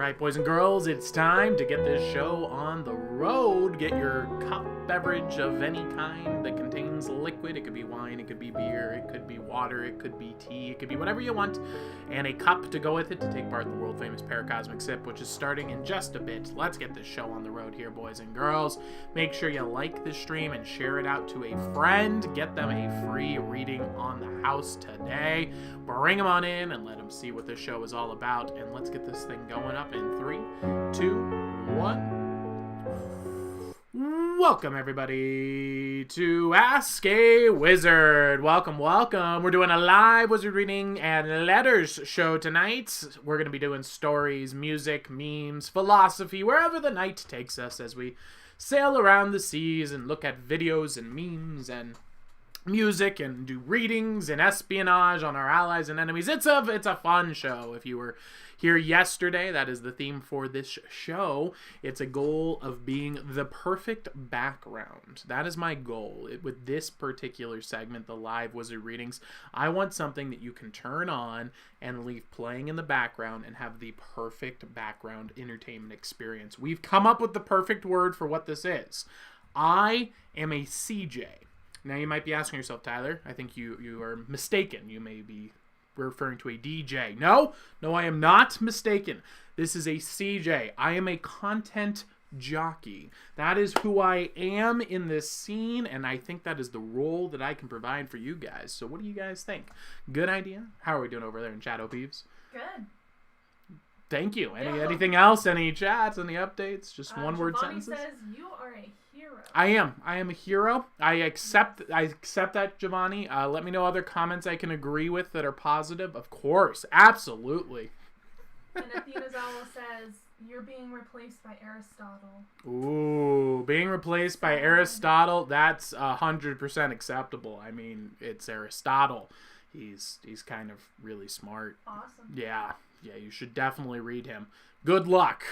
right, boys and girls, it's time to get this show on the road. Get your cup beverage of any kind that contains liquid. It could be wine, it could be beer, it could be water, it could be tea, it could be whatever you want. And a cup to go with it to take part in the world-famous Paracosmic Sip, which is starting in just a bit. Let's get this show on the road here, boys and girls. Make sure you like this stream and share it out to a friend. Get them a free reading on the house today. Bring them on in and let them see what this show is all about. And let's get this thing going up in 3, 2, 1. Welcome, everybody, to Ask a Wizard. Welcome, welcome. We're doing a live wizard reading and letters show tonight. We're going to be doing stories, music, memes, philosophy, wherever the night takes us as we sail around the seas and look at videos and memes and music and do readings and espionage on our allies and enemies. It's a fun show. If you were here yesterday, that is the theme for this show. It's a goal of being the perfect background. That is my goal with this particular segment, the live wizard readings. I want something that you can turn on and leave playing in the background and have the perfect background entertainment experience. We've come up with the perfect word for what this is. I am a CJ. Now you might be asking yourself, Tyler, I think you are mistaken. You may be referring to a DJ. No, I am not mistaken. This is a CJ. I am a content jockey. That is who I am in this scene, and I think that is the role that I can provide for you guys. So what do you guys think? Good idea? How are we doing over there in chat, Peeves? Good. Thank you. Anything else? Any chats? Any updates? Just one-word Giovanni sentences? says you are a hero. I am a hero. I accept that, Giovanni. Let me know other comments I can agree with that are positive. Of course. Absolutely. And Athena's Owl says you're being replaced by Aristotle. Ooh, being replaced by Aristotle, that's 100% acceptable. I mean, it's Aristotle. He's kind of really smart. Awesome. Yeah, you should definitely read him. Good luck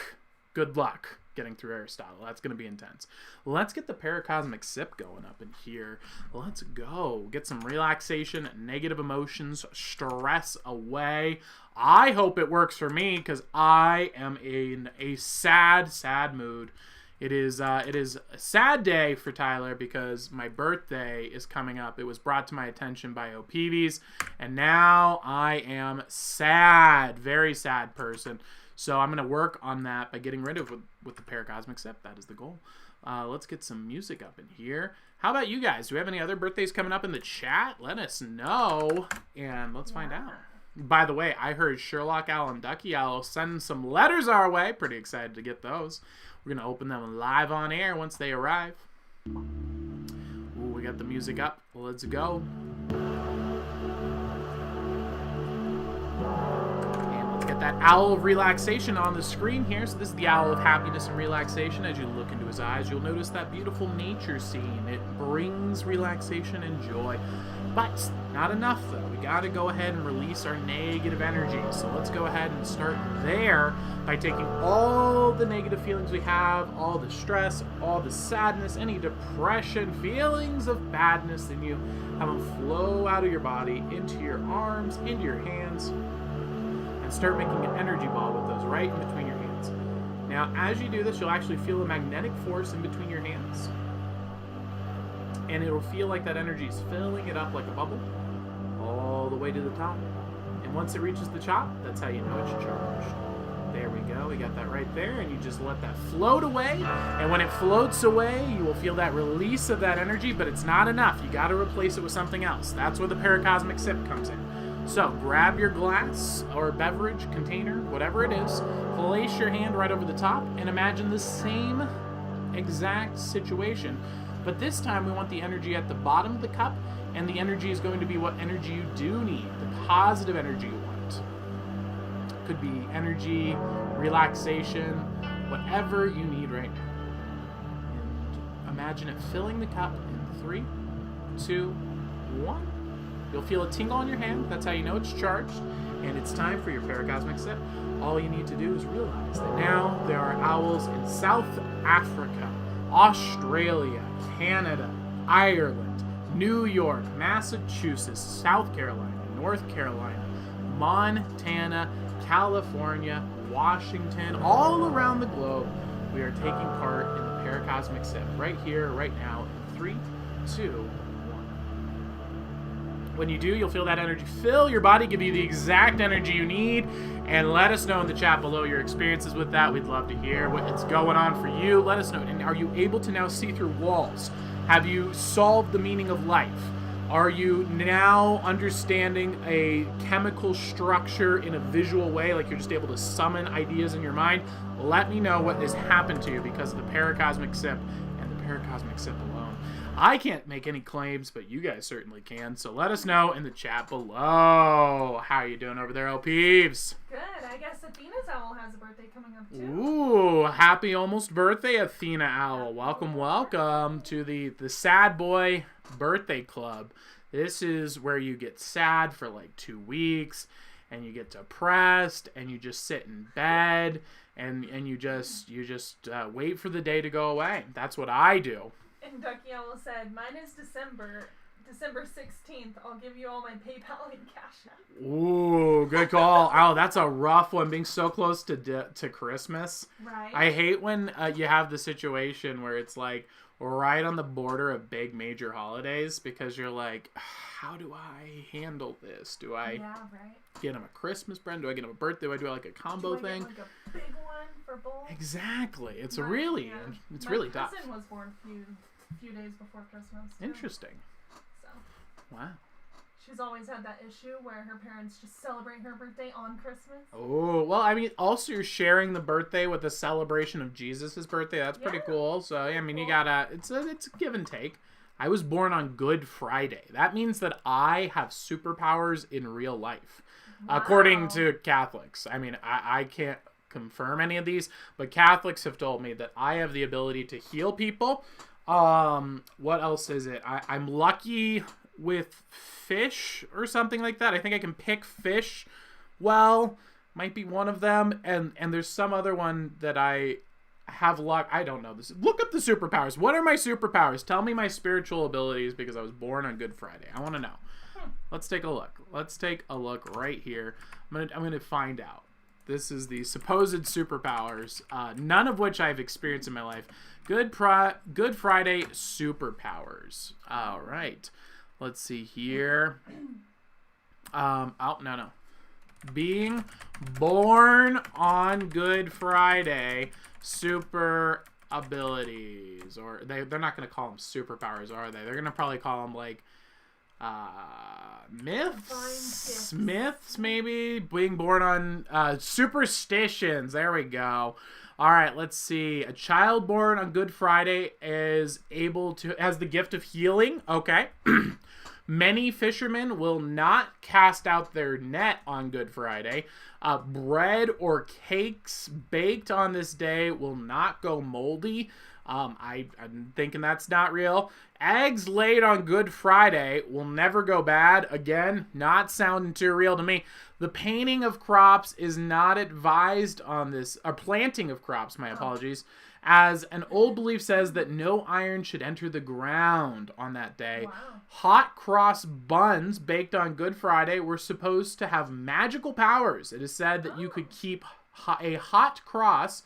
getting through Aristotle. That's going to be intense. Let's get the Paracosmic Sip going up in here. Let's go. Get some relaxation, negative emotions, stress away. I hope it works for me because I am in a sad mood. It is a sad day for Tyler because my birthday is coming up. It was brought to my attention by OPVs, and now I am sad. Very sad person. So I'm going to work on that by getting rid of with the Paracosmic Sip. That is the goal. Let's get some music up in here. How about you guys? Do we have any other birthdays coming up in the chat? Let us know, and let's find out. By the way, I heard Sherlock Owl and Ducky Owl send some letters our way. Pretty excited to get those. We're going to open them live on air once they arrive. Ooh, we got the music up. Let's go. And let's get that owl of relaxation on the screen here. So this is the owl of happiness and relaxation. As you look into his eyes, you'll notice that beautiful nature scene. It brings relaxation and joy. But not enough, though. We got to go ahead and release our negative energy. So let's go ahead and start there by taking all the negative feelings we have, all the stress, all the sadness, any depression, feelings of badness in you, have them flow out of your body into your arms, into your hands, and start making an energy ball with those right in between your hands. Now, as you do this, you'll actually feel a magnetic force in between your hands. And it'll feel like that energy is filling it up like a bubble all the way to the top. And once it reaches the top, that's how you know it's charged. There we go. We got that right there. And you just let that float away. And when it floats away, you will feel that release of that energy, but it's not enough. You got to replace it with something else. That's where the Paracosmic Sip comes in. So grab your glass or beverage container, whatever it is, place your hand right over the top, and imagine the same exact situation. But this time we want the energy at the bottom of the cup, and the energy is going to be what energy you do need, the positive energy you want. Could be energy, relaxation, whatever you need right now. And imagine it filling the cup in 3, 2, 1. You'll feel a tingle on your hand. That's how you know it's charged. And it's time for your Paracosmic Sip. All you need to do is realize that now there are owls in South Africa, Australia, Canada, Ireland, New York, Massachusetts, South Carolina, North Carolina, Montana, California, Washington, all around the globe, we are taking part in the paracosmic sip right here, right now, in 3, 2, 1. When you do, you'll feel that energy fill your body, give you the exact energy you need, and let us know in the chat below your experiences with that. We'd love to hear what's going on for you. Let us know. And are you able to now see through walls? Have you solved the meaning of life? Are you now understanding a chemical structure in a visual way, like you're just able to summon ideas in your mind? Let me know what has happened to you because of the paracosmic sip and the paracosmic sip alone. I can't make any claims, but you guys certainly can. So let us know in the chat below. How are you doing over there, El Peeves? Good. I guess Athena's owl has a birthday coming up too. Ooh, happy almost birthday, Athena Owl. Welcome, welcome to the Sad Boy Birthday Club. This is where you get sad for like 2 weeks, and you get depressed, and you just sit in bed, and you just wait for the day to go away. That's what I do. And Ducky Owl said, mine is December 16th. I'll give you all my PayPal and Cash App. Ooh, good call. Oh, that's a rough one, being so close to Christmas. Right. I hate when you have the situation where it's like right on the border of big major holidays, because you're like, how do I handle this? Do I get him a Christmas present? Do I get him a birthday? Do I do like a combo thing? Get like a big one for both? Exactly. It's My really tough. My cousin was born a few days before Christmas. Too. Interesting. So. Wow. She's always had that issue where her parents just celebrate her birthday on Christmas. Oh, well, I mean, also you're sharing the birthday with a celebration of Jesus' birthday. That's pretty cool. So, I mean, you gotta, it's a give and take. I was born on Good Friday. That means that I have superpowers in real life, according to Catholics. I mean, I can't confirm any of these, but Catholics have told me that I have the ability to heal people. What else is it? I'm lucky with fish or something like that. I think I can pick fish well, might be one of them, and there's some other one that I have luck. I don't know this. Look up the superpowers. What are my superpowers? Tell me my spiritual abilities, because I was born on Good Friday. I want to know. Let's take a look. Let's take a look right here. I'm gonna find out. This is the supposed superpowers, none of which I've experienced in my life. Good Friday superpowers. All right. Let's see here. Oh, no. Being born on Good Friday, super abilities. Or they're not going to call them superpowers, are they? They're going to probably call them, like, myths, maybe? Being born on superstitions. There we go. All right, let's see. A child born on Good Friday has the gift of healing. Okay. Many fishermen will not cast out their net on Good Friday. Bread or cakes baked on this day will not go moldy. I'm thinking that's not real. Eggs laid on Good Friday will never go bad. Again, not sounding too real to me. The painting of crops is not advised on this, or planting of crops, my apologies, as an old belief says that no iron should enter the ground on that day. Wow. Hot cross buns baked on Good Friday were supposed to have magical powers. It is said that you could keep a hot cross,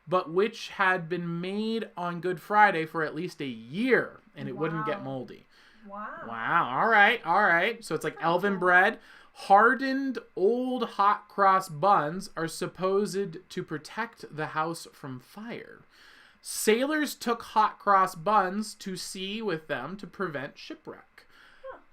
but which had been made on Good Friday for at least a year, and it wouldn't get moldy. Wow. All right. So it's like elven bread. Hardened old hot cross buns are supposed to protect the house from fire. Sailors took hot cross buns to sea with them to prevent shipwreck.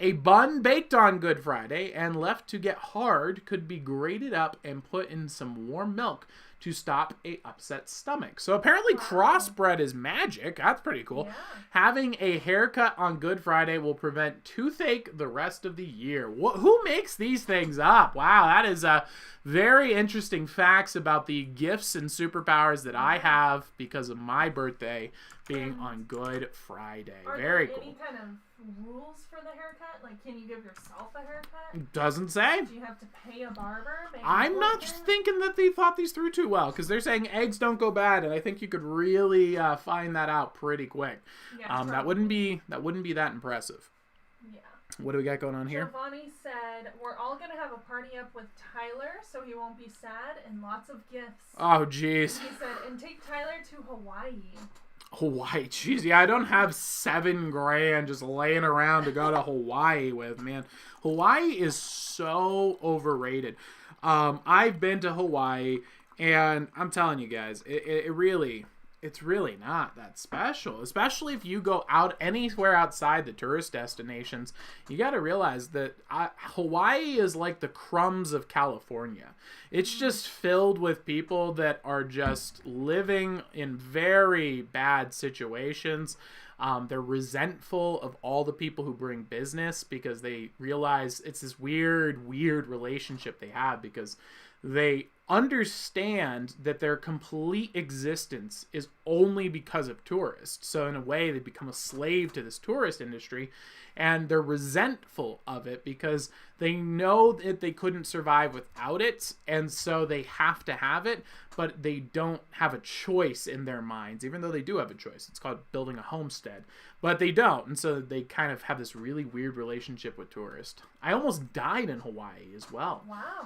A bun baked on Good Friday and left to get hard could be grated up and put in some warm milk to stop a upset stomach. So apparently crossbread is magic. That's pretty cool. Yeah. Having a haircut on Good Friday will prevent toothache the rest of the year. Who makes these things up? Wow, that is very interesting facts about the gifts and superpowers that I have because of my birthday being on Good Friday. Very cool. Any kind of rules for the haircut? Like, can you give yourself a haircut? Doesn't say. Do you have to pay a barber? I'm not just thinking that they thought these through too well, because they're saying eggs don't go bad, and I think you could really find that out pretty quick. Yeah, that wouldn't be that impressive. Yeah. What do we got going on here? Giovanni said, we're all going to have a party up with Tyler so he won't be sad, and lots of gifts. Oh, jeez. He said, and take Tyler to Hawaii. Hawaii, jeez. Yeah, I don't have $7,000 just laying around to go to Hawaii with, man. Hawaii is so overrated. I've been to Hawaii, and I'm telling you guys, it's really not that special, especially if you go out anywhere outside the tourist destinations. You got to realize that Hawaii is like the crumbs of California. It's just filled with people that are just living in very bad situations. They're resentful of all the people who bring business because they realize it's this weird relationship they have because they understand that their complete existence is only because of tourists. So in a way, they become a slave to this tourist industry, and they're resentful of it because they know that they couldn't survive without it, and so they have to have it, but they don't have a choice in their minds, even though they do have a choice. It's called building a homestead, but they don't, and so they kind of have this really weird relationship with tourists. I almost died in Hawaii as well. Wow,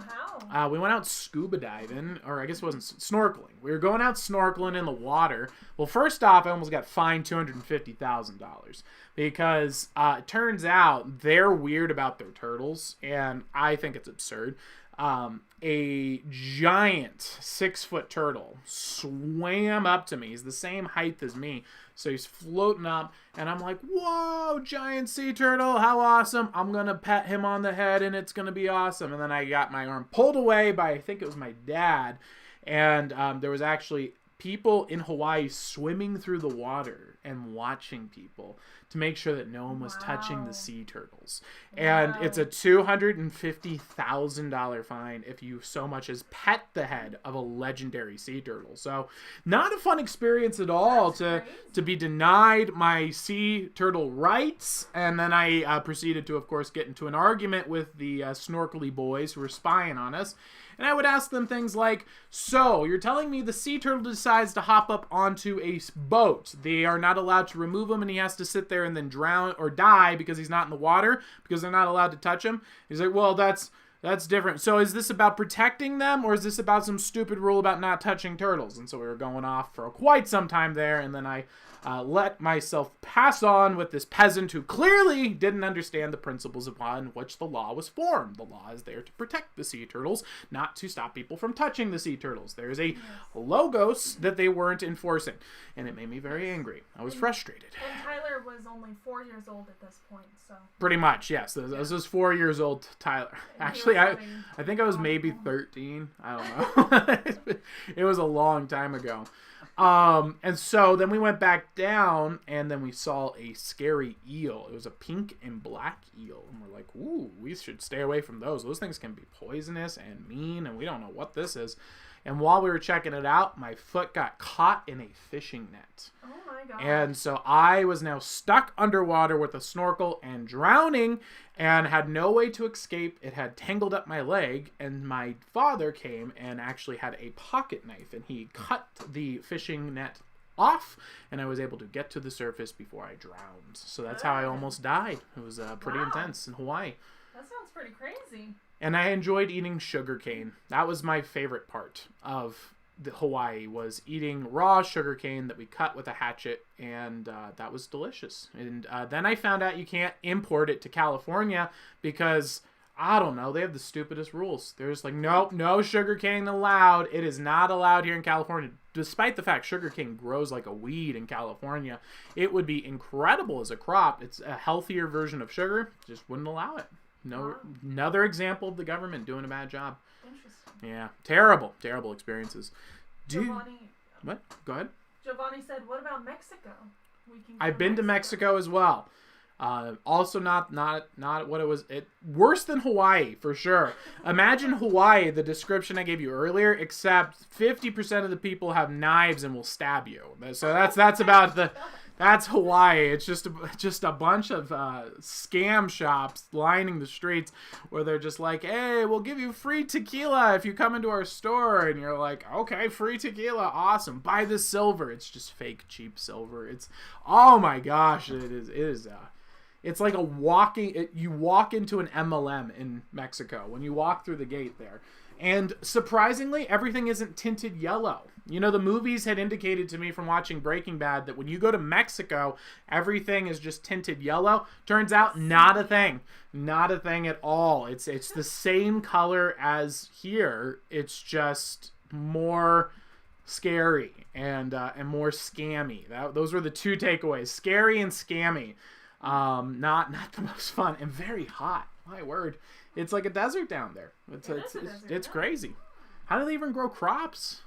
how? We went out scuba diving, or I guess it wasn't snorkeling. We were going out snorkeling in the water. Well, first off, I almost got fined $250,000 because it turns out they're weird about their turtles, and I think it's absurd. A giant 6-foot turtle swam up to me. He's the same height as me. So he's floating up, and I'm like, whoa, giant sea turtle, how awesome. I'm going to pet him on the head, and it's going to be awesome. And then I got my arm pulled away by, I think it was my dad, and there was actually people in Hawaii swimming through the water and watching people to make sure that no one was touching the sea turtles. And it's a $250,000 fine if you so much as pet the head of a legendary sea turtle. So not a fun experience at all to be denied my sea turtle rights. And then I proceeded to, of course, get into an argument with the snorkely boys who were spying on us. And I would ask them things like, so you're telling me the sea turtle decides to hop up onto a boat. They are not allowed to remove him, and he has to sit there and then drown or die because he's not in the water because they're not allowed to touch him. He's like, well, that's different. So is this about protecting them, or is this about some stupid rule about not touching turtles? And so we were going off for quite some time there, and then I let myself pass on with this peasant who clearly didn't understand the principles upon which the law was formed. The law is there to protect the sea turtles, not to stop people from touching the sea turtles. There's a logos that they weren't enforcing, and it made me very angry. I was frustrated. And Tyler was only 4 years old at this point, so. Pretty much, yes. This was 4 years old, Tyler. Actually, I think I was maybe 13. I don't know. It was a long time ago. And so then we went back down, and then we saw a scary eel. It was a pink and black eel, and we're like, ooh, we should stay away from those. Those things can be poisonous and mean, and we don't know what this is. And while we were checking it out, my foot got caught in a fishing net. Oh my God. And so I was now stuck underwater with a snorkel and drowning and had no way to escape. It had tangled up my leg, and my father came and actually had a pocket knife, and he cut the fishing net off, and I was able to get to the surface before I drowned. So that's how I almost died. It was pretty intense in Hawaii. That sounds pretty crazy. And I enjoyed eating sugarcane. That was my favorite part of Hawaii, was eating raw sugarcane that we cut with a hatchet, and that was delicious. And then I found out you can't import it to California because, I don't know, they have the stupidest rules. They're just like, nope, no sugarcane allowed. It is not allowed here in California. Despite the fact sugarcane grows like a weed in California, it would be incredible as a crop. It's a healthier version of sugar. Just wouldn't allow it. No, another example of the government doing a bad job. Interesting. Yeah, terrible experiences. Giovanni. What? Go ahead. Giovanni said, "What about Mexico? I've been to Mexico as well. Also, not what it was. Worse than Hawaii for sure. Imagine Hawaii, the description I gave you earlier, except 50% of the people have knives and will stab you. So that's about the. That's Hawaii. It's just a bunch of scam shops lining the streets where they're just like, hey, we'll give you free tequila if you come into our store. And you're like, okay, free tequila. Awesome. Buy this silver. It's just fake, cheap silver. It's, oh my gosh, It's like you walk into an MLM in Mexico when you walk through the gate there. And surprisingly, everything isn't tinted yellow. You know, the movies had indicated to me from watching Breaking Bad that when you go to Mexico, everything is just tinted yellow. Turns out, not a thing. Not a thing at all. It's the same color as here. It's just more scary and more scammy. Those were the two takeaways: scary and scammy. Not the most fun, and very hot. My word, it's like a desert down there. It's crazy. How do they even grow crops?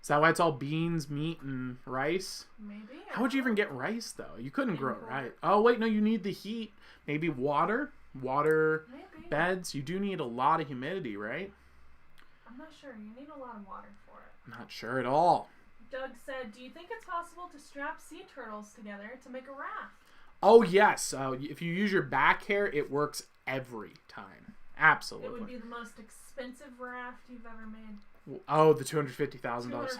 Is that why it's all beans, meat, and rice? Maybe. How would you even get rice though? You couldn't grow it, right? Oh wait, no, you need the heat. Maybe water Maybe. beds. You do need a lot of humidity, right? I'm not sure. You need a lot of water for it. Not sure at all. Doug said, do you think it's possible to strap sea turtles together to make a raft? Oh yes. If you use your back hair, it works every time. Absolutely. It would be the most expensive raft you've ever made. Oh, the $250,000. $250,000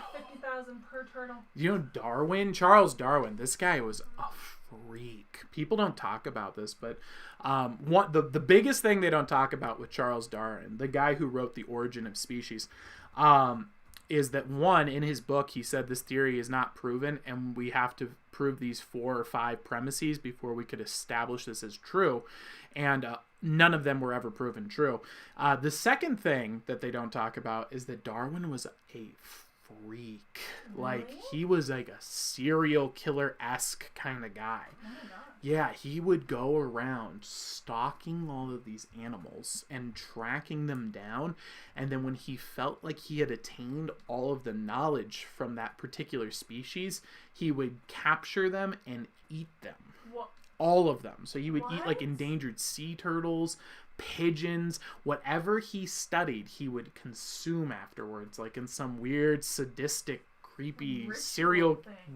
per turtle. You know Charles Darwin. This guy was a freak. People don't talk about this, but the biggest thing they don't talk about with Charles Darwin, the guy who wrote The Origin of Species, is that in his book he said this theory is not proven, and we have to prove these 4 or 5 premises before we could establish this as true, and none of them were ever proven true. The second thing that they don't talk about is that Darwin was a freak. Really? Like, he was like a serial killer-esque kind of guy. Oh my gosh. Yeah, he would go around stalking all of these animals and tracking them down, and then when he felt like he had attained all of the knowledge from that particular species, he would capture them and eat them. What? All of them. So he would eat like What? endangered sea turtles, pigeons, whatever he studied, he would consume afterwards, like in some weird sadistic creepy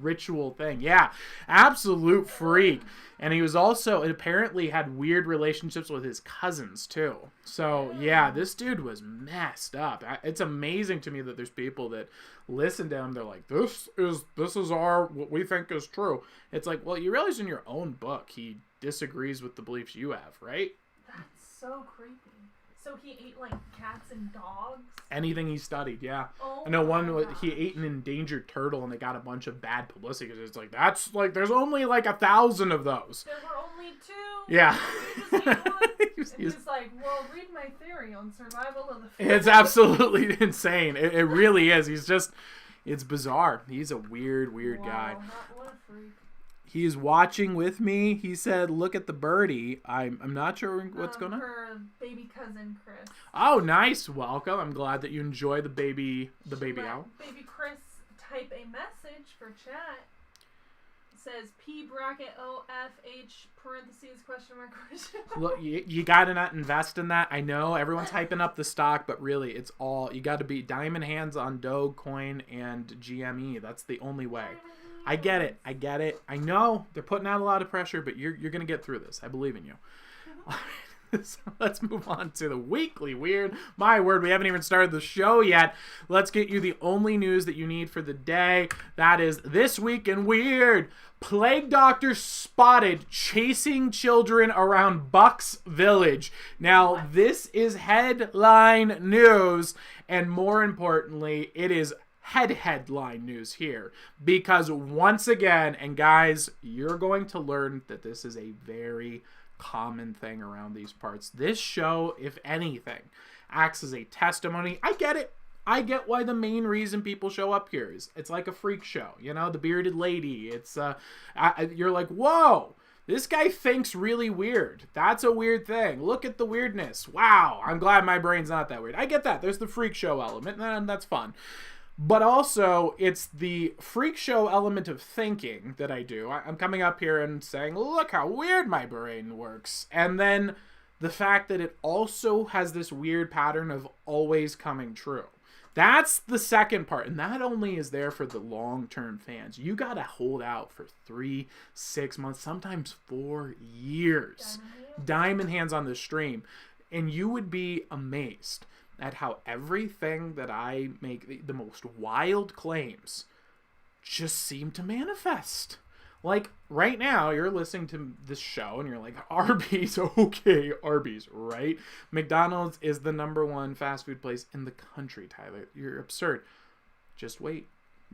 ritual thing. Yeah, absolute freak. And he was also, apparently had weird relationships with his cousins too. So yeah, this dude was messed up. It's amazing to me that there's people that listen to him. They're like, this is what we think is true. It's like, well, you realize in your own book he disagrees with the beliefs you have, right? That's so creepy. So he ate like cats and dogs? Anything he studied, yeah. Oh, I know he ate an endangered turtle and they got a bunch of bad publicity because it's like, that's like, there's only like 1,000 of those. There were only 2. Yeah. You just ate one? He's like, well, read my theory on survival of the fittest. It's absolutely insane. It really is. It's bizarre. He's a weird guy. What a freak. He is watching with me. He said, look at the birdie. I'm not sure what's going on. Her baby cousin, Chris. Oh, nice. Welcome. I'm glad that you enjoy the baby owl. Baby Chris type a message for chat. It says P*OFH parentheses question mark question. Look, you got to not invest in that. I know everyone's hyping up the stock, but really it's all, you got to be diamond hands on Dogecoin and GME. That's the only way. I get it. I know they're putting out a lot of pressure, but you're going to get through this. I believe in you. So let's move on to the weekly weird. My word, we haven't even started the show yet. Let's get you the only news that you need for the day. That is This Week in Weird. Plague doctor spotted chasing children around Bucks Village. Now, this is headline news, and more importantly, it is headline news here, because once again, and guys, you're going to learn that this is a very common thing around these parts. This show, if anything, acts as a testimony. I get it. I get why the main reason people show up here is it's like a freak show, you know, the bearded lady. It's you're like, whoa, this guy thinks really weird. That's a weird thing. Look at the weirdness. Wow, I'm glad my brain's not that weird. I get that. There's the freak show element, and that's fun. But also, it's the freak show element of thinking that I do. I'm coming up here and saying, look how weird my brain works. And then the fact that it also has this weird pattern of always coming true. That's the second part. And that only is there for the long-term fans. You got to hold out for 3, 6 months, sometimes 4 years. Diamond hands on the stream. And you would be amazed at how everything that I make, the most wild claims, just seem to manifest. Like, right now, you're listening to this show, and you're like, Arby's, okay, Arby's, right? McDonald's is the #1 fast food place in the country, Tyler. You're absurd. Just wait.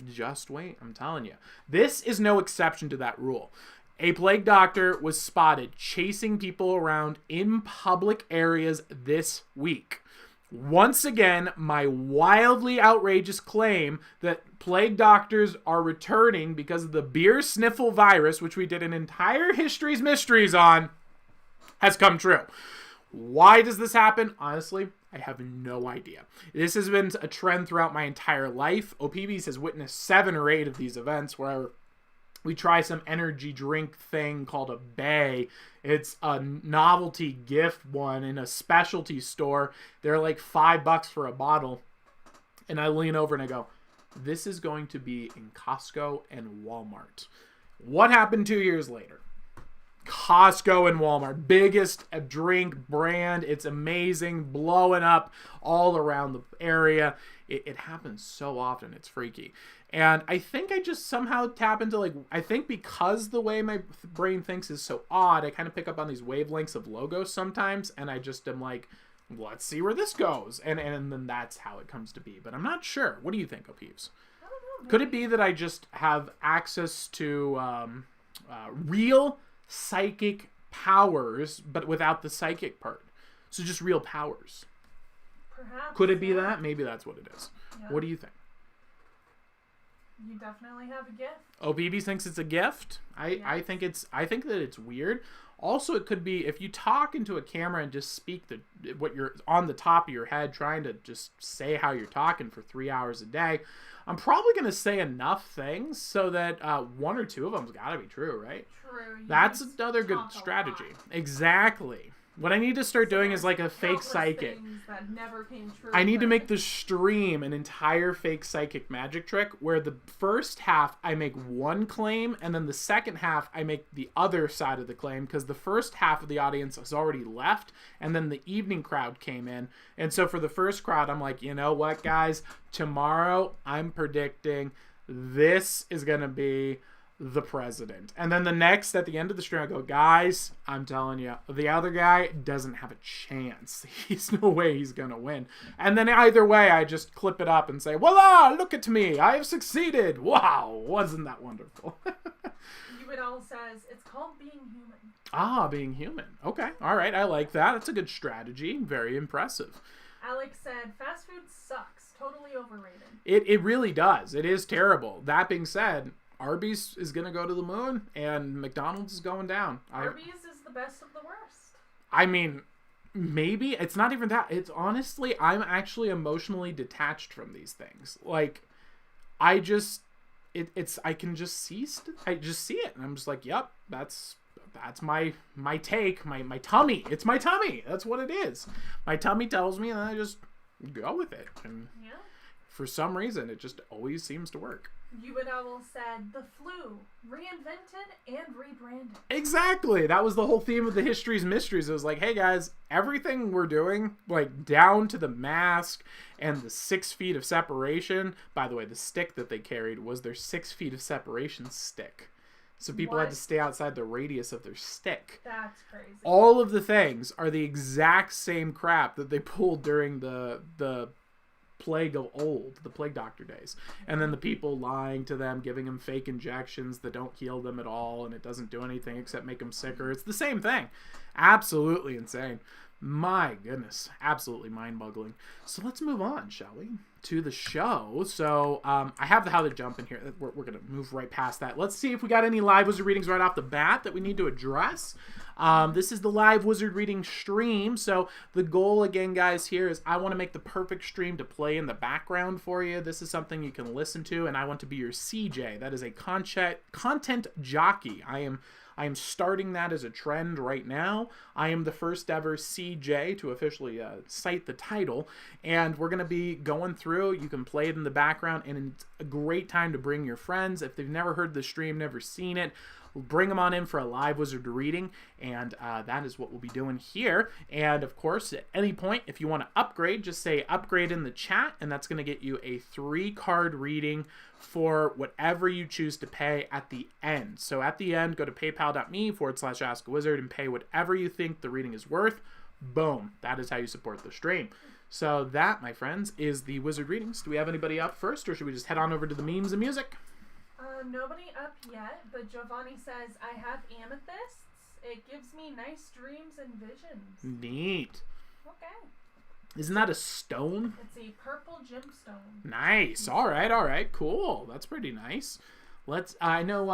Just wait. I'm telling you. This is no exception to that rule. A plague doctor was spotted chasing people around in public areas this week. Once again, my wildly outrageous claim that plague doctors are returning because of the beer sniffle virus, which we did an entire History's Mysteries on, has come true. Why does this happen? Honestly, I have no idea. This has been a trend throughout my entire life. OPBs has witnessed 7 or 8 of these events where we try some energy drink thing called a Bay. It's a novelty gift one in a specialty store. They're like $5 for a bottle. And I lean over and I go, this is going to be in Costco and Walmart. What happened 2 years later? Costco and Walmart, biggest drink brand. It's amazing, blowing up all around the area. It happens so often. It's freaky. And I think I just somehow tap into, like, I think because the way my brain thinks is so odd, I kind of pick up on these wavelengths of logos sometimes, and I just am like, let's see where this goes. And then that's how it comes to be. But I'm not sure. What do you think, O'Peeves? I don't know. Could it be that I just have access to real psychic powers, but without the psychic part? So just real powers. Perhaps. Could it be that? Maybe that's what it is. Yeah. What do you think? You definitely have a gift. OBB thinks it's a gift. I think that it's weird. Also, it could be if you talk into a camera and just speak what you're on the top of your head, trying to just say how you're talking for 3 hours a day. I'm probably going to say enough things so that 1 or 2 of them's got to be true, right? True. That's another good strategy. Exactly. What I need to start doing is like a fake psychic. That never came true, I need to make the stream an entire fake psychic magic trick where the first half I make one claim and then the second half I make the other side of the claim, because the first half of the audience has already left and then the evening crowd came in. And so for the first crowd, I'm like, you know what, guys? Tomorrow I'm predicting this is going to be the president. And then the next, at the end of the stream, I go, guys, I'm telling you, the other guy doesn't have a chance. He's no way he's gonna win. And then either way, I just clip it up and say, voila, look at me, I have succeeded. Wow, wasn't that wonderful? Uedal says it's called being human. Ah, being human. Okay, all right, I like that. That's a good strategy. Very impressive. Alex said fast food sucks, totally overrated. It really does. It is terrible. That being said, Arby's is going to go to the moon, and McDonald's is going down. Arby's is the best of the worst. I mean, maybe. It's not even that. It's honestly, I'm actually emotionally detached from these things. Like, I just, I can just see, I just see it, and I'm just like, yep, that's my take, my tummy. It's my tummy. That's what it is. My tummy tells me, and I just go with it. And yeah. For some reason, it just always seems to work. Uedal said the flu reinvented and rebranded. Exactly. That was the whole theme of the History's Mysteries. It was like, hey guys, everything we're doing, like down to the mask and the 6 feet of separation. By the way, the stick that they carried was their 6 feet of separation stick. So people had to stay outside the radius of their stick. That's crazy. All of the things are the exact same crap that they pulled during the plague of old, the plague doctor days. And then the people lying to them, giving them fake injections that don't heal them at all, and it doesn't do anything except make them sicker. It's the same thing. Absolutely insane. My goodness, absolutely mind-boggling. So let's move on, shall we, to the show. So I have the How to Jump in here. We're going to move right past that. Let's see if we got any live wizard readings right off the bat that we need to address. This is the live wizard reading stream. So the goal, again, guys, here is I want to make the perfect stream to play in the background for you. This is something you can listen to, and I want to be your CJ. That is a content jockey. I am starting that as a trend right now. I am the first ever CJ to officially cite the title, and we're going to be going through. You can play it in the background, and it's a great time to bring your friends. If they've never heard the stream, never seen it, bring them on in for a live wizard reading, and that is what we'll be doing here. And of course, at any point, if you want to upgrade, just say upgrade in the chat, and that's going to get you a 3-card reading for whatever you choose to pay at the end. So at the end, go to paypal.me/askawizard and pay whatever you think the reading is worth. Boom. That is how you support the stream. So that, my friends, is the wizard readings. Do we have anybody up first, or should we just head on over to the memes and music? Nobody up yet, but Giovanni says, I have amethysts. It gives me nice dreams and visions. Neat. Okay. Isn't that a stone? It's a purple gemstone. Nice. All right. Cool. That's pretty nice. I know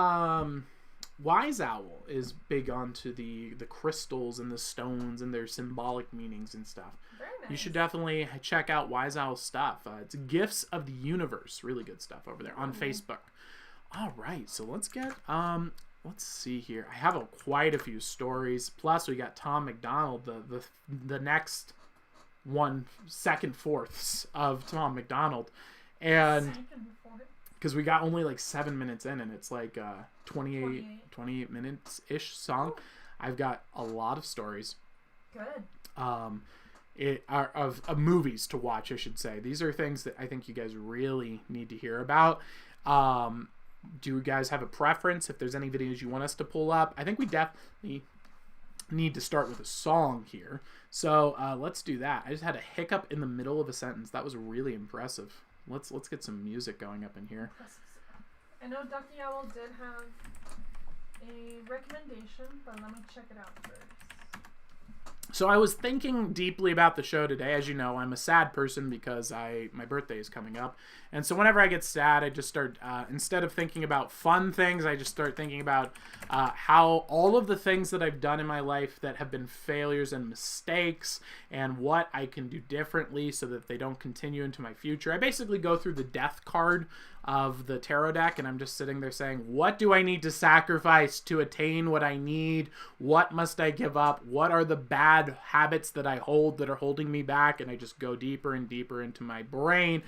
Wise Owl is big onto the crystals and the stones and their symbolic meanings and stuff. Very nice. You should definitely check out Wise Owl's stuff. It's Gifts of the Universe. Really good stuff over there on Facebook. All right, so let's get let's see here. I have quite a few stories. Plus, we got Tom McDonald, the next 1/4 of Tom McDonald, and because we got only like 7 minutes in, and it's like 28 minutes ish song. I've got a lot of stories. Good. Of movies to watch, I should say. These are things that I think you guys really need to hear about. Do you guys have a preference? If there's any videos you want us to pull up, I think we definitely need to start with a song here. So let's do that. I just had a hiccup in the middle of a sentence. That was really impressive. Let's get some music going up in here. I know Ducky Owl did have a recommendation, but let me check it out first. So I was thinking deeply about the show today. As you know, I'm a sad person because my birthday is coming up. And so whenever I get sad, I just start, instead of thinking about fun things, I just start thinking about how all of the things that I've done in my life that have been failures and mistakes and what I can do differently so that they don't continue into my future. I basically go through the death card of the tarot deck, and I'm just sitting there saying, what do I need to sacrifice to attain what I need? What must I give up? What are the bad habits that I hold that are holding me back? And I just go deeper and deeper into my brain.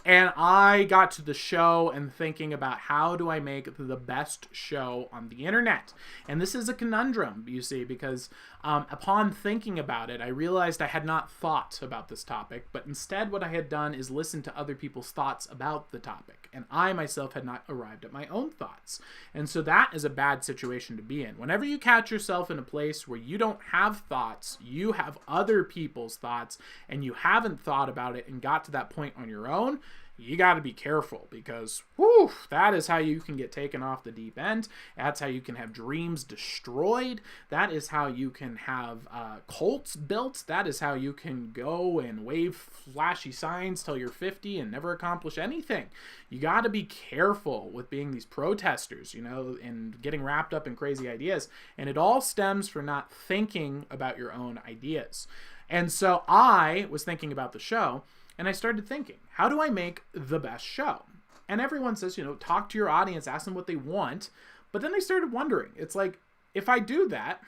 And I got to the show and thinking about how do I make the best show on the internet? And this is a conundrum, you see, because upon thinking about it, I realized I had not thought about this topic, but instead what I had done is listen to other people's thoughts about the topic. And I myself had not arrived at my own thoughts. And so that is a bad situation to be in. Whenever you catch yourself in a place where you don't have thoughts, you have other people's thoughts, and you haven't thought about it and got to that point on your own, you got to be careful because, whew, that is how you can get taken off the deep end. That's how you can have dreams destroyed. That is how you can have cults built. That is how you can go and wave flashy signs till you're 50 and never accomplish anything. You got to be careful with being these protesters, you know, and getting wrapped up in crazy ideas. And it all stems from not thinking about your own ideas. And so I was thinking about the show, and I started thinking, how do I make the best show? And everyone says, you know, talk to your audience, ask them what they want. But then I started wondering, it's like, if I do that,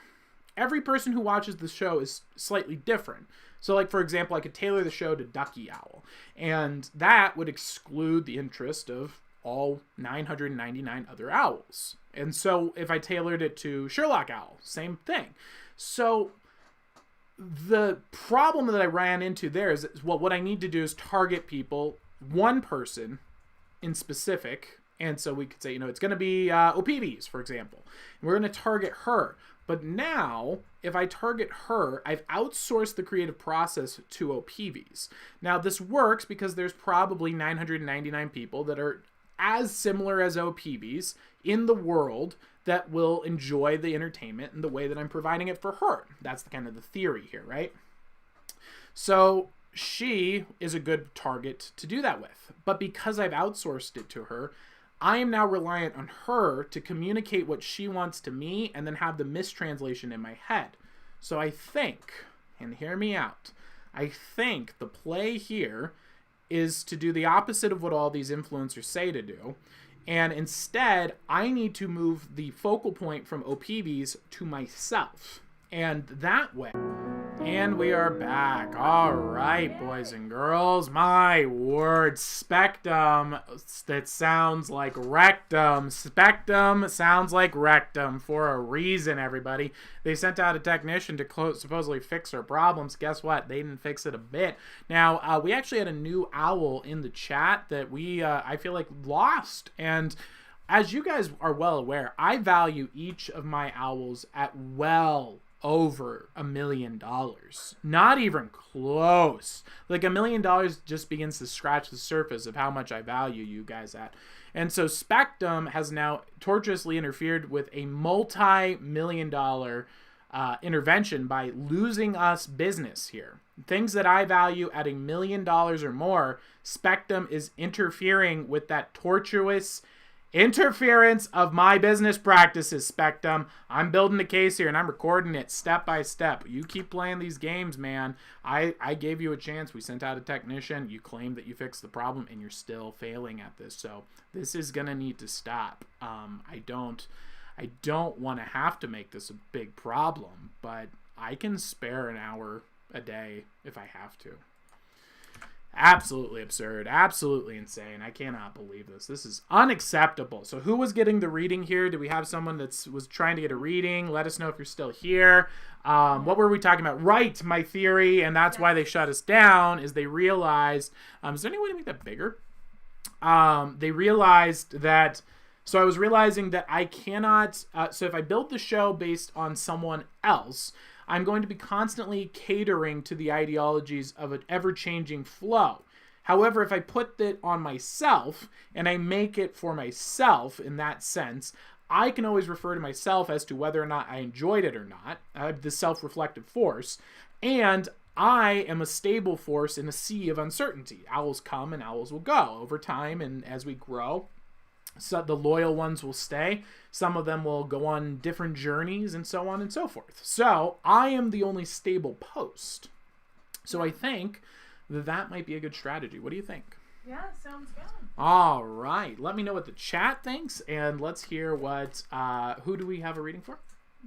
every person who watches the show is slightly different. So like, for example, I could tailor the show to Ducky Owl, and that would exclude the interest of all 999 other owls. And so if I tailored it to Sherlock Owl, same thing. So the problem that I ran into there is, well, what I need to do is target people, one person in specific. And so we could say, you know, it's going to be OPVs, for example. And we're going to target her. But now, if I target her, I've outsourced the creative process to OPVs. Now, this works because there's probably 999 people that are as similar as OPVs in the world that will enjoy the entertainment in the way that I'm providing it for her. That's the kind of the theory here, right? So she is a good target to do that with. But because I've outsourced it to her, I am now reliant on her to communicate what she wants to me and then have the mistranslation in my head. So I think, and hear me out, I think the play here is to do the opposite of what all these influencers say to do. And instead, I need to move the focal point from OPVs to myself. And that way, And we are back. All right, boys and girls. My word, spectum. That sounds like rectum. Spectum sounds like rectum for a reason, everybody. They sent out a technician to supposedly fix our problems. Guess what? They didn't fix it a bit. Now, we actually had a new owl in the chat that we, I feel like, lost. And as you guys are well aware, I value each of my owls at well over $1 million. Not even close. Like $1 million just begins to scratch the surface of how much I value you guys at. And so Spectrum has now tortuously interfered with a multi-million-dollar intervention by losing us business here. Things that I value at $1 million or more, Spectrum is interfering with that tortuous interference of my business practices, Spectrum. I'm building a case here, and I'm recording it step by step. You keep playing these games, man. I gave you a chance. We sent out a technician. You claimed that you fixed the problem, and you're still failing at this. So this is going to need to stop. I don't want to have to make this a big problem, but I can spare an hour a day if I have to. Absolutely absurd. Absolutely insane. I cannot believe this. This is unacceptable. So who was getting the reading here? Did we have someone that was trying to get a reading? Let us know if you're still here. What were we talking about? Right, my theory, and that's why they shut us down, is they realized... is there any way to make that bigger? They realized that... So I was realizing that I cannot... so if I build the show based on someone else... I'm going to be constantly catering to the ideologies of an ever-changing flow. However, if I put it on myself and I make it for myself in that sense, I can always refer to myself as to whether or not I enjoyed it or not. I have the self-reflective force. And I am a stable force in a sea of uncertainty. Owls come and owls will go over time, and as we grow, so the loyal ones will stay. Some of them will go on different journeys and so on and so forth. So I am the only stable post. So I think that might be a good strategy. What do you think? Yeah, sounds good. All right. Let me know what the chat thinks, and let's hear what, who do we have a reading for?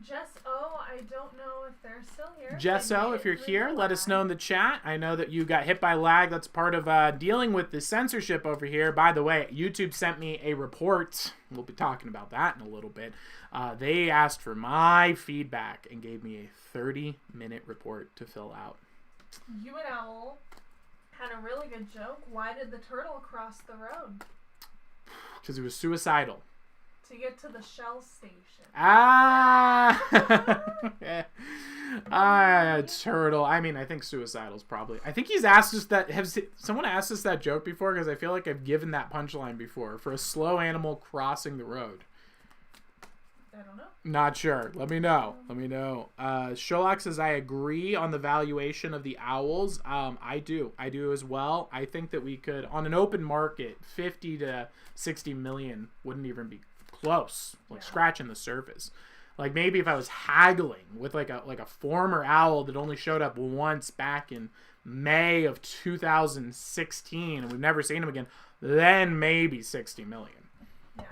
Jess O, I don't know if they're still here. Jess O, if you're here, let us know in the chat. I know that you got hit by lag. That's part of dealing with the censorship over here. By the way, YouTube sent me a report. We'll be talking about that in a little bit. They asked for my feedback and gave me a 30-minute report to fill out. You and Owl had a really good joke. Why did the turtle cross the road? Because he was suicidal. To get to the Shell station. Turtle. I mean, I think suicidal's probably... I think he's asked us that... Has someone asked us that joke before? Because I feel like I've given that punchline before. For a slow animal crossing the road. I don't know. Not sure. Let me know. Let me know. Sherlock says, I agree on the valuation of the owls. I do. I do as well. I think that we could, on an open market, 50 to 60 million wouldn't even be close. Like scratching the surface. Like maybe if I was haggling with like a former owl that only showed up once back in May of 2016 and we've never seen him again, then maybe 60 million. Yeah.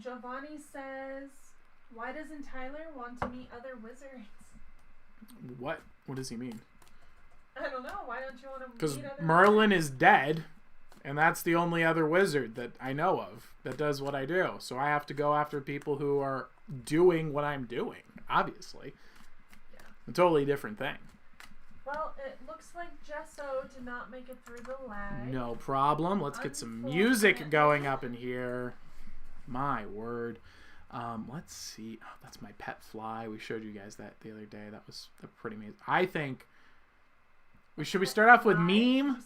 Giovanni says, why doesn't Tyler want to meet other wizards? What? What does he mean? I don't know. Why don't you want to meet other Because Merlin is dead, and that's the only other wizard that I know of that does what I do. So I have to go after people who are doing what I'm doing, obviously. Yeah. A totally different thing. Well, it looks like Jesso did not make it through the lag. No problem. Let's get some music going up in here. My word. Let's see. Oh, that's my pet fly. We showed you guys that the other day. That was pretty amazing. I think should we start off with meme?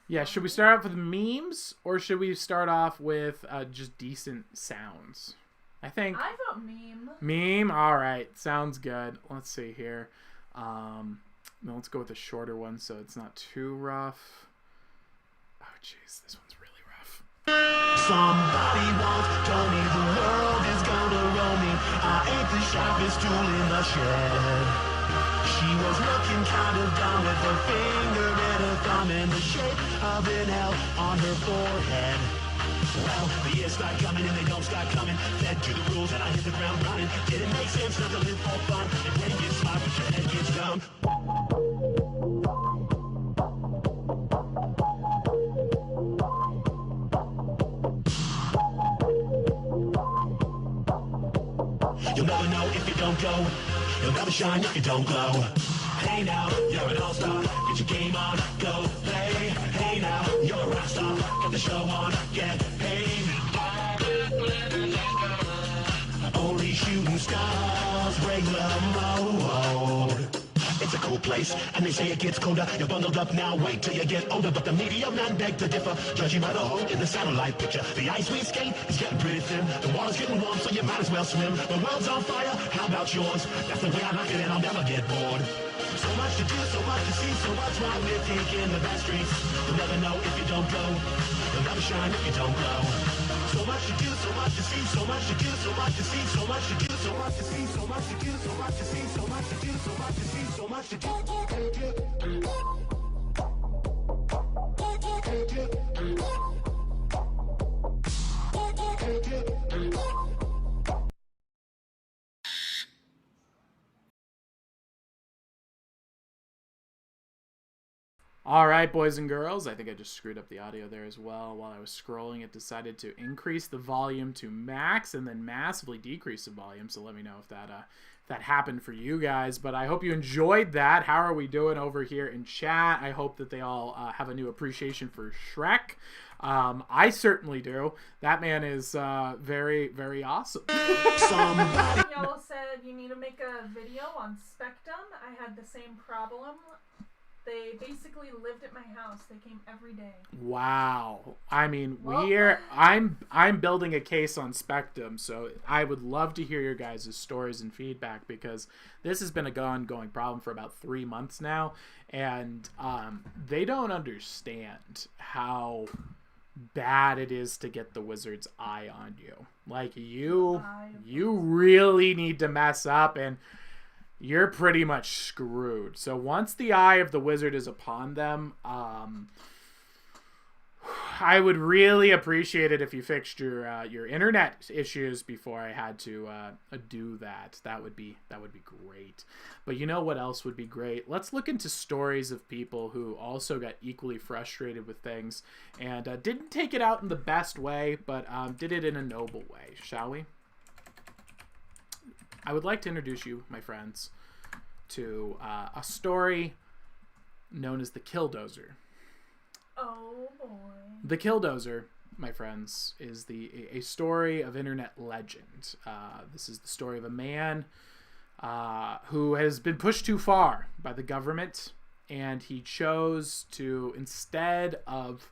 Yeah, should we start off with memes or should we start off with just decent sounds? I think I vote meme. Meme? All right. Sounds good. Let's see here. Let's go with a shorter one so it's not too rough. Oh, jeez. This one's really rough. Somebody once told me the world is gonna roll me. I ain't the sharpest tool in the shed. She was looking kind of dumb with her finger and her thumb in the shape of an L on her forehead. Well, the years start coming and they don't start coming. Fed to the rules and I hit the ground running. Didn't make sense not to live for fun. And when you get smart, but your head gets dumb. don't go. You'll never shine if you don't glow. Hey now, you're an all-star. Get your game on, go play. Hey now, you're a rock star. Get the show on, get paid. Only shooting stars break the mold. It's a cool place, and they say it gets colder. You're bundled up now, wait till you get older. But the media man beg to differ, judging by the hole in the satellite picture. The ice we skate is getting pretty thin. The water's getting warm, so you might as well swim. The world's on fire, how about yours? That's the way I like it, and I'll never get bored. So much to do, so much to see, so what's wrong with taking the back streets? You'll never know if you don't go. You'll never shine if you don't glow. So much to do, so much to see, so much to do, so much to see, so much to do, so much to see, so much to do, so much to see, so much to do, so much to see, so much to do. All right, boys and girls, I think I just screwed up the audio there as well. While I was scrolling, it decided to increase the volume to max and then massively decrease the volume. So let me know if that happened for you guys. But I hope you enjoyed that. How are we doing over here in chat? I hope that they all have a new appreciation for Shrek. I certainly do. That man is very, very awesome. Y'all said you need to make a video on Spectrum. I had the same problem. They basically lived at my house. They came every day. Wow. I mean, Well, I'm building a case on Spectrum, so I would love to hear your guys' stories and feedback, because this has been a ongoing problem for about 3 months now, and they don't understand how bad it is to get the wizard's eye on you. Like, you really need to mess up, and you're pretty much screwed. So once the eye of the wizard is upon them, I would really appreciate it if you fixed your internet issues before I had to do that. That would be great. But you know what else would be great? Let's look into stories of people who also got equally frustrated with things and didn't take it out in the best way, but did it in a noble way, shall we? I would like to introduce you, my friends, to a story known as the Killdozer. Oh boy. The Killdozer, my friends, is a story of internet legend. This is the story of a man who has been pushed too far by the government, and he chose to, instead of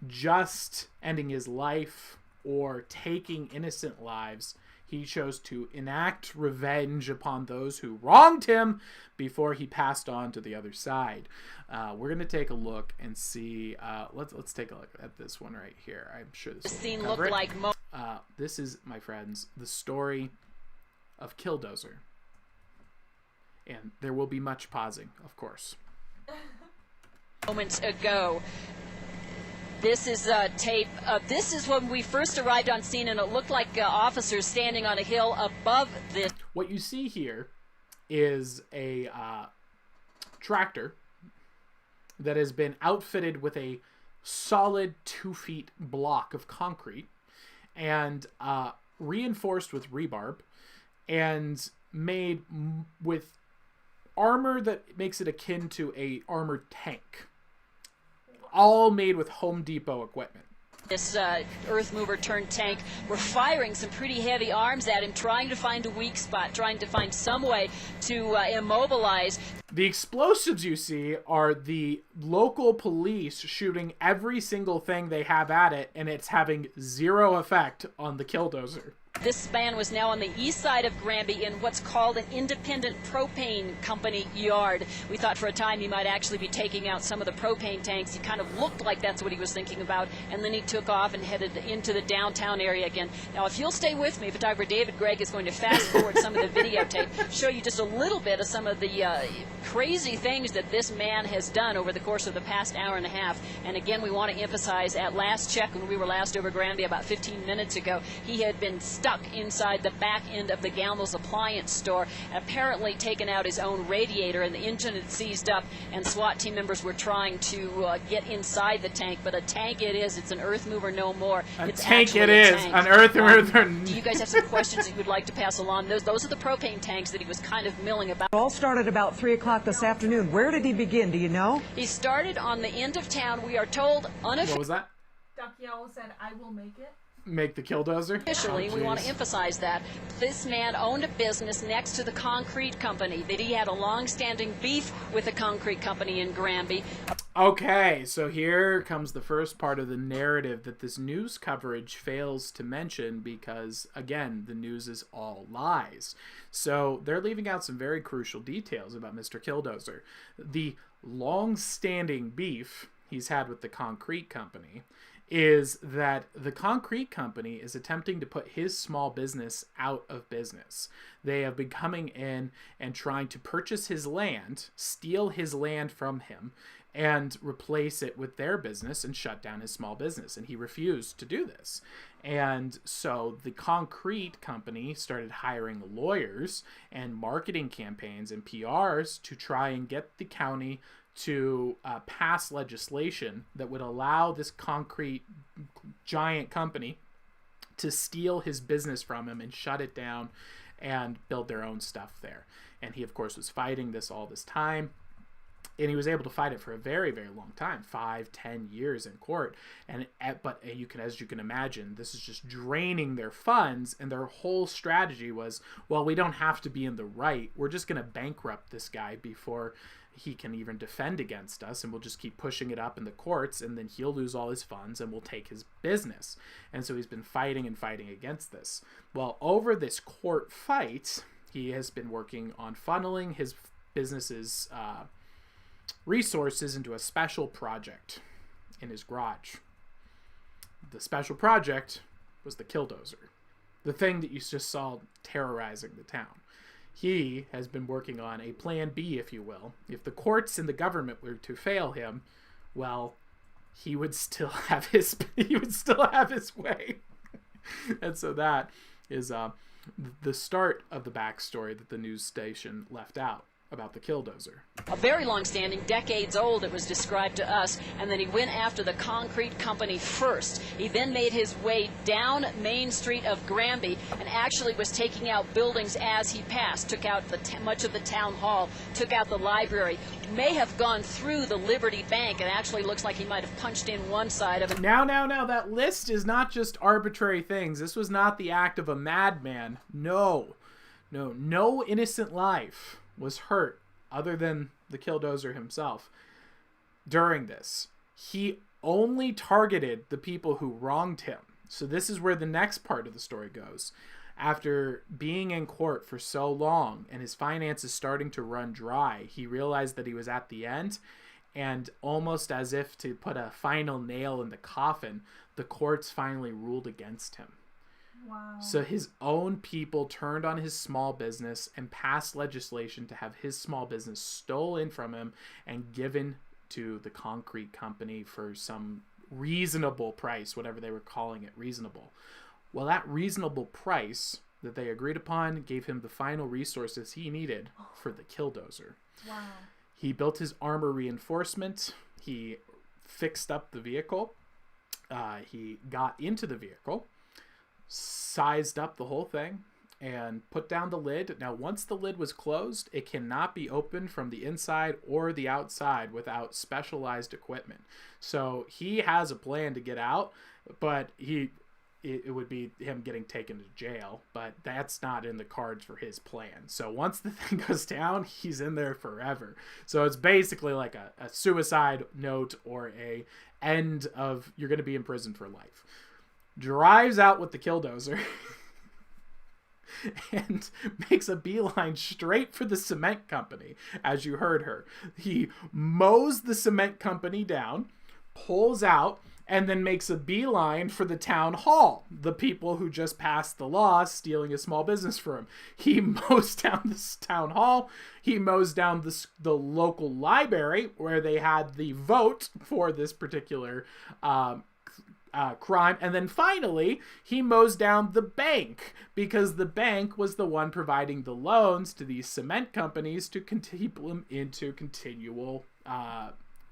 just ending his life or taking innocent lives, he chose to enact revenge upon those who wronged him before he passed on to the other side. We're going to take a look and see. Let's take a look at this one right here. I'm sure this scene will looked cover it. like This is, my friends, the story of Killdozer. And there will be much pausing, of course. moments ago. This is tape. This is when we first arrived on scene, and it looked like officers standing on a hill above this. What you see here is a tractor that has been outfitted with a solid 2 feet block of concrete and reinforced with rebarb and made with armor that makes it akin to a armored tank. All made with Home Depot equipment. This earth mover turned tank were firing some pretty heavy arms at him, trying to find a weak spot, trying to find some way to immobilize. The explosives you see are the local police shooting every single thing they have at it, and it's having zero effect on the Killdozer. This man was now on the east side of Granby in what's called an independent propane company yard. We thought for a time he might actually be taking out some of the propane tanks. He kind of looked like that's what he was thinking about, and then he took off and headed into the downtown area again. Now, if you'll stay with me, photographer David Gregg is going to fast forward some of the videotape, show you just a little bit of some of the crazy things that this man has done over the course of the past hour and a half. And again, we want to emphasize, at last check, when we were last over Granby about 15 minutes ago, he had been stuck stuck inside the back end of the Galmo's appliance store, apparently taken out his own radiator, and the engine had seized up, and SWAT team members were trying to get inside the tank. But a tank it is. It's an earth mover no more. It's tank it is. An earth mover. Do you guys have some questions that you'd like to pass along? Those are the propane tanks that he was kind of milling about. It all started about 3 o'clock this afternoon. Where did he begin? Do you know? He started on the end of town. We are told What was that? Ducky Owl said, I will make it. Make the killdozer? Officially, we want to emphasize that this man owned a business next to the concrete company, that he had a long-standing beef with the concrete company in Granby. Okay, so here comes the first part of the narrative that this news coverage fails to mention because, again, the news is all lies. So they're leaving out some very crucial details about Mr. Killdozer. The long-standing beef he's had with the concrete company is that the concrete company is attempting to put his small business out of business. They have been coming in and trying to purchase his land, steal his land from him, and replace it with their business and shut down his small business. And he refused to do this. And so the concrete company started hiring lawyers and marketing campaigns and PRs to try and get the county to pass legislation that would allow this concrete giant company to steal his business from him and shut it down and build their own stuff there. And he, of course, was fighting this all this time. And he was able to fight it for a very, very long time, 5-10 years in court. But as you can imagine, this is just draining their funds. And their whole strategy was, well, we don't have to be in the right. We're just going to bankrupt this guy before he can even defend against us, and we'll just keep pushing it up in the courts, and then he'll lose all his funds and we'll take his business. And so he's been fighting and fighting against this. Well, over this court fight, he has been working on funneling his business's resources into a special project in his garage. The special project was the killdozer, the thing that you just saw terrorizing the town. He has been working on a plan B, if you will. If the courts and the government were to fail him, well, he would still have his way. And so that is the start of the backstory that the news station left out about the killdozer. A very long-standing, decades old, it was described to us, and then he went after the concrete company first. He then made his way down Main Street of Granby and actually was taking out buildings as he passed, took out much of the town hall, took out the library, may have gone through the Liberty Bank, and actually looks like he might have punched in one side of it. Now, that list is not just arbitrary things. This was not the act of a madman. No innocent life was hurt other than the killdozer himself during this. He only targeted the people who wronged him. So this is where the next part of the story goes. After being in court for so long and his finances starting to run dry, he realized that he was at the end, and almost as if to put a final nail in the coffin, the courts finally ruled against him. Wow. So his own people turned on his small business and passed legislation to have his small business stolen from him and given to the concrete company for some reasonable price, whatever they were calling it, reasonable. Well, that reasonable price that they agreed upon gave him the final resources he needed for the killdozer. Wow. He built his armor reinforcement. He fixed up the vehicle. He got into the vehicle, sized up the whole thing, and put down the lid. Now, once the lid was closed, it cannot be opened from the inside or the outside without specialized equipment. So he has a plan to get out, but it would be him getting taken to jail, but that's not in the cards for his plan. So once the thing goes down, he's in there forever. So it's basically like a suicide note or a end of you're going to be in prison for life. Drives out with the killdozer and makes a beeline straight for the cement company, as you heard her. He mows the cement company down, pulls out, and then makes a beeline for the town hall, the people who just passed the law stealing a small business for him. He mows down this town hall. He mows down the local library where they had the vote for this particular crime. And then finally, he mows down the bank, because the bank was the one providing the loans to these cement companies to keep them into continual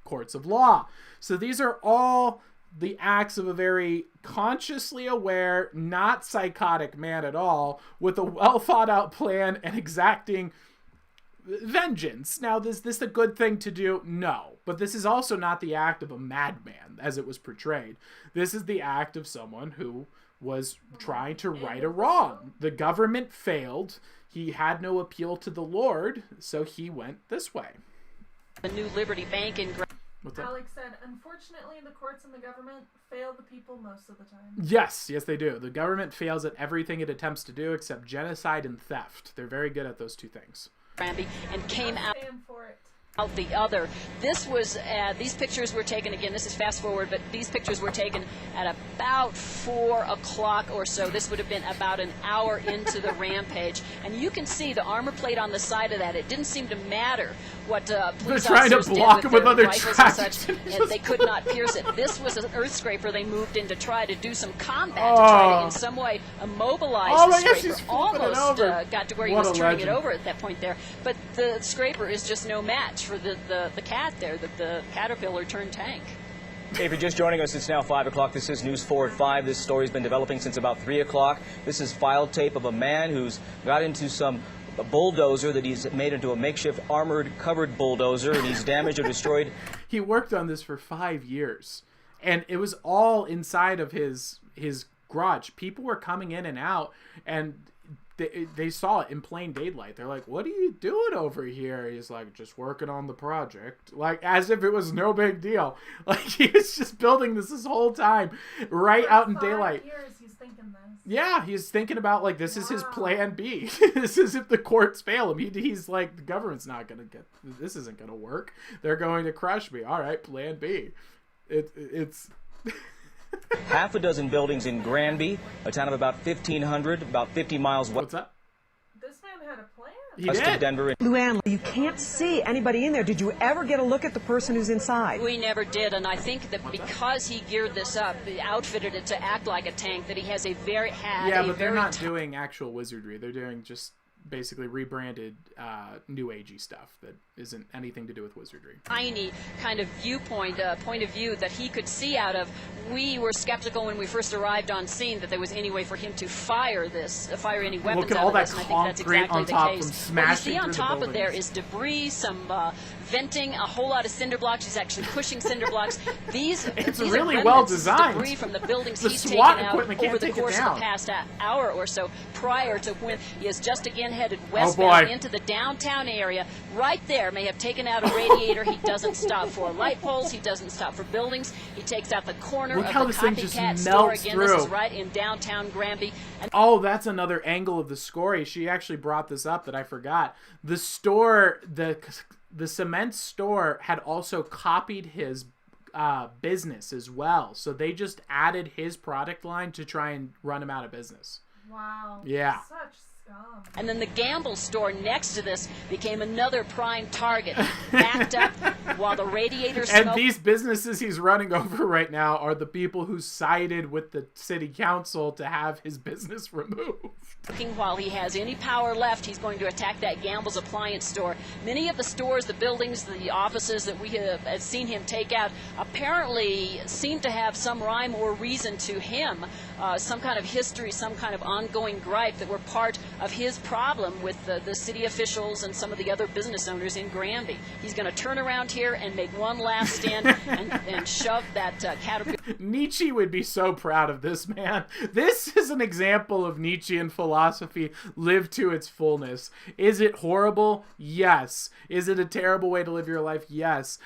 courts of law. So these are all the acts of a very consciously aware, not psychotic man at all, with a well thought out plan and exacting vengeance. Now, is this a good thing to do? No. But this is also not the act of a madman, as it was portrayed. This is the act of someone who was trying to right a wrong. The government failed. He had no appeal to the Lord, so he went this way. The New Liberty Bank in Alex said, unfortunately, the courts and the government fail the people most of the time. Yes, they do. The government fails at everything it attempts to do except genocide and theft. They're very good at those two things. Granby, and came out For it. the other. This was, these pictures were taken, again, this is fast forward, but these pictures were taken at about 4 o'clock or so. This would have been about an hour into the rampage. And you can see the armor plate on the side of that. It didn't seem to matter what police They're trying to officers block did him with their other rifles tracks. and such, and they could not pierce it. This was an earth scraper they moved in to try to do some combat, to try to in some way immobilize Oh the my gosh, scraper. she's flipping it Almost over. got to where he What was a turning it legend. over at that point there. But the scraper is just no match for the cat there, the caterpillar turned tank. If you're just joining us, it's now 5 o'clock. This is News 4 at 5. This story's been developing since about 3 o'clock. This is file tape of a man who's got into a bulldozer that he's made into a makeshift armored covered bulldozer, and he's damaged or destroyed. He worked on this for 5 years, and it was all inside of his garage. People were coming in and out, and they saw it in plain daylight. They're like, what are you doing over here? He's like, just working on the project. Like, as if it was no big deal. Like, he was just building this whole time, right out in daylight. 5 years he's thinking this. Yeah, he's thinking about, like, this is his plan B. This is if the courts fail him. He's like, the government's not going to get, this isn't going to work. They're going to crush me. All right, plan B. It's... Half a dozen buildings in Granby, a town of about 1,500, about 50 miles What's that? This man had a plan. He west of did. Denver. Luann, you can't see anybody in there. Did you ever get a look at the person who's inside? We never did, and I think that because he geared this up, outfitted it to act like a tank, that he has a very But they're not doing actual wizardry. They're doing just basically rebranded new agey stuff that isn't anything to do with wizardry. tiny kind of point of view that he could see out of. We were skeptical when we first arrived on scene that there was any way for him to fire any weapons Look at out all of that this, and I think that's concrete exactly on the top case. from smashing What you see on through the top of there buildings. is debris, some venting, a whole lot of cinder blocks. He's actually pushing cinder blocks. These It's these really are well remnants of designed. debris from the buildings The he's SWAT taken out equipment can't over the take it course of down. the past hour or so, prior to when he has just again headed Oh, westbound boy. into the downtown area. Right there, may have taken out a radiator. He doesn't stop for light poles. He doesn't stop for buildings. He takes out the corner Look of how the this thing just copycat store. melts Again, this is through. right in downtown Granby. And Oh, that's another angle of the story. She actually brought this up that I forgot. The store, the cement store had also copied his business as well. So they just added his product line to try and run him out of business. Wow. Yeah. Such scum. And then the gamble store next to this became another prime target, backed up while the radiator And smoked. these businesses he's running over right now are the people who sided with the city council to have his business removed. While he has any power left, he's going to attack that Gamble's appliance store. Many of the stores, the buildings, the offices that we have seen him take out apparently seem to have some rhyme or reason to him, some kind of history, some kind of ongoing gripe that were part of his problem with the city officials and some of the other business owners in Granby. He's going to turn around here and make one last stand and shove that caterpillar. Nietzsche would be so proud of this man. This is an example of Nietzschean philosophy lived to its fullness. Is it horrible? Yes. Is it a terrible way to live your life? Yes.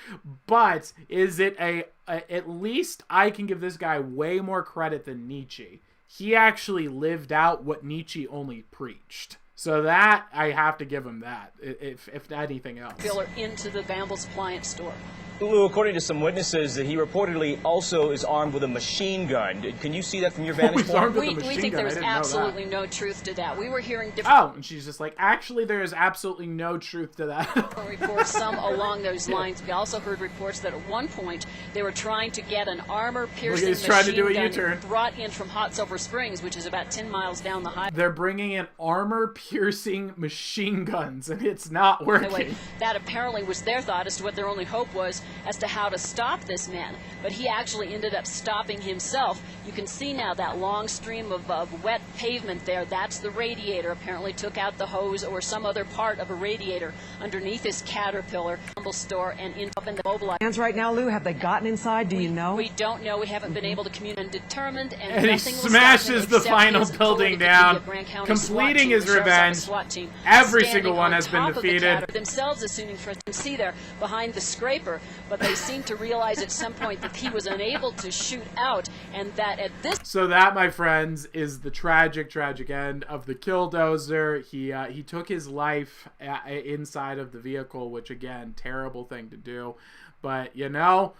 But is it at least I can give this guy way more credit than Nietzsche. He actually lived out what Nietzsche only preached. So that, I have to give him that, if anything else. Into the Gamble's appliance store. Lou, according to some witnesses, that he reportedly also is armed with a machine gun. Can you see that from your vantage he's armed point? with a We machine think gun. I there's didn't know that. absolutely no truth to that. We were hearing different Oh, and she's just like, actually, there is absolutely no truth to that. reports, some along those lines. We also heard reports that at one point they were trying to get an armor-piercing He's trying to machine do a gun U-turn. brought in from Hot Silver Springs, which is about 10 miles down the highway. They're bringing in armor-piercing machine guns, and it's not working. That apparently was their thought as to what their only hope was as to how to stop this man. But he actually ended up stopping himself. You can see now that long stream of wet pavement there. That's the radiator. Apparently took out the hose or some other part of a radiator underneath this Caterpillar store and up in the mobilizer. Hands right now, Lou, have they gotten inside? Do you know? We don't know. We haven't been able to communicate and determined, And he nothing will smashes stop him the except final his building authority to down, be a Grant County completing SWAT team, his the sheriff's revenge. office SWAT team, Every standing single one on has been top of the defeated. Caterpillar, themselves assuming for to see there behind the scraper, but they seem to realize at some point that he was unable to shoot out, and that at this So that, my friends, is the tragic end of the Killdozer. He took his life inside of the vehicle, which again, terrible thing to do. But you know,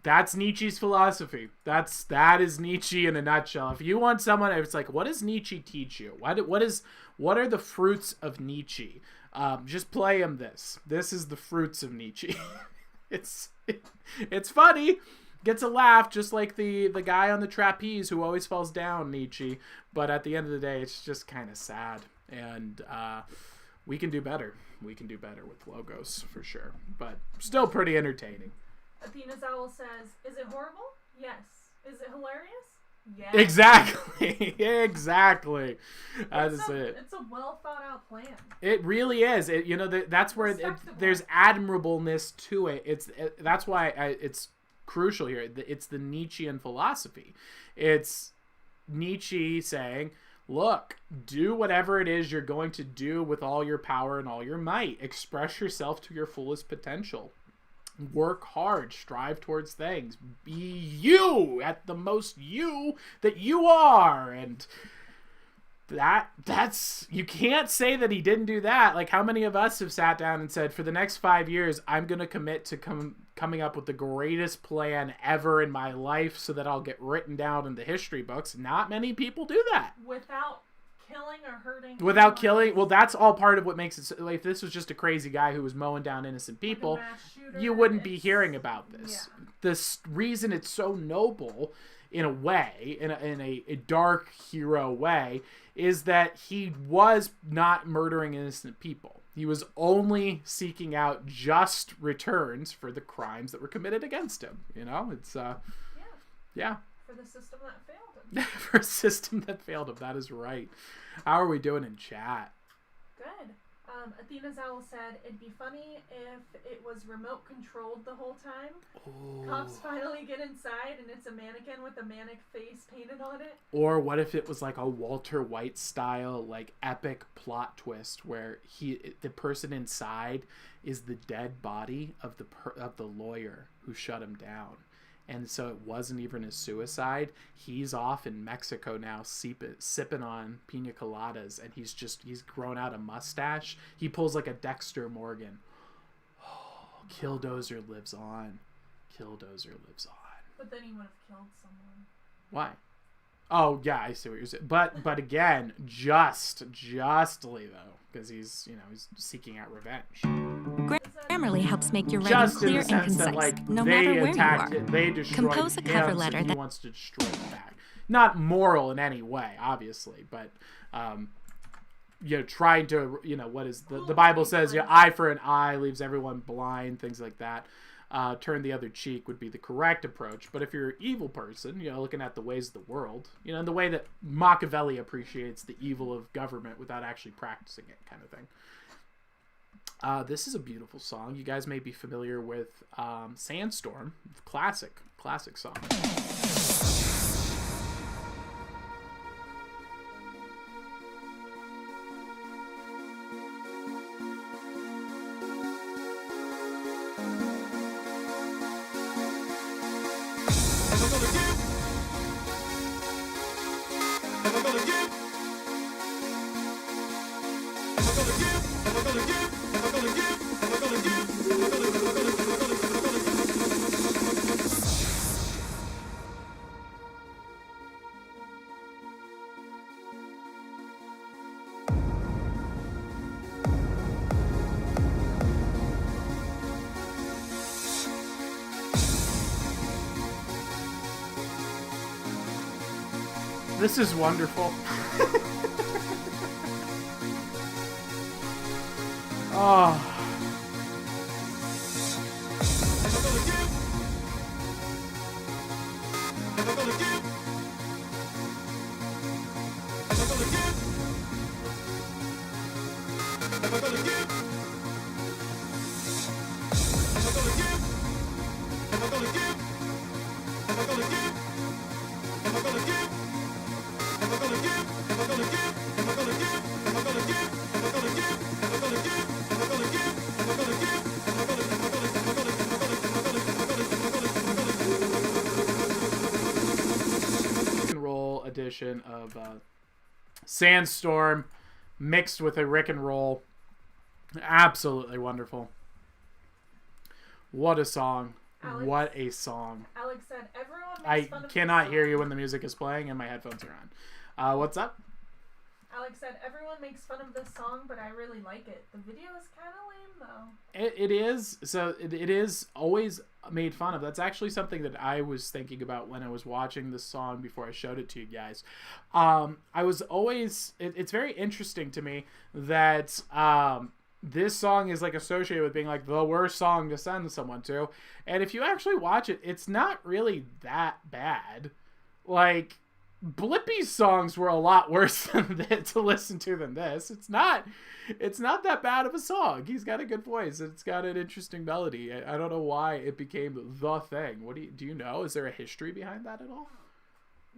that's Nietzsche's philosophy. That is Nietzsche in a nutshell. If you want someone, it's like, what does Nietzsche teach you? What are the fruits of Nietzsche? Just play him this. This is the fruits of Nietzsche. It's funny. Gets a laugh, just like the guy on the trapeze who always falls down, Nietzsche. But at the end of the day, it's just kind of sad. And we can do better. We can do better with logos, for sure. But still pretty entertaining. Athena's Owl says, is it horrible? Yes. Is it hilarious? Yes. Exactly. Exactly. That's it. It's a well thought out plan. It really is. That's where there's admirableness to it. That's why it's crucial here. It's the Nietzschean philosophy. It's Nietzsche saying, look, do whatever it is you're going to do with all your power and all your might. Express yourself to your fullest potential. Work hard, strive towards things, be you at the most you that you are. And that's you can't say that he didn't do that. Like, how many of us have sat down and said, for the next 5 years, I'm going to commit to coming up with the greatest plan ever in my life so that I'll get written down in the history books? Not many people do that. Without killing or hurting. Without killing. Well, that's all part of what makes it so, like, if this was just a crazy guy who was mowing down innocent people, Like a mass shooter, you wouldn't be hearing about this. Yeah. The reason it's so noble, in a way, in a dark hero way, is that he was not murdering innocent people. He was only seeking out just returns for the crimes that were committed against him. You know, it's yeah. For the system that failed him. For a system that failed him. That is right. How are we doing in chat? Good. Athena's Owl said, it'd be funny if it was remote controlled the whole time. Oh. Cops finally get inside and it's a mannequin with a manic face painted on it. Or what if it was like a Walter White style, like, epic plot twist where the person inside is the dead body of the lawyer who shut him down. And so it wasn't even a suicide. He's off in Mexico now, sipping on pina coladas, and he's grown out a mustache. He pulls like a Dexter Morgan. Oh, Killdozer lives on. Killdozer lives on. But then he would have killed someone. Why? Oh yeah, I see what you're saying. But again, justly though, because he's seeking out revenge. Grammarly helps make your writing Just in clear the and sense concise, that, like, no they matter where you attacked are. it, they destroyed Compose a him, cover so letter he that wants to destroy it back. Not moral in any way, obviously, but trying to, what is the Bible says, eye for an eye leaves everyone blind, things like that. Turn the other cheek would be the correct approach. But if you're an evil person, looking at the ways of the world, in the way that Machiavelli appreciates the evil of government without actually practicing it, kind of thing. This is a beautiful song. You guys may be familiar with Sandstorm, classic song. This is wonderful. Oh. Roll edition of Sandstorm mixed with a Rick and Roll. Absolutely wonderful. What a song. Alex, what a song. Alex said everyone makes I fun of cannot this hear song. you when the music is playing and my headphones are on. What's up? Alex said everyone makes fun of this song, but I really like it. The video is kind of lame though. It is. So it is always made fun of. That's actually something that I was thinking about when I was watching this song before I showed it to you guys. I was always... It's very interesting to me that this song is like associated with being like the worst song to send someone to. And if you actually watch it, it's not really that bad. Like... Blippi's songs were a lot worse to listen to than this. It's not that bad of a song. He's got a good voice. It's got an interesting melody. I don't know why it became the thing. What do you know? Is there a history behind that at all?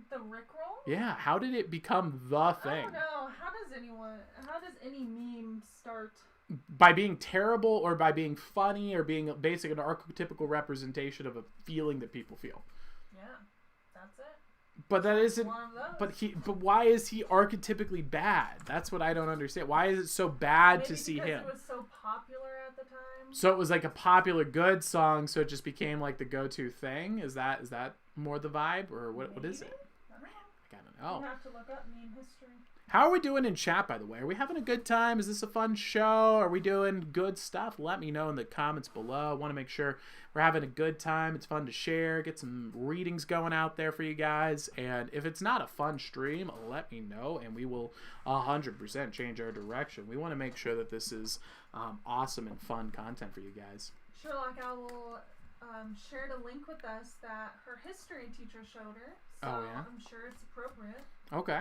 The Rickroll? Yeah. How did it become the thing? I don't know. How does any meme start? By being terrible or by being funny or being basically an archetypical representation of a feeling that people feel? Yeah, that's it. But that isn't. One of those. But why is he archetypically bad? That's what I don't understand. Why is it so bad Maybe to see because him? it was so popular at the time. So it was like a popular good song, so it just became like the go-to thing. Is that more the vibe, or what is it? I don't know. I don't know. You have to look up meme history. How are we doing in chat, by the way? Are we having a good time? Is this a fun show? Are we doing good stuff? Let me know in the comments below. I want to make sure we're having a good time. It's fun to share. Get some readings going out there for you guys. And if it's not a fun stream, let me know, and we will 100% change our direction. We want to make sure that this is awesome and fun content for you guys. Sherlock Owl shared a link with us that her history teacher showed her. So Oh, yeah? I'm sure it's appropriate. Okay.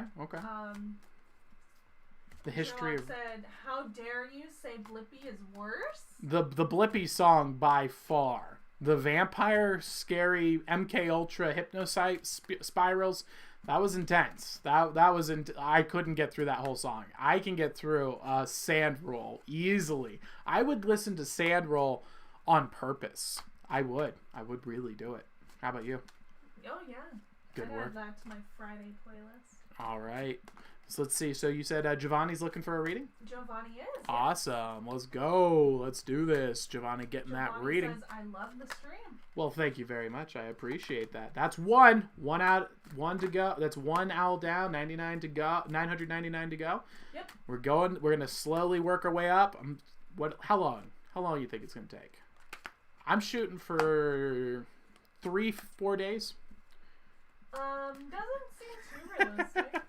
The history Sherlock of said, "How dare you say Blippi is worse?" the Blippi song by far. The vampire, scary MK Ultra hypnocyte spirals. That was intense. That was I couldn't get through that whole song. I can get through Sand Roll easily. I would listen to Sand Roll on purpose. I would really do it. How about you? Oh yeah. Good I'd work. add that to my Friday playlist. All right. So let's see. So you said Giovanni's looking for a reading? Giovanni is. Yes. Awesome. Let's go. Let's do this. Giovanni getting that Giovanni reading. says, "I love the stream." Well, thank you very much. I appreciate that. That's one to go. That's one owl down, 99 to go, 999 to go. Yep. We're going to slowly work our way up. How long do you think it's going to take? I'm shooting for 3-4 days. Doesn't seem too realistic.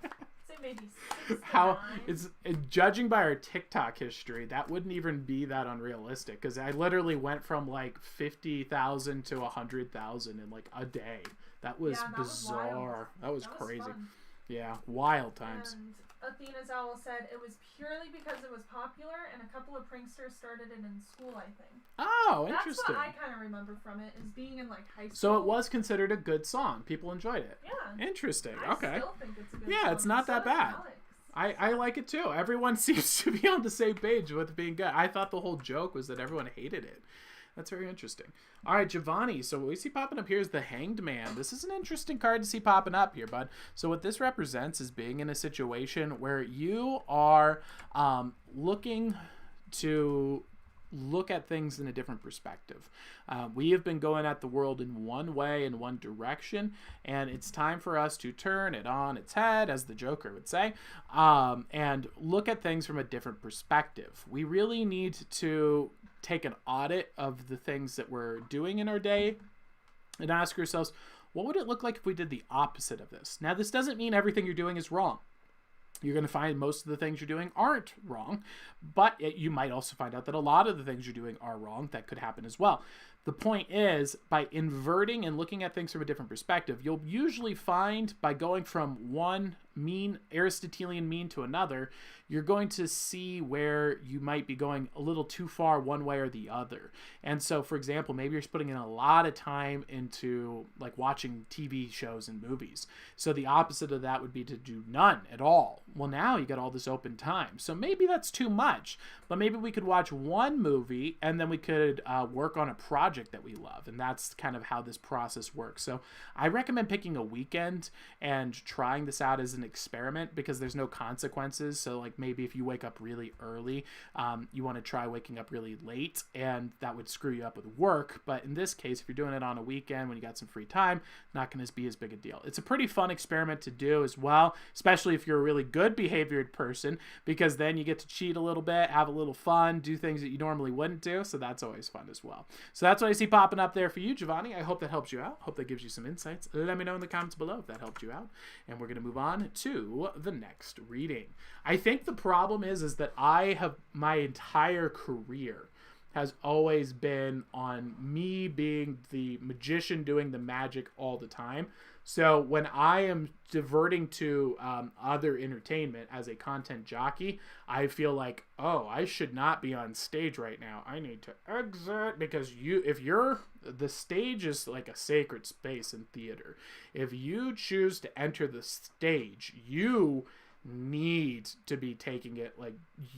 Say maybe 6 to How 9. it's judging by our TikTok history, that wouldn't even be that unrealistic, because I literally went from like 50,000 to 100,000 in like a day. That was Yeah, that was bizarre. wild. That was That crazy. fun. Yeah, wild times. And Athena's Owl said it was purely because it was popular and a couple of pranksters started it in school, I think. Oh, That's interesting. what I kind of remember from it, is being in like high school. So it was considered a good song. People enjoyed it. Yeah. Interesting. I Okay. still think it's a good Yeah, song. it's not So that does bad. Alex. I like it too. Everyone seems to be on the same page with it being good. I thought the whole joke was that everyone hated it. That's very interesting. All right, Giovanni. So what we see popping up here is the Hanged Man. This is an interesting card to see popping up here, bud. So what this represents is being in a situation where you are looking to look at things in a different perspective. We have been going at the world in one way, in one direction, and it's time for us to turn it on its head, as the Joker would say, and look at things from a different perspective. We really need to take an audit of the things that we're doing in our day and ask ourselves, what would it look like if we did the opposite of this? Now, this doesn't mean everything you're doing is wrong. You're going to find most of the things you're doing aren't wrong, but you might also find out that a lot of the things you're doing are wrong. That could happen as well. The point is, by inverting and looking at things from a different perspective, you'll usually find by going from one mean, Aristotelian mean to another, you're going to see where you might be going a little too far one way or the other. And so, for example, maybe you're putting in a lot of time into like watching TV shows and movies. So the opposite of that would be to do none at all. Well, now you got all this open time. So maybe that's too much, but maybe we could watch one movie and then we could work on a project that we love. And that's kind of how this process works. So I recommend picking a weekend and trying this out as an experiment because there's no consequences. So like maybe if you wake up really early, you want to try waking up really late, and that would screw you up with work. But in this case, if you're doing it on a weekend when you got some free time, not going to be as big a deal. It's a pretty fun experiment to do as well, especially if you're a really good behaviored person, because then you get to cheat a little bit, have a little fun, do things that you normally wouldn't do. So that's always fun as well. So that's what I see popping up there for you, Giovanni. I hope that helps you out. Hope that gives you some insights. Let me know in the comments below if that helped you out. And we're going to move on to the next reading. I think the problem is that I have my entire career has always been on me being the magician doing the magic all the time. So when I am diverting to other entertainment as a content jockey, I feel like, oh, I should not be on stage right now. I need to exit, because the stage is like a sacred space in theater. If you choose to enter the stage, you need to be taking it like,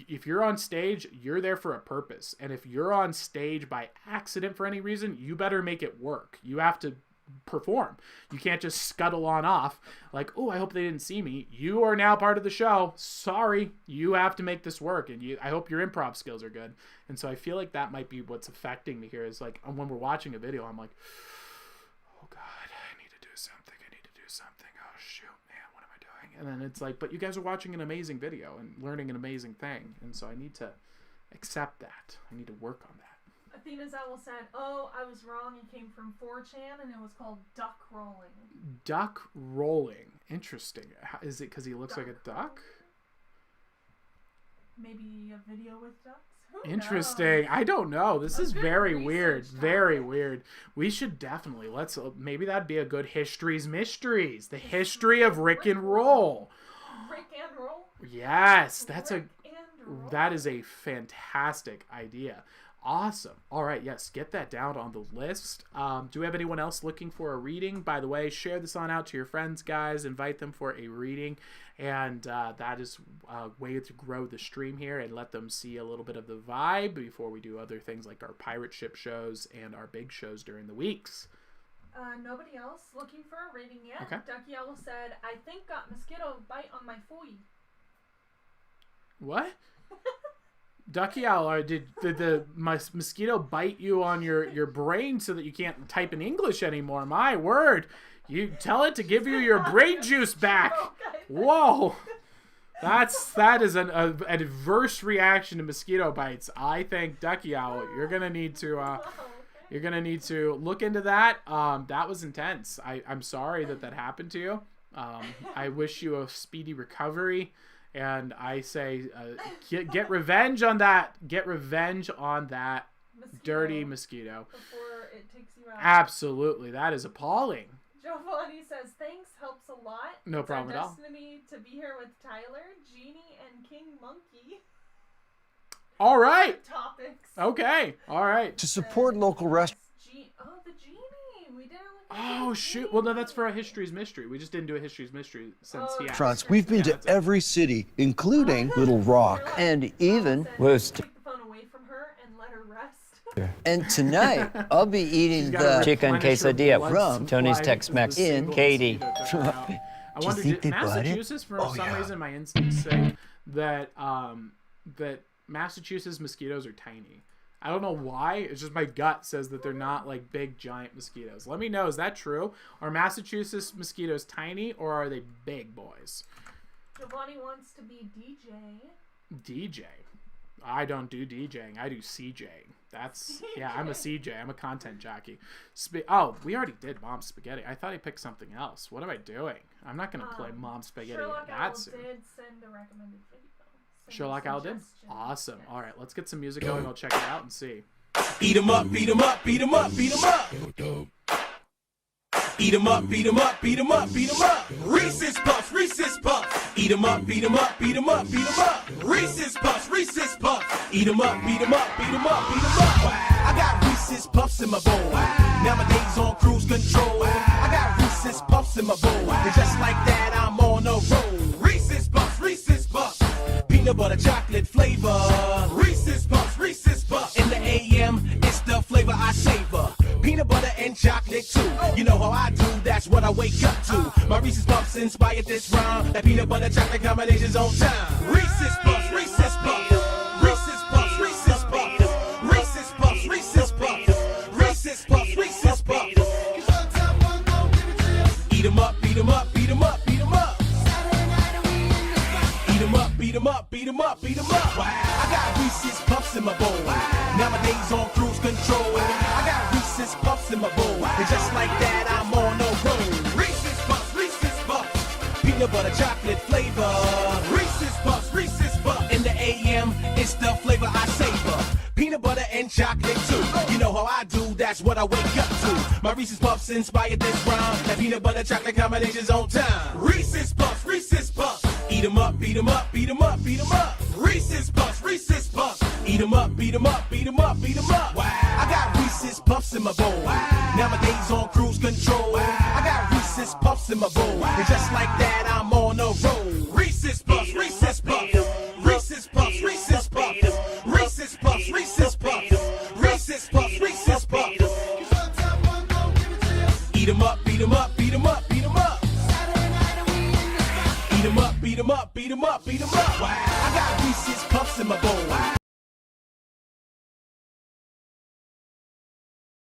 if you're on stage, you're there for a purpose. And if you're on stage by accident for any reason, you better make it work. You have to perform. You can't just scuttle on off like, oh, I hope they didn't see me. You are now part of the show. Sorry, you have to make this work, and I hope your improv skills are good. And so I feel like that might be what's affecting me here, is like when we're watching a video, I'm like, oh God, I need to do something. Oh shoot, man, what am I doing? And then it's like, but you guys are watching an amazing video and learning an amazing thing, and so I need to accept that. I need to work on that. Athena's Owl said, oh, I was wrong. It came from 4chan, and it was called duck rolling. Duck rolling. Interesting. Is it because he looks like a duck? Maybe a video with ducks? Who Interesting. knows? I don't know. This is very weird. research Very topic. weird. We should definitely, maybe that'd be a good History's Mysteries. The history of Rick and Roll. Rick and Roll? Yes, Rick and Roll. that is a fantastic idea. Awesome. All right, yes, get that down on the list. Do we have anyone else looking for a reading? By the way, share this on out to your friends, guys. Invite them for a reading. And that is a way to grow the stream here and let them see a little bit of the vibe before we do other things like our pirate ship shows and our big shows during the weeks. Nobody else looking for a reading yet. Okay. Ducky Owl said, I think got mosquito bite on my foy. What? Ducky Owl, did the mosquito bite you on your brain so that you can't type in English anymore? My word. You tell it to give you your brain juice back. Whoa. That is an adverse reaction to mosquito bites. I think, Ducky Owl, you're gonna need to look into that. That was intense. I'm sorry that happened to you. I wish you a speedy recovery. And I say, get revenge on that. Get revenge on that dirty mosquito. Before it takes you out. Absolutely. That is appalling. Giovanni says, thanks, helps a lot. No It's problem our at all. destiny to be here with Tyler, Jeannie, and King Monkey. All right. Topics. Okay. All right. To support local restaurants. Oh, the Genie. We didn't look at Oh, the shoot. Well, no, Genie. that's for a History's Mystery. We just didn't do a History's Mystery since he asked. Restaurants. We've been to that's it. every city, including Little Rock. And even Worcester. Take the phone away from her and let her rest. And tonight, I'll be eating She's gotta the chicken replenish her quesadilla blood from Tony's supply Tex-Mex. because the single Katie. mosquito took her out. I you wonder, think did they bought it? Massachusetts, for Oh, some yeah. reason, my instincts say that that Massachusetts mosquitoes are tiny. I don't know why. It's just my gut says that they're not like big, giant mosquitoes. Let me know. Is that true? Are Massachusetts mosquitoes tiny or are they big boys? Giovanni wants to be DJ. DJ. I don't do DJing. I do CJing. Yeah, I'm a CJ. I'm a content jockey. Oh, we already did Mom Spaghetti. I thought he picked something else. What am I doing? I'm not going to play Mom Spaghetti Sherlock that Owl soon. did send a recommended video. Sherlock Owl did? Awesome. All right, let's get some music going. I'll check it out and see. Eat 'em up, beat 'em up, beat 'em up, beat 'em up. Eat 'em up, beat 'em up, beat 'em up, beat 'em up. Reese's Puffs, Reese's Puffs. Eat 'em up, beat 'em up, beat 'em up, beat 'em up. Reese's Puffs, Reese's Puffs. Eat 'em up, beat 'em up, beat 'em up, beat 'em up. I got Reese's Puffs in my bowl. Nowadays on cruise control. I got Reese's Puffs in my bowl. And just like that, I'm on a roll. Reese's Puffs, Reese's Puffs. Peanut butter chocolate flavor. Reese's Puffs, Reese's Puffs. In the AM, it's the flavor I savor. Peanut butter and chocolate too. You know how I do, that's what I wake up to. My Reese's Puffs inspired this rhyme. That peanut butter chocolate combination's on time. Reese's Puffs, Reese's Puffs. Reese's Puffs, Reese's Puffs. Reese's Puffs, Reese's Puffs. Reese's Puffs, Reese's Puffs. Eat 'em up, beat 'em up, beat 'em up, beat 'em up. Eat 'em up, beat 'em up, beat 'em up, beat 'em up. I got Reese's Puffs in my bowl. Nowadays on cruise control. I got Reese's Puffs in my bowl. And just like that, I'm on a roll. Reese's Puffs, Reese's Puffs. Peanut butter chocolate flavor. Reese's Puffs, Reese's Puffs. In the AM, it's the flavor I savor. Peanut butter and chocolate too. You know how I do, that's what I wake up to. My Reese's Puffs inspired this rhyme. That peanut butter chocolate combination's on time. Reese's Puffs, Reese's Puffs. Eat 'em up, beat 'em up, beat 'em up, beat 'em up. Reese's Puffs, Reese's Puffs. Eat 'em up, beat 'em up, beat 'em up, beat 'em up. I got Reese's Puffs in my bowl. Nowadays on cruise control. I got Reese's Puffs in my bowl. And just like that, I'm on a roll. Reese's Puffs, Reese's Puffs. Reese's Puffs, Reese's Puffs. Reese's Puffs, Reese's Puffs. Reese's Puffs, Reese's Puffs. Eat 'em up, beat 'em up, beat 'em up, beat 'em up. Eat 'em up, beat 'em up, beat 'em up, beat 'em up. I got Reese's Puffs in my bowl.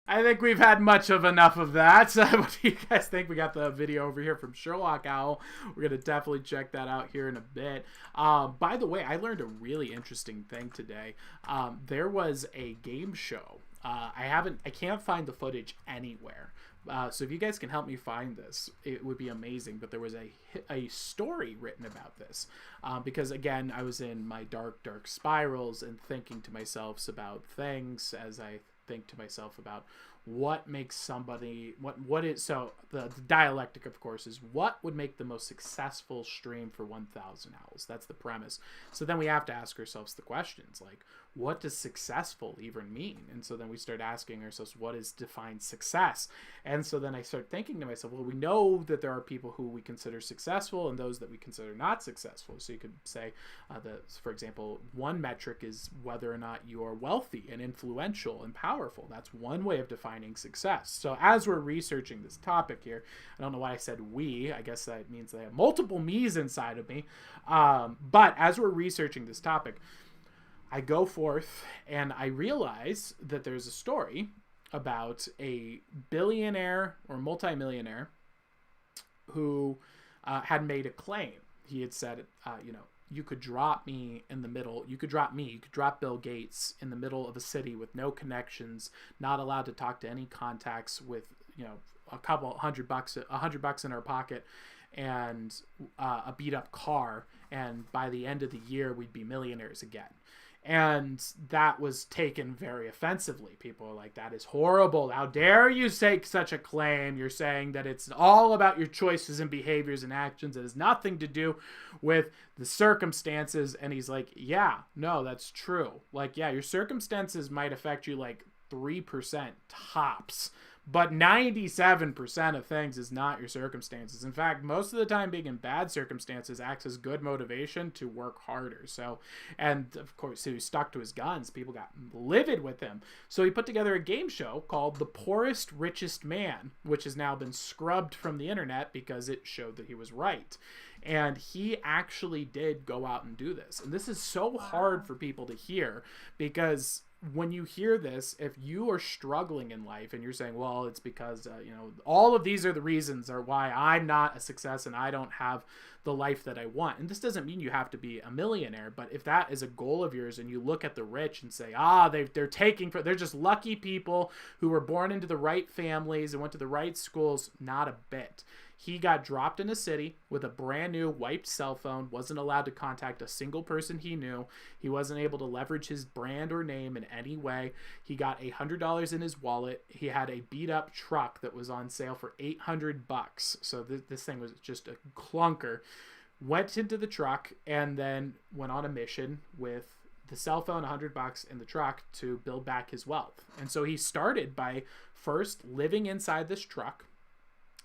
I think we've had much of enough of that. So what do you guys think? We got the video over here from Sherlock Owl. We're going to definitely check that out here in a bit. By the way, I learned a really interesting thing today. There was a game show. I can't find the footage anywhere. So if you guys can help me find this, it would be amazing. But there was a story written about this because, again, I was in my dark spirals and thinking to myself about things as I think to myself about what makes somebody what is. So the dialectic, of course, is what would make the most successful stream for 1,000 owls. That's the premise. So then we have to ask ourselves the questions like, what does successful even mean? And so then we start asking ourselves, what is defined success? And so then I start thinking to myself, well, we know that there are people who we consider successful and those that we consider not successful. So you could say that, for example, one metric is whether or not you are wealthy and influential and powerful. That's one way of defining success. So as we're researching this topic here, I don't know why I said we. I guess that means they have multiple me's inside of me. But as we're researching this topic, I go forth and I realize that there's a story about a billionaire or multimillionaire who had made a claim. He had said, you could drop me in the middle. You could drop Bill Gates in the middle of a city with no connections, not allowed to talk to any contacts, with, a couple $100 in our pocket and a beat up car. And by the end of the year, we'd be millionaires again. And that was taken very offensively. People are like, that is horrible. How dare you take such a claim? You're saying that it's all about your choices and behaviors and actions. It has nothing to do with the circumstances. And he's like, yeah, no, that's true. Like, yeah, your circumstances might affect you like 3% tops. But 97% of things is not your circumstances. In fact, most of the time being in bad circumstances acts as good motivation to work harder. So, and of course, he stuck to his guns. People got livid with him. So he put together a game show called The Poorest Richest Man, which has now been scrubbed from the internet because it showed that he was right. And he actually did go out and do this. And this is so hard for people to hear because when you hear this, if you are struggling in life and you're saying, well, it's because, all of these are the reasons are why I'm not a success and I don't have the life that I want. And this doesn't mean you have to be a millionaire, but if that is a goal of yours and you look at the rich and say, they're just lucky people who were born into the right families and went to the right schools, not a bit. He got dropped in a city with a brand new wiped cell phone, wasn't allowed to contact a single person he knew. He wasn't able to leverage his brand or name in any way. He got $100 in his wallet. He had a beat up truck that was on sale for $800. So this thing was just a clunker. Went into the truck and then went on a mission with the cell phone, $100 in the truck to build back his wealth. And so he started by first living inside this truck,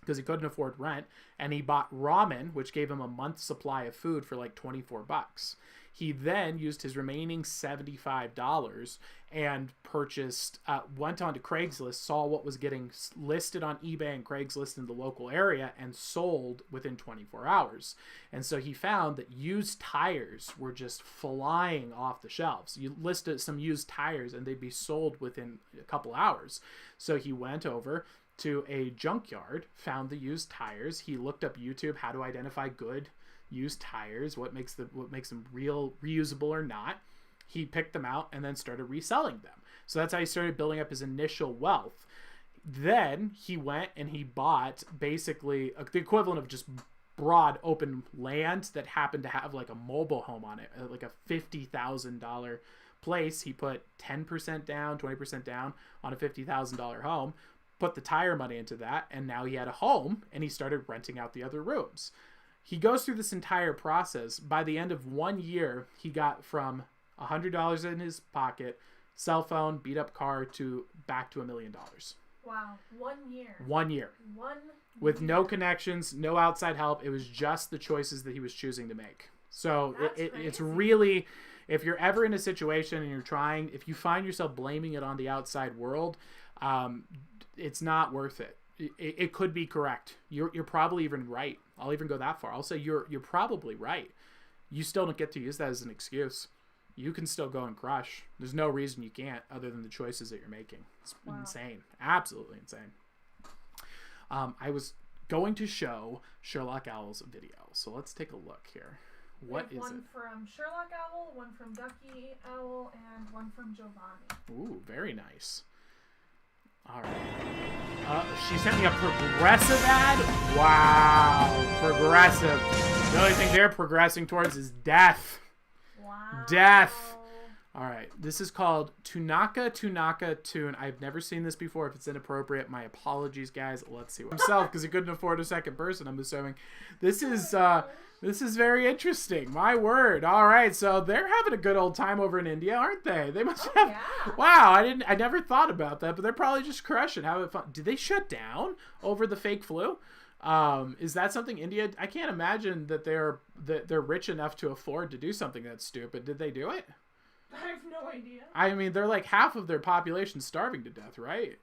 because he couldn't afford rent, and he bought ramen, which gave him a month's supply of food for like $24. He then used his remaining $75 and purchased, went onto Craigslist, saw what was getting listed on eBay and Craigslist in the local area, and sold within 24 hours. And so he found that used tires were just flying off the shelves. You listed some used tires and they'd be sold within a couple hours. So he went over to a junkyard, found the used tires. He looked up YouTube, how to identify good used tires, what makes them real reusable or not. He picked them out and then started reselling them. So that's how he started building up his initial wealth. Then he went and he bought basically the equivalent of just broad open land that happened to have like a mobile home on it, like a $50,000 place. He put 10% down, 20% down on a $50,000 home, put the tire money into that, and now he had a home and he started renting out the other rooms. He goes through this entire process. By the end of 1 year, he got from $100 in his pocket, cell phone, beat up car, to back to $1 million. Wow, 1 year. 1 year. With no connections, no outside help. It was just the choices that he was choosing to make. So it's really, if you're ever in a situation and if you find yourself blaming it on the outside world, it's not worth it. It could be correct. You're probably even right. I'll even go that far. I'll say you're probably right. You still don't get to use that as an excuse. You can still go and crush. There's no reason you can't other than the choices that you're making. It's insane. Absolutely insane. I was going to show Sherlock Owl's video. So let's take a look here. What is it? One from Sherlock Owl, one from Ducky Owl, and one from Giovanni. Ooh, very nice. All right. She sent me a progressive ad? Wow. Progressive. The only thing they're progressing towards is death. Wow. Death. All right. This is called Tunaka Tune. I've never seen this before. If it's inappropriate, my apologies, guys. Let's see. Himself, because he couldn't afford a second person, I'm assuming. This is very interesting. My word. All right. So they're having a good old time over in India, aren't they? They must have. Yeah. Wow. I never thought about that, but they're probably just crushing, having fun. Did they shut down over the fake flu? Is that something India? I can't imagine that they're rich enough to afford to do something that's stupid. Did they do it? I have no idea. I mean, they're like half of their population starving to death, right?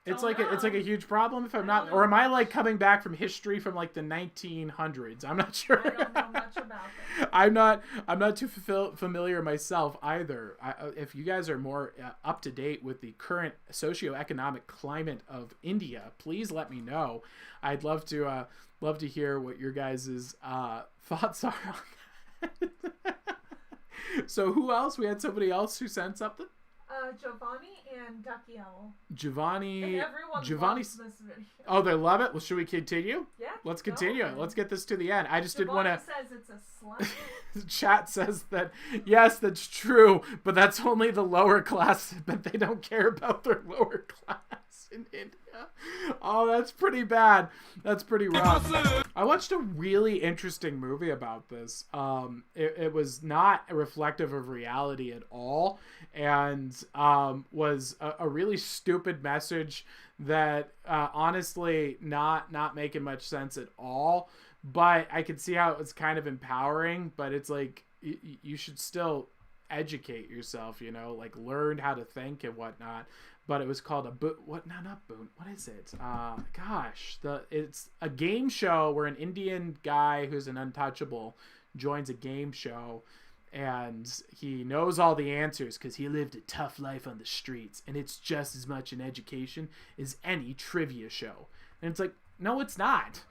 It's like a huge problem if I'm not, or am I like coming back from history from like the 1900s? I'm not sure. I don't know much about that. I'm not too familiar myself either. If you guys are more up to date with the current socioeconomic climate of India, please let me know. I'd love to hear what your guys' thoughts are on that. So who else? We had somebody else who sent something. Giovanni and Ducky Owl. Giovanni loves this video. Oh, they love it? Well, should we continue? Yeah. Let's continue. Let's get this to the end. I just Giovanni didn't want to... says it's a slut. Chat says that, yes, that's true, but that's only the lower class, but they don't care about their lower class in India. Oh, that's pretty bad. That's pretty rough. I watched a really interesting movie about this. It was not reflective of reality at all, and was a really stupid message that honestly not making much sense at all. But I could see how it was kind of empowering. But it's like you should still educate yourself, like learn how to think and whatnot. But it was called What is it? It's a game show where an Indian guy who's an untouchable joins a game show, And he knows all the answers because he lived a tough life on the streets, and it's just as much an education as any trivia show. And it's like, no, it's not.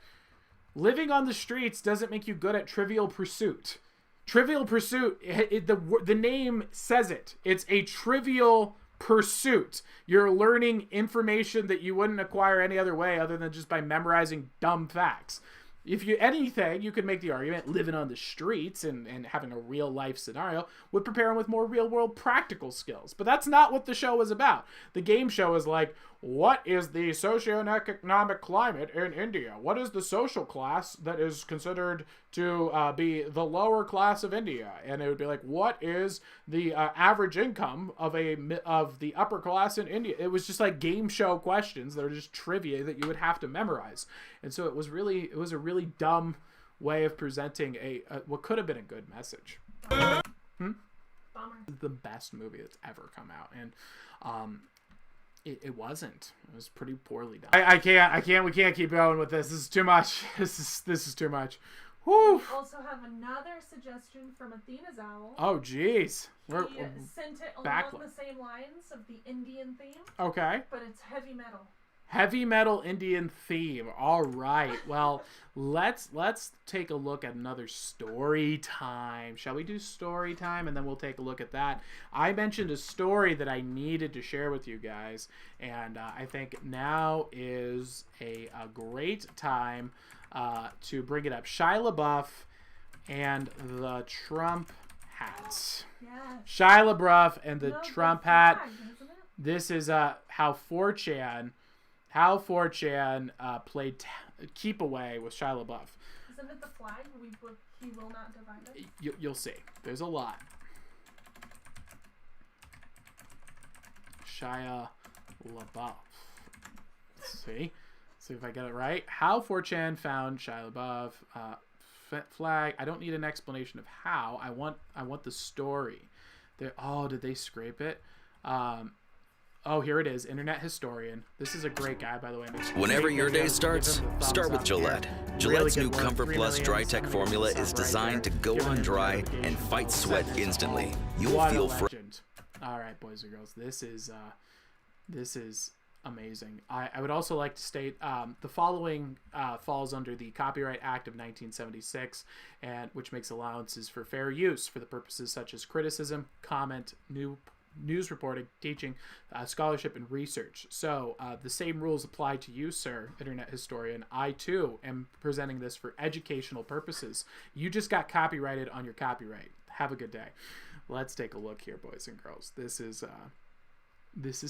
Living on the streets doesn't make you good at Trivial Pursuit. Trivial Pursuit, the name says it. It's a trivial pursuit. You're learning information that you wouldn't acquire any other way other than just by memorizing dumb facts. If you anything, you could make the argument living on the streets and having a real life scenario would prepare him with more real world practical skills. But that's not what the show is about. The game show is like, what is the socioeconomic climate in India? What is the social class that is considered to be the lower class of India? And it would be like, what is the average income of the upper class in India? It was just like game show questions that are just trivia that you would have to memorize. And so it was a really dumb way of presenting what could have been a good message. Bummer. The best movie that's ever come out, and it wasn't. It was pretty poorly done. I can't. We can't keep going with this. This is too much. This is too much. Whew. We also have another suggestion from Athena's Owl. Oh, jeez. He sent it along the same lines of the Indian theme. Okay. But it's heavy metal. Heavy metal Indian theme. All right. Well, let's take a look at another story time. Shall we do story time? And then we'll take a look at that. I mentioned a story that I needed to share with you guys, and I think now is a great time to bring it up. Shia LaBeouf and the Trump hats. Yes. Shia LaBeouf and the Trump hat. Isn't it? This is how 4chan played Keep Away with Shia LaBeouf. Isn't it the flag? He will not divide us? You'll see. There's a lot. Shia LaBeouf. Let's see if I get it right. How 4chan found Shia LaBeouf flag. I don't need an explanation of how. I want the story. Did they scrape it? Oh, here it is. Internet historian. This is a great guy, by the way. Whenever your day starts, start with Gillette. Gillette's new Comfort Plus Dry Tech formula is designed to go on dry and fight sweat instantly. You'll feel fresh. All right, boys and girls. This is amazing. I would also like to state the following falls under the Copyright Act of 1976, and which makes allowances for fair use for the purposes such as criticism, comment, news reporting, teaching, scholarship, and research. So the same rules apply to you, sir, internet historian. I too am presenting this for educational purposes. You just got copyrighted on your copyright. Have a good day. Let's take a look here, boys and girls. This is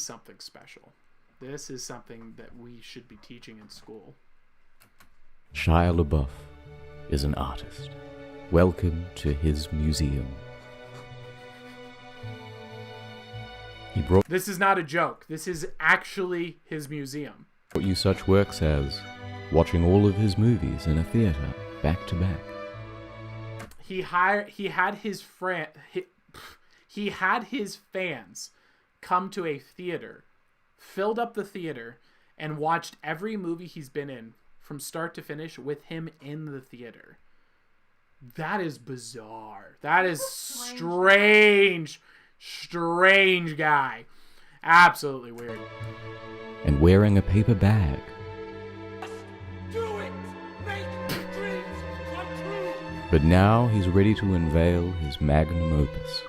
something special. This is something that we should be teaching in school. Shia LaBeouf is an artist. Welcome to his museum. This is not a joke. This is actually his museum. Brought you such works as watching all of his movies in a theater back to back. He had his fans come to a theater, filled up the theater, and watched every movie he's been in from start to finish with him in the theater. That is bizarre. That is strange guy. Absolutely weird. And wearing a paper bag. Do it! Make dreams come true! But now he's ready to unveil his magnum opus.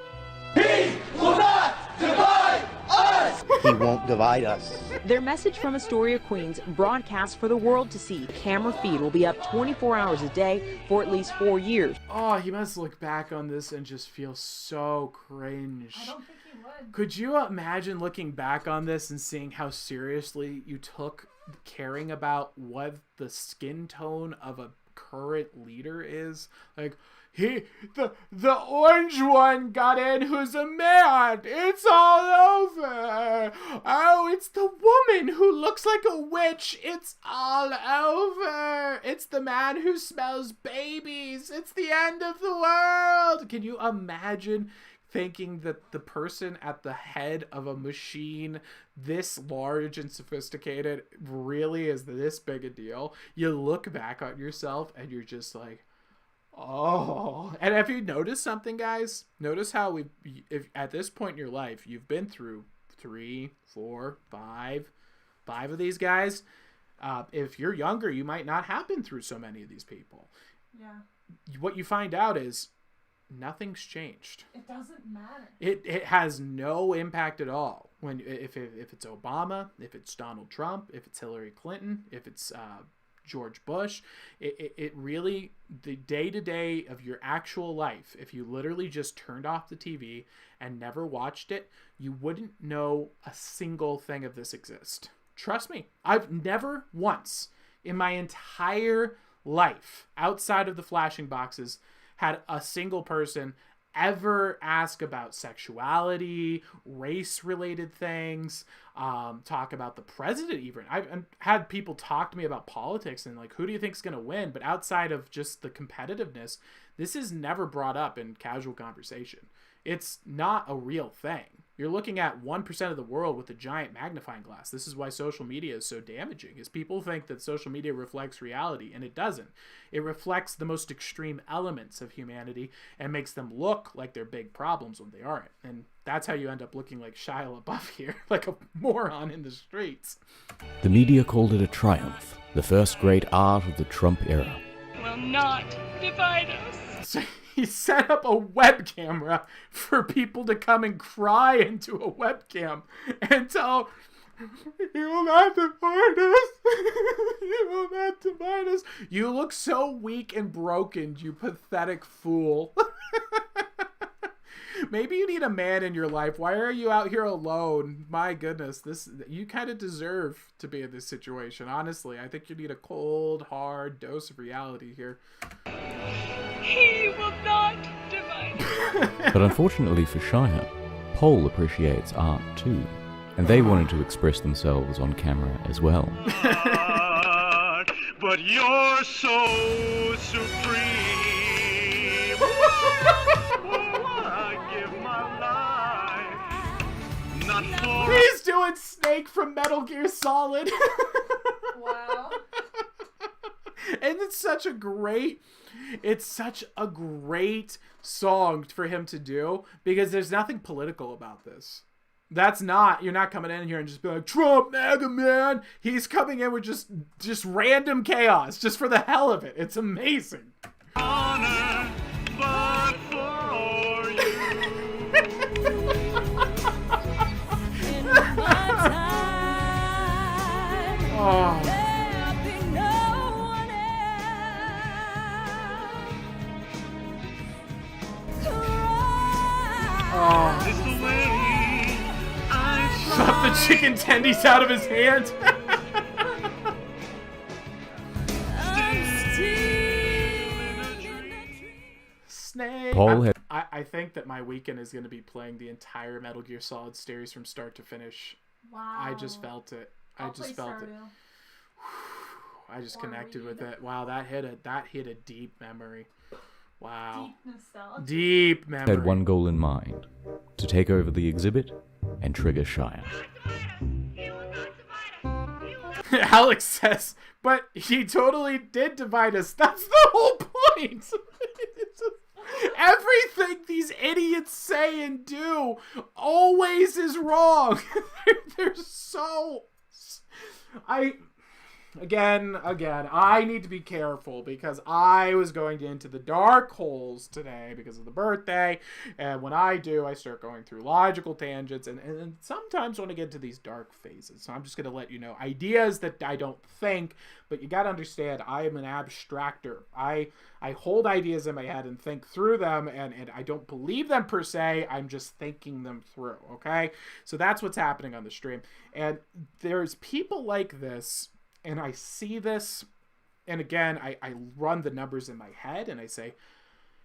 He will not divide us! He won't divide us. Their message from Astoria, Queens, broadcast for the world to see. Camera feed will be up 24 hours a day for at least 4 years. Oh, he must look back on this and just feel so cringe. I don't think he would. Could you imagine looking back on this and seeing how seriously you took caring about what the skin tone of a current leader is? Like, the orange one got in who's a man. It's all over. Oh, it's the woman who looks like a witch. It's all over. It's the man who smells babies. It's the end of the world. Can you imagine thinking that the person at the head of a machine this large and sophisticated really is this big a deal? You look back on yourself and you're just like, Oh, and have you noticed something, guys? Notice how if at this point in your life, you've been through 3, 4, 5 of these guys. If you're younger, you might not have been through so many of these people. Yeah. What you find out is nothing's changed. It doesn't matter. It has no impact at all. If it's Obama, if it's Donald Trump, if it's Hillary Clinton, if it's George Bush, it really, the day-to-day of your actual life, if you literally just turned off the TV and never watched it, you wouldn't know a single thing of this exist. Trust me, I've never once in my entire life, outside of the flashing boxes, had a single person ever ask about sexuality, race-related things, talk about the president even. I've had people talk to me about politics and like, who do you think is going to win? But outside of just the competitiveness, this is never brought up in casual conversation. It's not a real thing. You're looking at 1% of the world with a giant magnifying glass. This is why social media is so damaging, is people think that social media reflects reality, and it doesn't. It reflects the most extreme elements of humanity and makes them look like they're big problems when they aren't. And that's how you end up looking like Shia LaBeouf here, like a moron in the streets. The media called it a triumph, the first great art of the Trump era. Will not divide us. So he set up a web camera for people to come and cry into a webcam and tell, "You will not divide us. You will not divide us. You look so weak and broken, you pathetic fool." Maybe you need a man in your life. Why are you out here alone? My goodness, you kind of deserve to be in this situation. Honestly, I think you need a cold, hard dose of reality here. He will not divide us. But unfortunately for Shia, Paul appreciates art too, and they wanted to express themselves on camera as well. But you're so supreme. He's doing Snake from Metal Gear Solid. Wow. And it's such a great song for him to do, because there's nothing political about this. You're not coming in here and just be like, Trump, MAGA man. He's coming in with just random chaos, just for the hell of it. It's amazing. Honor, but for you. Oh. It's the way I Shot the chicken tendies out of his hand. Snake. Paul I think that my weekend is going to be playing the entire Metal Gear Solid series from start to finish. Wow. I just felt it. I just felt it. I just connected with it. Wow, that hit a deep memory. Wow. Deep nostalgia. Deep memory. had one goal in mind, to take over the exhibit and trigger Shia. Alex says, but he totally did divide us. That's the whole point. Everything these idiots say and do always is wrong. They're so... Again, I need to be careful, because I was going into the dark holes today because of the birthday, and when I do, I start going through logical tangents, and sometimes when I get to these dark phases. So I'm just going to let you know, ideas that I don't think, but you got to understand, I am an abstractor. I hold ideas in my head and think through them, and I don't believe them per se, I'm just thinking them through, okay? So that's what's happening on the stream, and there's people like this. And I see this, and again, I run the numbers in my head, and I say,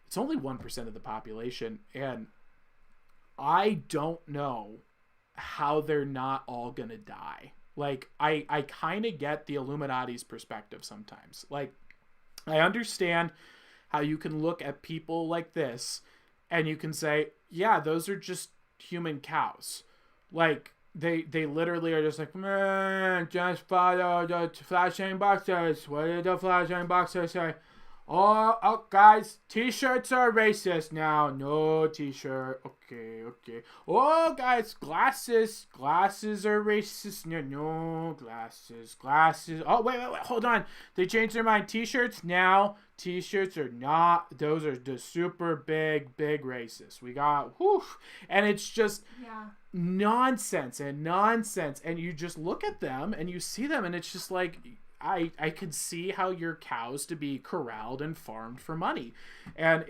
it's only 1% of the population, and I don't know how they're not all gonna die. Like, I kind of get the Illuminati's perspective sometimes. Like, I understand how you can look at people like this, and you can say, yeah, those are just human cows. Like, they literally are just like, man, just follow the flashing boxes. What did the flashing boxes say? Oh, guys, t-shirts are racist now. No t-shirt. Okay. Oh, guys, glasses are racist. No, glasses. Oh, wait, hold on. They changed their mind. T-shirts now. T-shirts are not. Those are the super big racist. We got, whew. And it's just nonsense. And you just look at them and you see them and it's just like, I could see how your cows to be corralled and farmed for money. And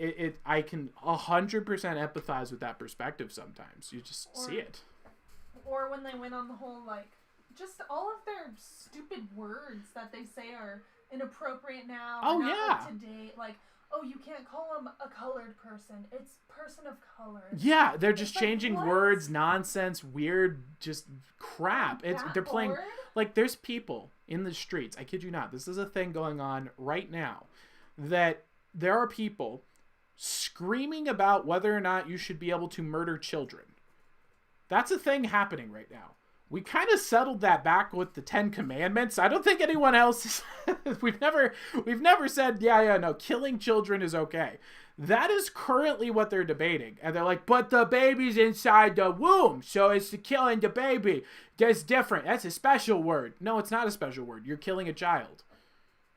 I can 100% empathize with that perspective sometimes. You just see it. Or when they went on the whole, like, just all of their stupid words that they say are inappropriate now. Oh, not yeah. up to date. Like, oh, you can't call them a colored person. It's person of color. Yeah, they're just it's changing like, words, nonsense, weird, just crap. They're playing, word? like, there's people in the streets, I kid you not, this is a thing going on right now, that there are people screaming about whether or not you should be able to murder children. That's a thing happening right now. We kind of settled that back with the 10 Commandments. I don't think anyone else we've never said, no, killing children is okay. That is currently what they're debating. And they're like, but the baby's inside the womb, so it's the killing the baby. That's different. That's a special word. No, it's not a special word. You're killing a child.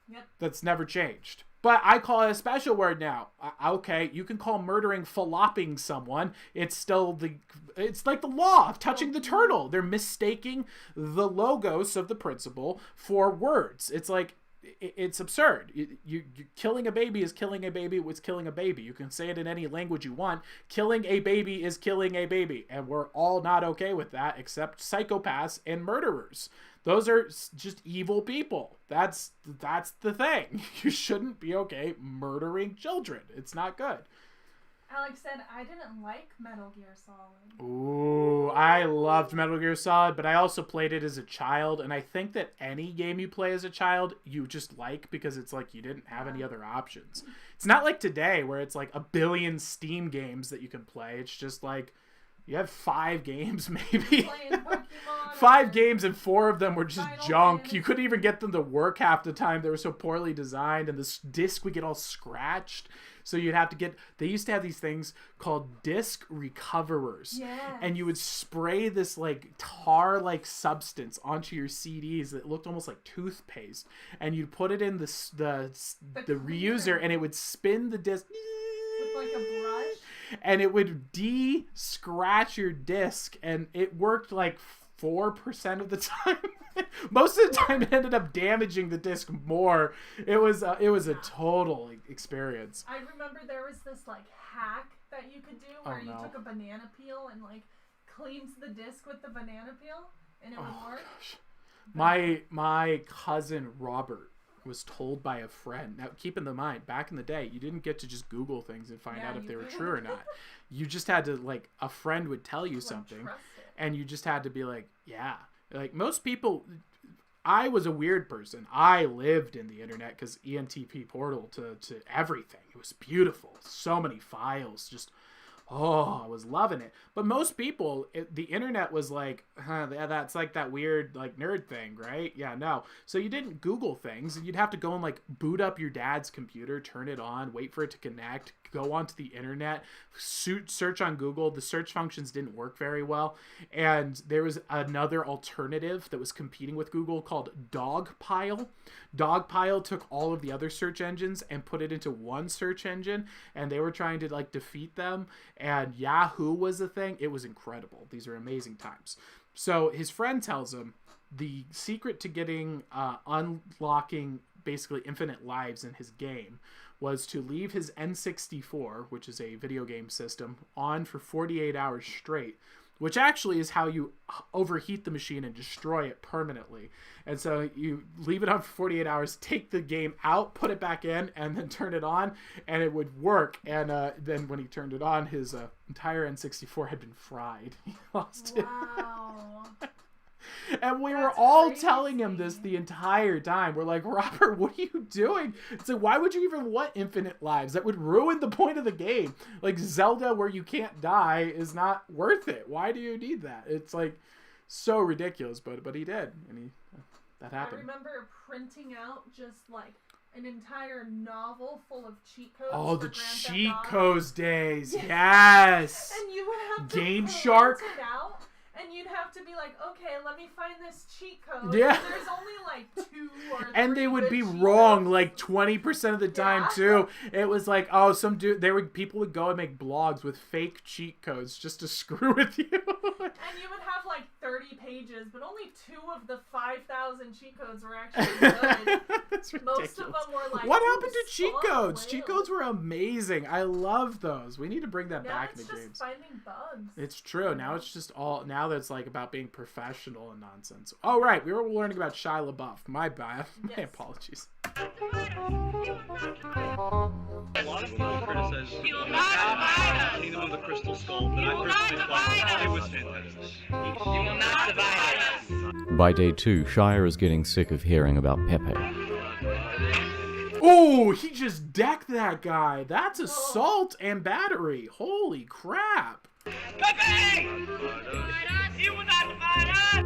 Yep. That's never changed. But I call it a special word now. Okay, you can call murdering fallopping someone. It's like the law of touching the turtle. They're mistaking the logos of the principle for words. It's like, it's absurd. You killing a baby is killing a baby was killing a baby. You can say it in any language you want. Killing a baby is killing a baby. And we're all not okay with that except psychopaths and murderers. Those are just evil people. That's the thing. You shouldn't be okay murdering children. It's not good. Alex said, I didn't like Metal Gear Solid. Ooh, I loved Metal Gear Solid, but I also played it as a child, and I think that any game you play as a child, you just like because it's like you didn't have any other options. It's not like today where it's like a billion Steam games that you can play. It's just like, you have 5 games, maybe. 5 games, and 4 of them were just junk. You couldn't even get them to work half the time. They were so poorly designed, and this disc would get all scratched. So you'd have to get... They used to have these things called disc recoverers. Yes. And you would spray this, like, tar-like substance onto your CDs that looked almost like toothpaste. And you'd put it in the reuser, and it would spin the disc... With, like, a brush? And it would de-scratch your disc, and it worked like 4% of the time. Most of the time it ended up damaging the disc more. It was a total experience. I remember there was this like hack that you could do where you took a banana peel and like cleaned the disc with the banana peel and it would work. Gosh. My cousin Robert was told by a friend. Now, keep in mind, back in the day, you didn't get to just Google things and find out if they were true or not. You just had to, like, a friend would tell you something, and you just had to be like, yeah. Like, most people... I was a weird person. I lived in the internet because ENTP portal to everything. It was beautiful. So many files. Just... Oh, I was loving it. But most people, the internet was like, that's like that weird like nerd thing, right? Yeah, no. So you didn't Google things, and you'd have to go and like boot up your dad's computer, turn it on, wait for it to connect, go onto the internet, search on Google. The search functions didn't work very well. And there was another alternative that was competing with Google called Dogpile. Dogpile took all of the other search engines and put it into one search engine, and they were trying to like defeat them. And Yahoo was a thing. It was incredible. These are amazing times. So his friend tells him the secret to getting unlocking basically infinite lives in his game was to leave his N64, which is a video game system, on for 48 hours straight, which actually is how you overheat the machine and destroy it permanently. And so you leave it on for 48 hours, take the game out, put it back in, and then turn it on, and it would work. And then when he turned it on, his entire N64 had been fried. He lost it. Wow. And we were all telling him this the entire time. We're like, Robert, what are you doing? It's like, why would you even want infinite lives? That would ruin the point of the game. Like, Zelda where you can't die is not worth it. Why do you need that? It's like so ridiculous, but he did, and that happened. I remember printing out just like an entire novel full of cheat codes. Oh, for the Grand Theft cheat Auto. codes days. Yes. And you would have to Game print Shark. it out, and you'd have to be like, okay, let me find this cheat code. Yeah. And there's only like 2 or 3 And they would good be cheat wrong codes. like 20% of the time Yeah. too. It was like, oh, people would go and make blogs with fake cheat codes just to screw with you. And you would have like 30 pages, but only 2 of the 5,000 cheat codes were actually good. That's ridiculous. Most of them were like, what "Ooh, happened to cheat slow codes? whale." Cheat codes were amazing. I love those. We need to bring that Now back it's in the just games. finding bugs. It's true. Now it's just now that it's like about being professional and nonsense. Oh, right. We were learning about Shia LaBeouf. My bad. My Yes. apologies. A lot of people criticize Kingdom of the Crystal Skull, but I personally thought it was fantastic. You will not divide us. By day 2, Shia is getting sick of hearing about Pepe. Oh, he just decked that guy. That's assault and battery. Holy crap. Pepe! You will not divide us!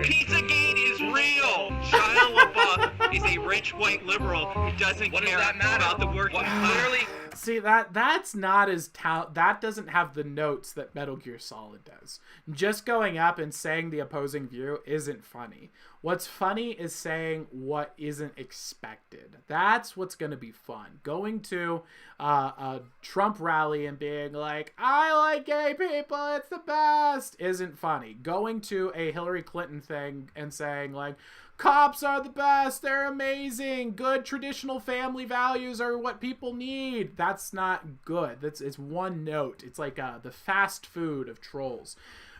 Pizzagate is real! Shia LaBeouf is a rich white liberal who doesn't care about the working class. See, that's not as that doesn't have the notes that Metal Gear Solid does. Just going up and saying the opposing view isn't funny. What's funny is saying what isn't expected. That's what's going to be fun. Going to a Trump rally and being like, I like gay people, it's the best, isn't funny. Going to a Hillary Clinton thing and saying like, cops are the best, they're amazing, good traditional family values are what people need. That's not good. It's one note. It's like the fast food of trolls.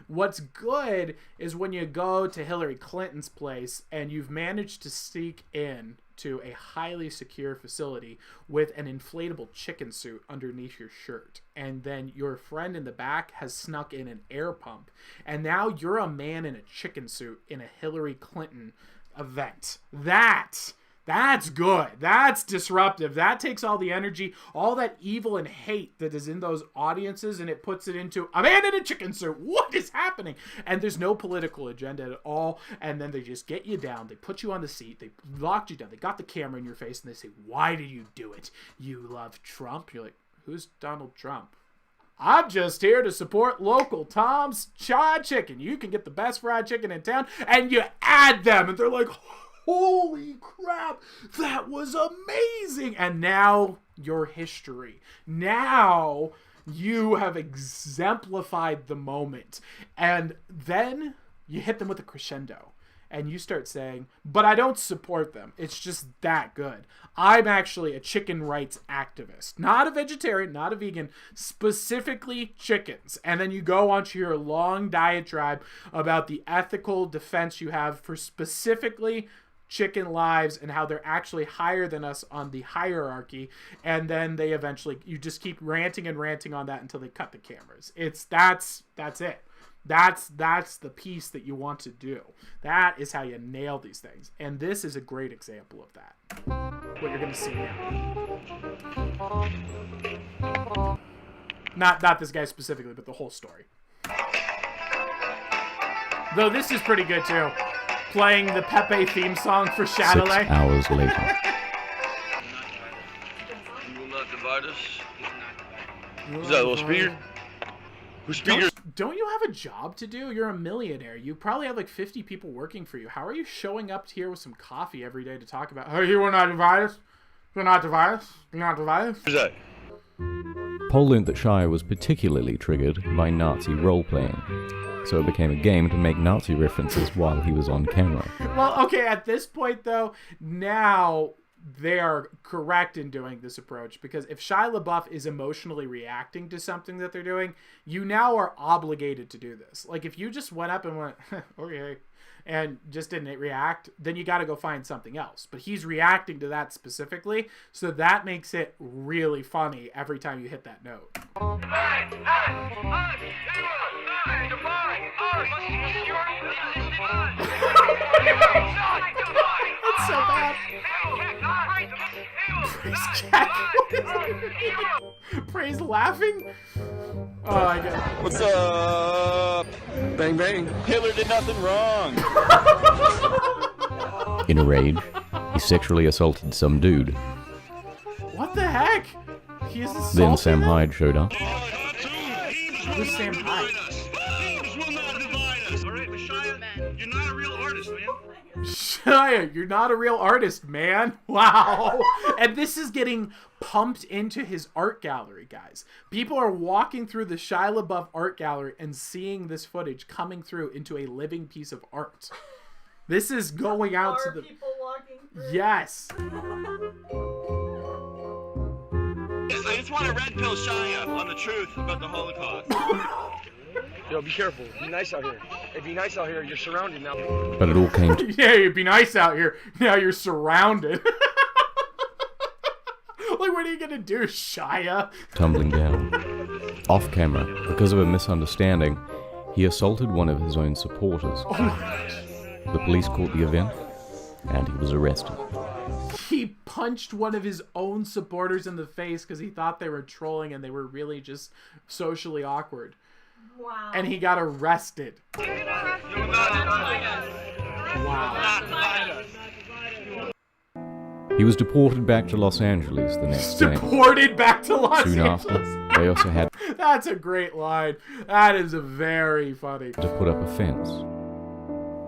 What's good is when you go to Hillary Clinton's place and you've managed to sneak in to a highly secure facility with an inflatable chicken suit underneath your shirt, and then your friend in the back has snuck in an air pump, and now you're a man in a chicken suit in a Hillary Clinton event. That's good. That's disruptive. That takes all the energy, all that evil and hate that is in those audiences, and it puts it into a man in a chicken suit. What is happening? And there's no political agenda at all. And then they just get you down. They put you on the seat. They locked you down. They got the camera in your face, and they say, why did you do it? You love Trump? You're like, who's Donald Trump? I'm just here to support local Tom's Fried Chicken. You can get the best fried chicken in town, and you add them. And they're like, holy crap, that was amazing. And now your history. Now you have exemplified the moment. And then you hit them with a crescendo. And you start saying, but I don't support them. It's just that good. I'm actually a chicken rights activist. Not a vegetarian, not a vegan, specifically chickens. And then you go onto your long diatribe about the ethical defense you have for specifically chicken lives and how they're actually higher than us on the hierarchy. And then they eventually, you just keep ranting and ranting on that until they cut the cameras. That's it. That's the piece that you want to do. That is how you nail these things. And this is a great example of that. What you're going to see now. Not this guy specifically, but the whole story. Will. Though this is pretty good too. Playing the Pepe theme song for Shadowlay. 6 hours later. You will not divide us. Is that a little speaker? Who's speaker? Don't you have a job to do? You're a millionaire. You probably have like 50 people working for you. How are you showing up here with some coffee every day to talk about, oh, you will not divide us? You will not divide us? You will not divide us? Who's that? Paul learned that Shia was particularly triggered by Nazi role-playing, so it became a game to make Nazi references while he was on camera. Well, okay, at this point, though, now they are correct in doing this approach, because if Shia LaBeouf is emotionally reacting to something that they're doing, you now are obligated to do this. Like, if you just went up and went, okay, and just didn't react, then you got to go find something else. But he's reacting to that specifically, so that makes it really funny every time you hit that note. That's so bad. Praise Jack. Praise laughing? Oh, I get it. What's up? Bang, bang. Hitler did nothing wrong. In a rage, He sexually assaulted some dude. What the heck? He is assaulting Then Sam them? Hyde showed up. Who's Sam Hyde? You're not a real artist, man. Shia, you're not a real artist, man. Wow. And this is getting pumped into his art gallery, guys. People are walking through the Shia LaBeouf art gallery and seeing this footage coming through into a living piece of art. This is going out to the... people walking through. Yes. I just want to red pill Shia on the truth about the Holocaust. Yo, be careful. Be nice out here. Hey, be nice out here. You're surrounded now. But it all came to Yeah, it'd be nice out here. Now you're surrounded. Like, what are you gonna do, Shia? tumbling down. Off camera, because of a misunderstanding, he assaulted one of his own supporters. The police caught the event, and he was arrested. He punched one of his own supporters in the face because he thought they were trolling and they were really just socially awkward. Wow. And he got arrested. Wow. He was deported back to Los Angeles the next day. Deported back to Los Soon Angeles. after, they also had That's a great line. That is a very funny. to put up a fence.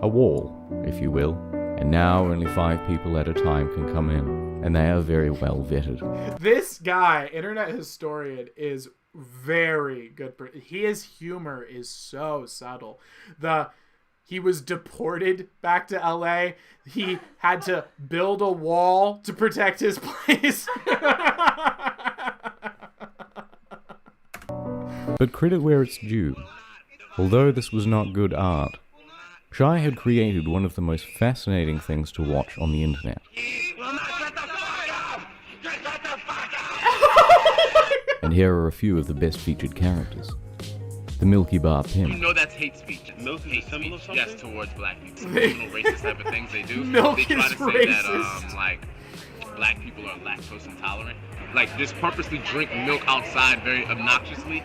A wall, if you will. And now only 5 people at a time can come in, and they are very well vetted. This guy, internet historian, is very good. His humor is so subtle. He was deported back to LA. He had to build a wall to protect his place. But credit where it's due. Although this was not good art, Shai had created one of the most fascinating things to watch on the internet. And here are a few of the best featured characters. The Milky Bar You Hmm. Pimp, know that's hate speech. Milk is a symbol of something? Yes, towards black people. They- Racist type of things they do. Milk they try is to say racist. that like black people are lactose intolerant. Like just purposely drink milk outside very obnoxiously.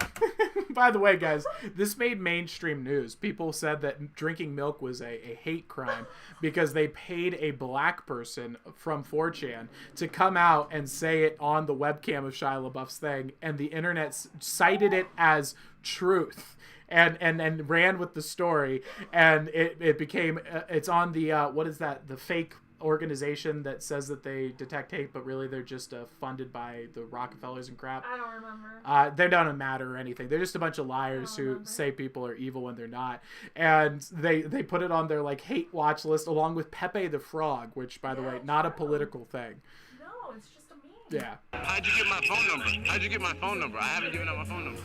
By the way, guys, this made mainstream news. People said that drinking milk was a hate crime because they paid a black person from 4chan to come out and say it on the webcam of Shia LaBeouf's thing, and the internet cited it as truth and ran with the story, and it became it's on the what is that, the fake organization that says that they detect hate, but really they're just funded by the Rockefellers and crap. I don't remember. They don't matter or anything. They're just a bunch of liars who say people are evil when they're not. And they put it on their like hate watch list along with Pepe the Frog, which, by the way, not a political thing. No, it's just a meme. Yeah. How'd you get my phone number? How'd you get my phone number? I haven't given out my phone number.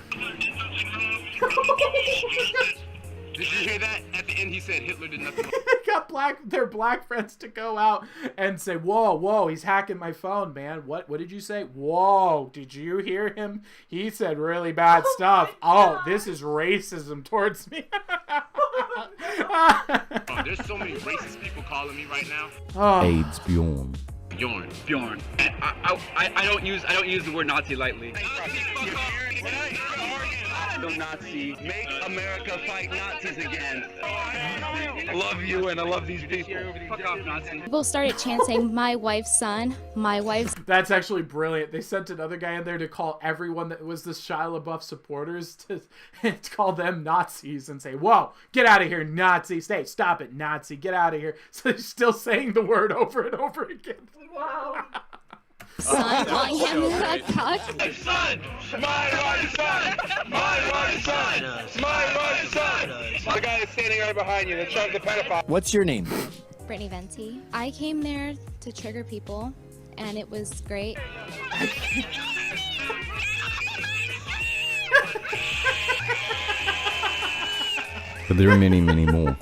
Did you hear that? At the end, he said Hitler did nothing. They got their black friends to go out and say, whoa, he's hacking my phone, man. What did you say? Whoa, did you hear him? He said really bad stuff. Oh, this is racism towards me. Oh, there's so many racist people calling me right now. Oh. AIDS Bjorn, Bjorn. I don't use the word Nazi lightly. Nazi. Make America fight Nazis again. I love you and I love these people. Fuck off, Nazi. People started chanting, "My wife's son, my wife's..." That's actually brilliant. They sent another guy in there to call everyone that was the Shia LaBeouf supporters to call them Nazis and say, whoa, get out of here, Nazi. Stop it, Nazi. Get out of here. So they're still saying the word over and over again. Wow. son, calling him a cuck. My son! My right son! My right son! My right son! The guy that's standing right behind you, the pedophile. What's your name? Brittany Venti. I came there to trigger people, and it was great. but there are many, many more.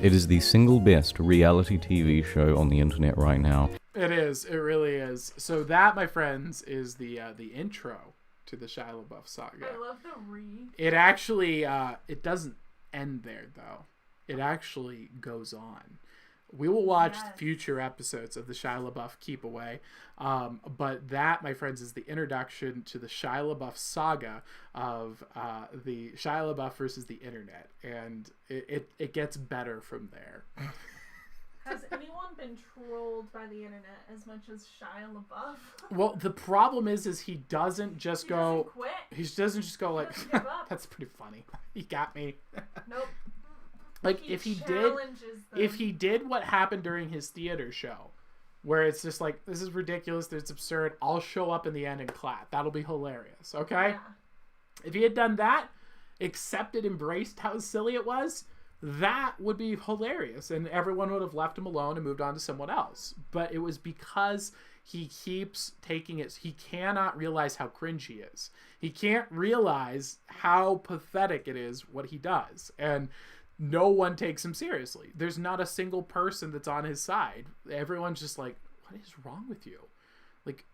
It is the single best reality TV show on the internet right now. It is. It really is. So that, my friends, is the intro to the Shia LaBeouf saga. I love the read. It actually it doesn't end there though. It actually goes on. We will watch future episodes of the Shia LaBeouf Keep Away, but that, my friends, is the introduction to the Shia LaBeouf saga of the Shia LaBeouf versus the internet, and it gets better from there. Has anyone been trolled by the internet as much as Shia LaBeouf? Well, the problem is he doesn't just doesn't quit. He doesn't just go like, doesn't give up. that's pretty funny. He got me. Nope. Like if he did what happened during his theater show, where it's just like, this is ridiculous, it's absurd, I'll show up in the end and clap. That'll be hilarious, okay? Yeah. If he had done that, accepted, embraced how silly it was, that would be hilarious, and everyone would have left him alone and moved on to someone else. But it was because he keeps taking it. He cannot realize how cringe he is. He can't realize how pathetic it is what he does, and no one takes him seriously. There's not a single person that's on his side. Everyone's just like, what is wrong with you? Like,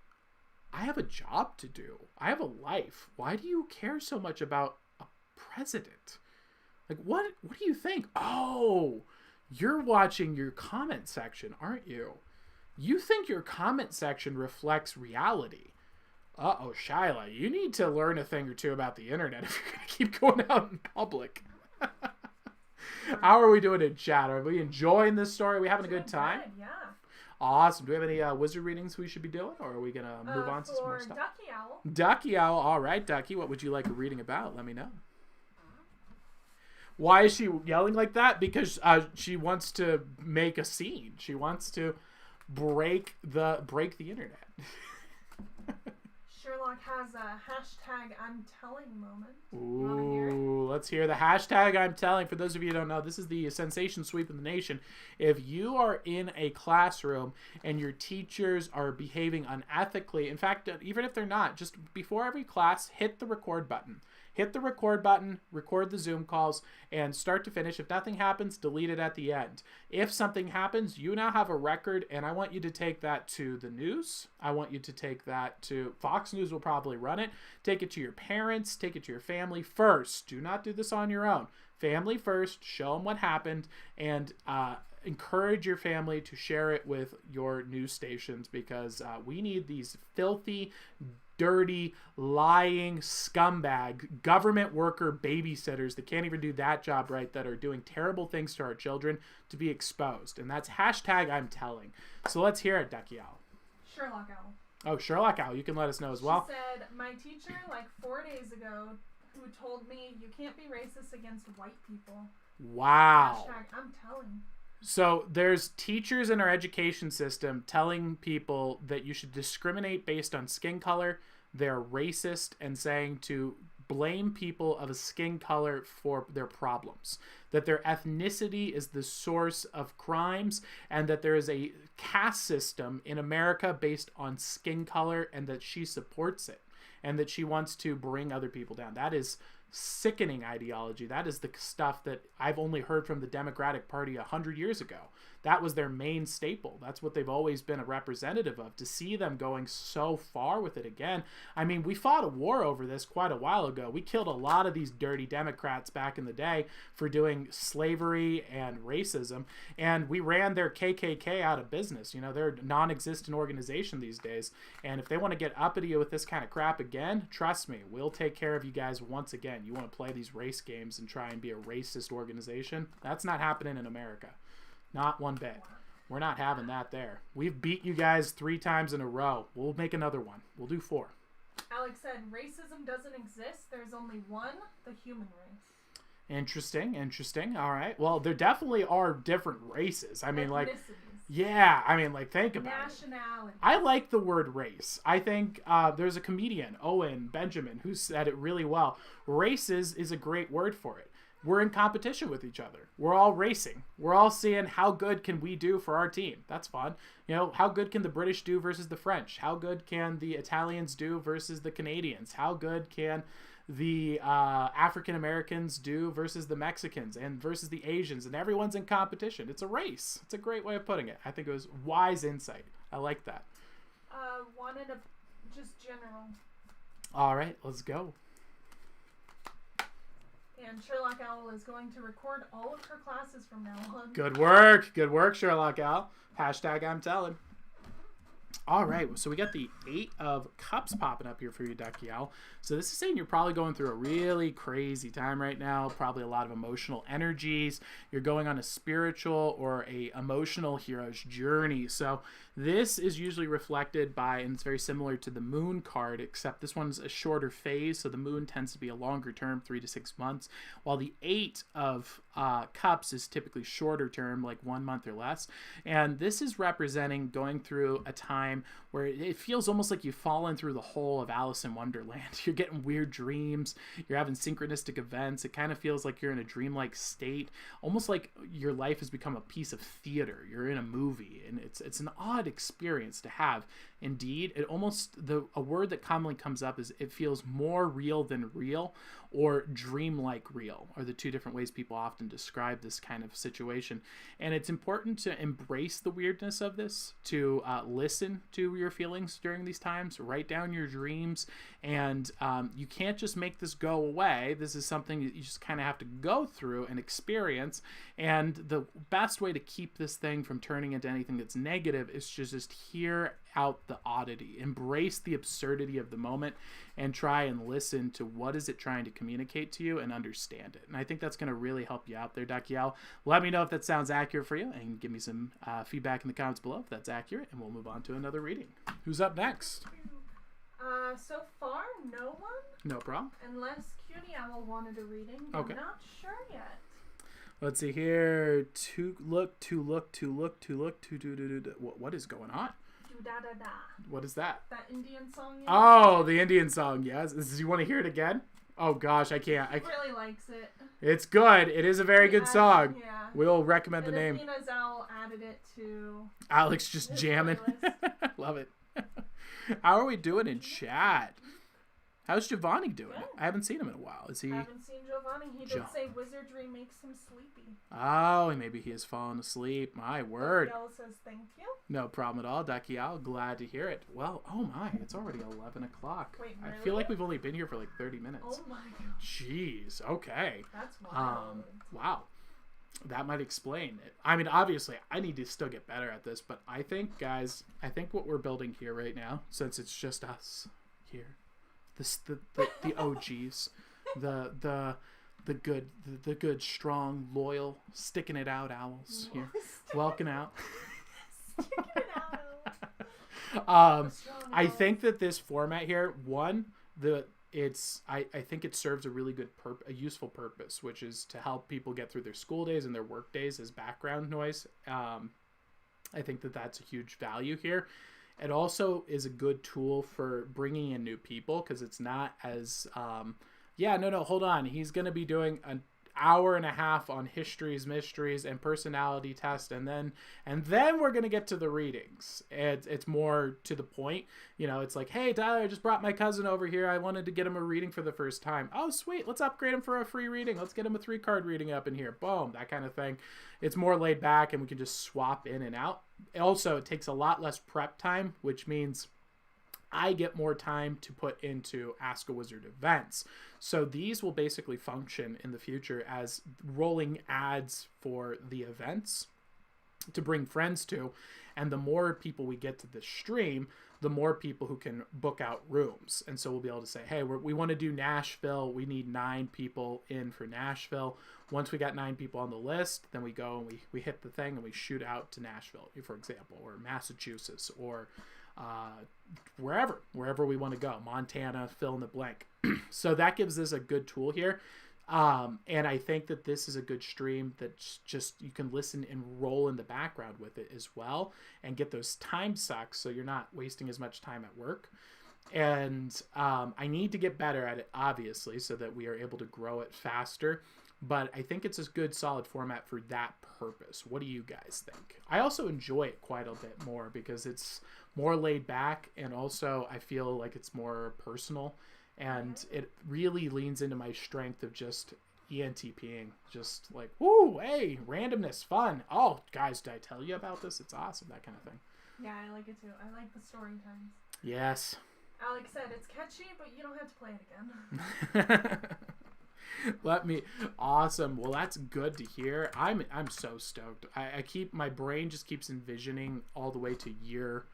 I have a job to do. I have a life. Why do you care so much about a president? Like, what do you think? Oh, you're watching your comment section, aren't you? You think your comment section reflects reality. Uh-oh, Shyla, you need to learn a thing or two about the internet if you're going to keep going out in public. How are we doing in chat? Are we enjoying this story? Are we having a good time? Good, yeah. Awesome. Do we have any wizard readings we should be doing, or are we going to move on to some more stuff? Ducky Owl. Ducky Owl. All right, Ducky. What would you like a reading about? Let me know. Why is she yelling like that? Because she wants to make a scene. She wants to break the internet. Sherlock has a hashtag I'm telling moment. Ooh, let's hear the hashtag I'm telling. For those of you who don't know, this is the sensation sweep of the nation. If you are in a classroom and your teachers are behaving unethically, in fact, even if they're not, just before every class, hit the record button. Hit the record button, record the Zoom calls, and start to finish. If nothing happens, delete it at the end. If something happens, you now have a record, and I want you to take that to the news. I want you to take that to Fox News will probably run it. Take it to your parents. Take it to your family first. Do not do this on your own. Family first. Show them what happened, and encourage your family to share it with your news stations, because we need these filthy, dirty, lying scumbag government worker babysitters that can't even do that job right, that are doing terrible things to our children, to be exposed. And that's hashtag I'm telling. So let's hear it, Ducky Owl. Sherlock Owl. Oh, Sherlock Owl. You can let us know as well. She said, my teacher, like 4 days ago, who told me you can't be racist against white people. Wow. Hashtag I'm telling. So there's teachers in our education system telling people that you should discriminate based on skin color. They're racist and saying to blame people of a skin color for their problems, that their ethnicity is the source of crimes, and that there is a caste system in America based on skin color, and that she supports it, and that she wants to bring other people down. That is sickening ideology. That is the stuff that I've only heard from the Democratic Party 100 years ago. That was their main staple. That's what they've always been a representative of. To see them going so far with it again. I mean, we fought a war over this quite a while ago. We killed a lot of these dirty Democrats back in the day for doing slavery and racism, and we ran their KKK out of business. You know, they're a non-existent organization these days, and if they want to get uppity with this kind of crap again, trust me, we'll take care of you guys once again. You want to play these race games and try and be a racist organization? That's not happening in America. Not one bit. We're not having that there. We've beat you guys 3 times in a row. We'll make another one. We'll do 4. Alex said, racism doesn't exist. There's only one, the human race. Interesting. All right. Well, there definitely are different races. I mean, like, yeah. I mean, like, think about nationality. it. I like the word race. I think there's a comedian, Owen Benjamin, who said it really well. Races is a great word for it. We're in competition with each other. We're all racing. We're all seeing how good can we do for our team. That's fun. You know, how good can the British do versus the French? How good can the Italians do versus the Canadians? How good can the African Americans do versus the Mexicans and versus the Asians? And everyone's in competition. It's a race. It's a great way of putting it. I think it was wise insight. I like that. Wanted a just general. All right, let's go. And Sherlock Owl is going to record all of her classes from now on. Good work. Good work, Sherlock Owl. Hashtag I'm telling. All right, so we got the 8 of Cups popping up here for you, Dakiel. So this is saying you're probably going through a really crazy time right now, probably a lot of emotional energies. You're going on a spiritual or a emotional hero's journey. So this is usually reflected by, and it's very similar to the Moon card, except this one's a shorter phase. So the Moon tends to be a longer term, 3 to 6 months, while the 8 of Cups is typically shorter term, like 1 month or less. And this is representing going through a time where it feels almost like you've fallen through the hole of Alice in Wonderland. You're getting weird dreams. You're having synchronistic events. It kind of feels like you're in a dreamlike state, almost like your life has become a piece of theater. You're in a movie, and it's an odd experience to have. Indeed, it almost, a word that commonly comes up is it feels more real than real, or dreamlike real are the two different ways people often describe this kind of situation. And it's important to embrace the weirdness of this, to listen to your feelings during these times, write down your dreams, and you can't just make this go away. This is something that you just kind of have to go through and experience. And the best way to keep this thing from turning into anything that's negative is to just hear out the oddity, embrace the absurdity of the moment, and try and listen to what is it trying to communicate to you and understand it. And I think that's going to really help you out there, Dakiel. Let me know if that sounds accurate for you, and give me some feedback in the comments below if that's accurate, and we'll move on to another reading. Who's up next? So far, no one. No problem. Unless Cutie Owl wanted a reading. Okay. I'm not sure yet. Let's see here. What is going on? Da da da. What is that? That Indian song. Oh, the Indian song. Yes. Do you want to hear it again? Oh gosh, I can't. He really likes it. It's good. It is a very good song. Yeah. We'll recommend the name. Athena's Owl added it to. Alex just jamming. Love it. How are we doing in chat? How's Giovanni doing? Good. I haven't seen him in a while. Is he? I haven't seen Giovanni. He did say wizardry makes him sleepy. Oh, maybe he has fallen asleep. My word. Dakiel says thank you. No problem at all, Dakiel. Glad to hear it. Well, oh my, it's already 11 o'clock. Wait, really? I feel like we've only been here for like 30 minutes. Oh my god. Jeez. Okay. That's wild. Wow. That might explain it. I mean, obviously, I need to still get better at this, but I think, guys, what we're building here right now, since it's just us here, the OGs, the good, strong, loyal, sticking it out owls here. Welcome out. Sticking it out. I think that this format here, I think it serves a really good a useful purpose, which is to help people get through their school days and their work days as background noise. I think that that's a huge value here. It also is a good tool for bringing in new people, because it's not as hold on, he's going to be doing an hour and a half on histories, mysteries, and personality test, and then we're going to get to the readings. It's more to the point. It's like, hey Tyler, I just brought my cousin over here. I wanted to get him a reading for the first time. Oh sweet, let's upgrade him for a free reading. Let's get him a 3-card reading up in here. Boom, that kind of thing. It's more laid back, and we can just swap in and out. Also, it takes a lot less prep time, which means I get more time to put into Ask a Wizard events. So these will basically function in the future as rolling ads for the events to bring friends to. And the more people we get to the stream, the more people who can book out rooms. And so we'll be able to say, hey, we want to do Nashville. We need 9 people in for Nashville. Once we got 9 people on the list, then we go and we hit the thing and we shoot out to Nashville, for example, or Massachusetts, or wherever we want to go, Montana, fill in the blank. So that gives us a good tool here. And I think that this is a good stream that just you can listen and roll in the background with it as well, and get those time sucks so you're not wasting as much time at work. And I need to get better at it, obviously, so that we are able to grow it faster. But I think it's a good, solid format for that purpose. What do you guys think? I also enjoy it quite a bit more because it's more laid back, and also I feel like it's more personal, and it really leans into my strength of just ENTPing. Just like, woo, hey, randomness, fun. Oh, guys, did I tell you about this? It's awesome, that kind of thing. Yeah, I like it too. I like the story times. Yes. Alex said it's catchy, but you don't have to play it again. Awesome. Well, that's good to hear. I'm so stoked. My brain just keeps envisioning all the way to year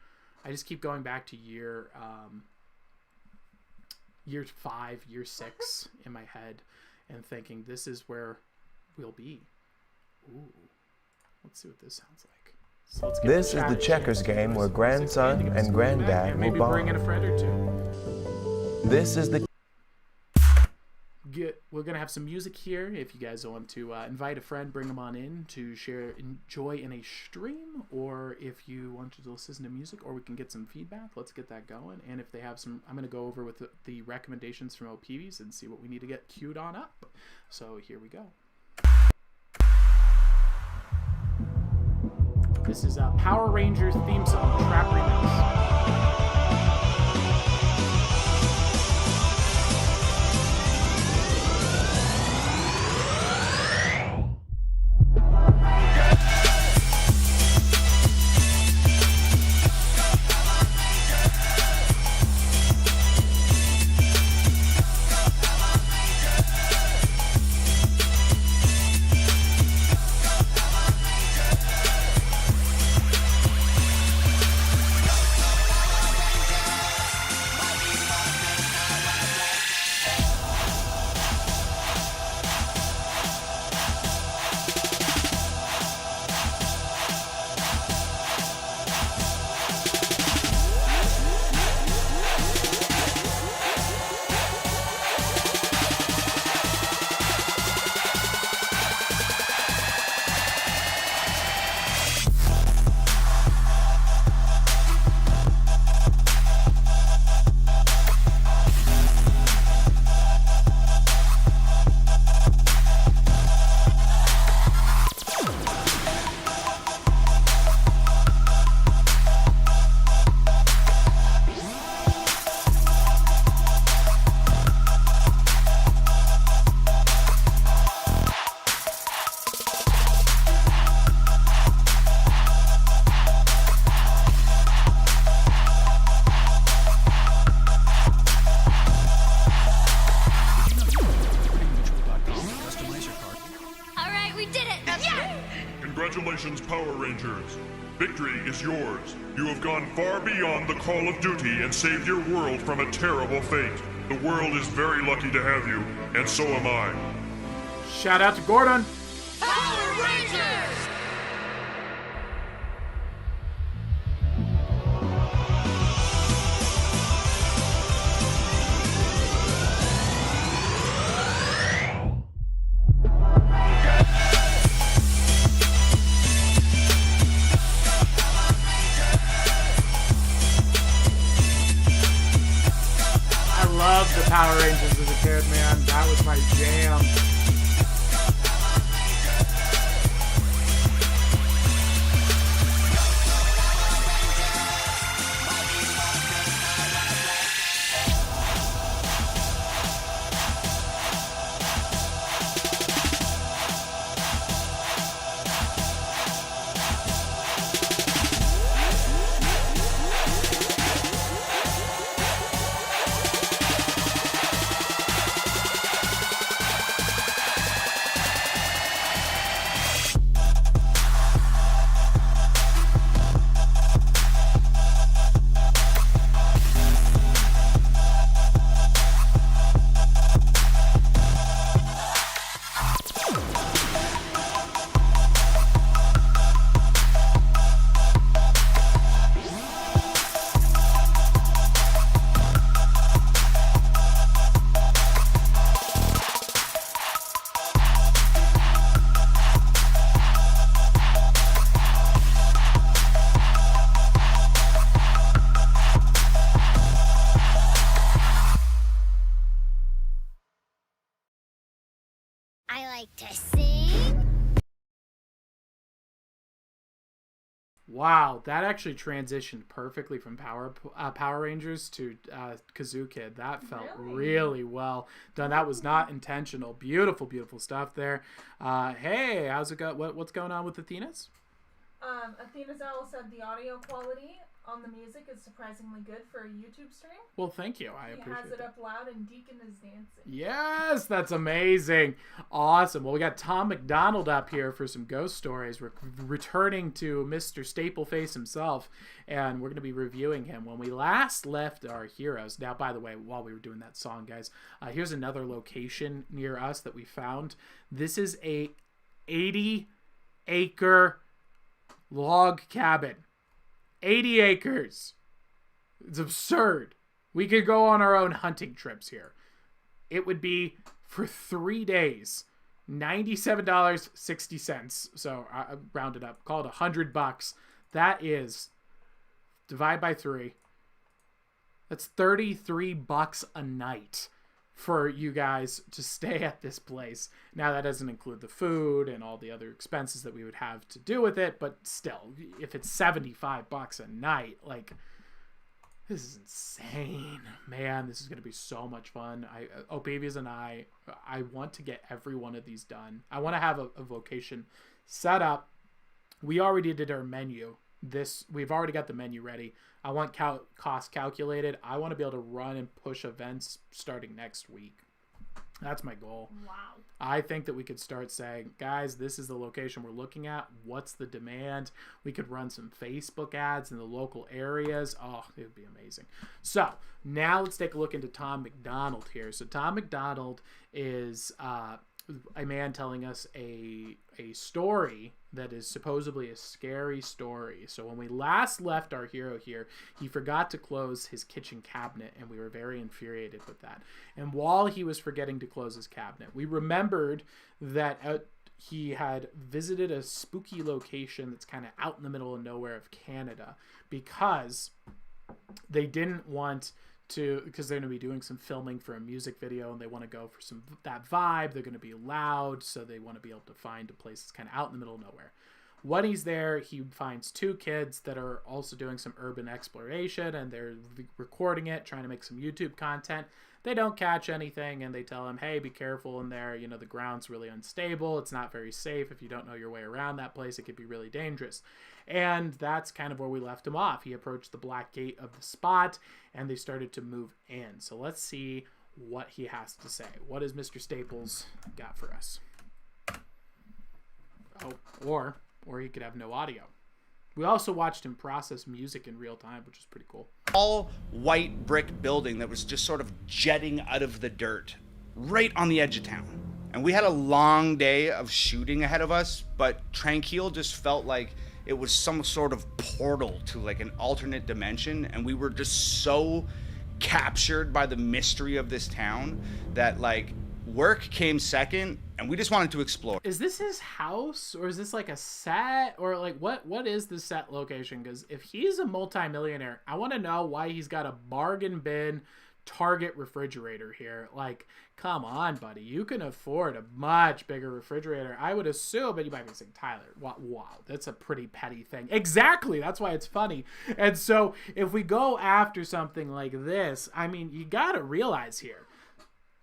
I just keep going back to year 5, year 6 in my head and thinking this is where we'll be. Ooh. Let's see what this sounds like. So let's get This is the checkers game where grandson and granddad will maybe bring in a bond. friend or two. This is the We're going to have some music here. If you guys want to invite a friend, bring them on in to enjoy in a stream, or if you want to listen to music, or we can get some feedback. Let's get that going. And if they have some, I'm going to go over with the recommendations from OPVs and see what we need to get queued on up. So here we go. This is a Power Rangers theme song, Trap Remix. Congratulations, Power Rangers. Victory is yours. You have gone far beyond the call of duty and saved your world from a terrible fate. The world is very lucky to have you, and so am I. Shout out to Gordon. Power Rangers! The Power Rangers as a kid, man. That was my jam. I like to sing. Wow, that actually transitioned perfectly from Power Rangers to Kazoo Kid. That felt really well done. That was not intentional. Beautiful, beautiful stuff there. Hey, how's it go? What's going on with Athena's? Athena's Owl said the audio quality on the music is surprisingly good for a YouTube stream. Well, thank you. I He appreciate has it that. up loud and Deacon is dancing. Yes, that's amazing. Awesome. Well, we got Tom McDonald up here for some ghost stories. We're returning to Mr. Stapleface himself, and we're going to be reviewing him. When we last left our heroes, now, by the way, while we were doing that song, guys, here's another location near us that we found. This is a 80-acre log cabin. 80 acres. It's absurd. We could go on our own hunting trips here. It would be for 3 days, $97.60. So I round it up, call it $100. That is, divide by 3. That's $33 a night for you guys to stay at this place. Now, that doesn't include the food and all the other expenses that we would have to do with it, but still, if it's $75 a night, like, this is insane. Man, this is going to be so much fun. Obavias and I want to get every one of these done. I want to have a vocation set up. We already did our menu. We've already got the menu ready. I want cost calculated. I want to be able to run and push events starting next week. That's my goal. Wow. I think that we could start saying, guys, this is the location we're looking at. What's the demand? We could run some Facebook ads in the local areas. Oh, it would be amazing. So now let's take a look into Tom McDonald here. So Tom McDonald is a man telling us a story that is supposedly a scary story. So when we last left our hero here, he forgot to close his kitchen cabinet, and we were very infuriated with that. And while he was forgetting to close his cabinet, we remembered that he had visited a spooky location that's kind of out in the middle of nowhere of Canada, because they didn't want to, because they're going to be doing some filming for a music video, and they want to go for that vibe. They're going to be loud, so they want to be able to find a place that's kind of out in the middle of nowhere. When he's there, he finds 2 kids that are also doing some urban exploration, and they're recording it, trying to make some YouTube content. They don't catch anything, and they tell him, hey, be careful in there. You know, the ground's really unstable. It's not very safe. If you don't know your way around that place, it could be really dangerous. And that's kind of where we left him off. He approached the black gate of the spot, and they started to move in. So let's see what he has to say. What has Mr. Staples got for us? Oh, or he could have no audio. We also watched him process music in real time, which is pretty cool. All white brick building that was just sort of jetting out of the dirt right on the edge of town. And we had a long day of shooting ahead of us, but Tranquil just felt like it was some sort of portal to like an alternate dimension, and we were just so captured by the mystery of this town that like work came second, and we just wanted to explore. Is this his house, or is this like a set, or like what is the set location? Because if he's a multimillionaire, I want to know why he's got a bargain bin Target refrigerator here. Like, come on, buddy, you can afford a much bigger refrigerator, I would assume. But you might be saying, Tyler, wow, that's a pretty petty thing. Exactly, that's why it's funny. And so if we go after something like this, I mean, you gotta realize here,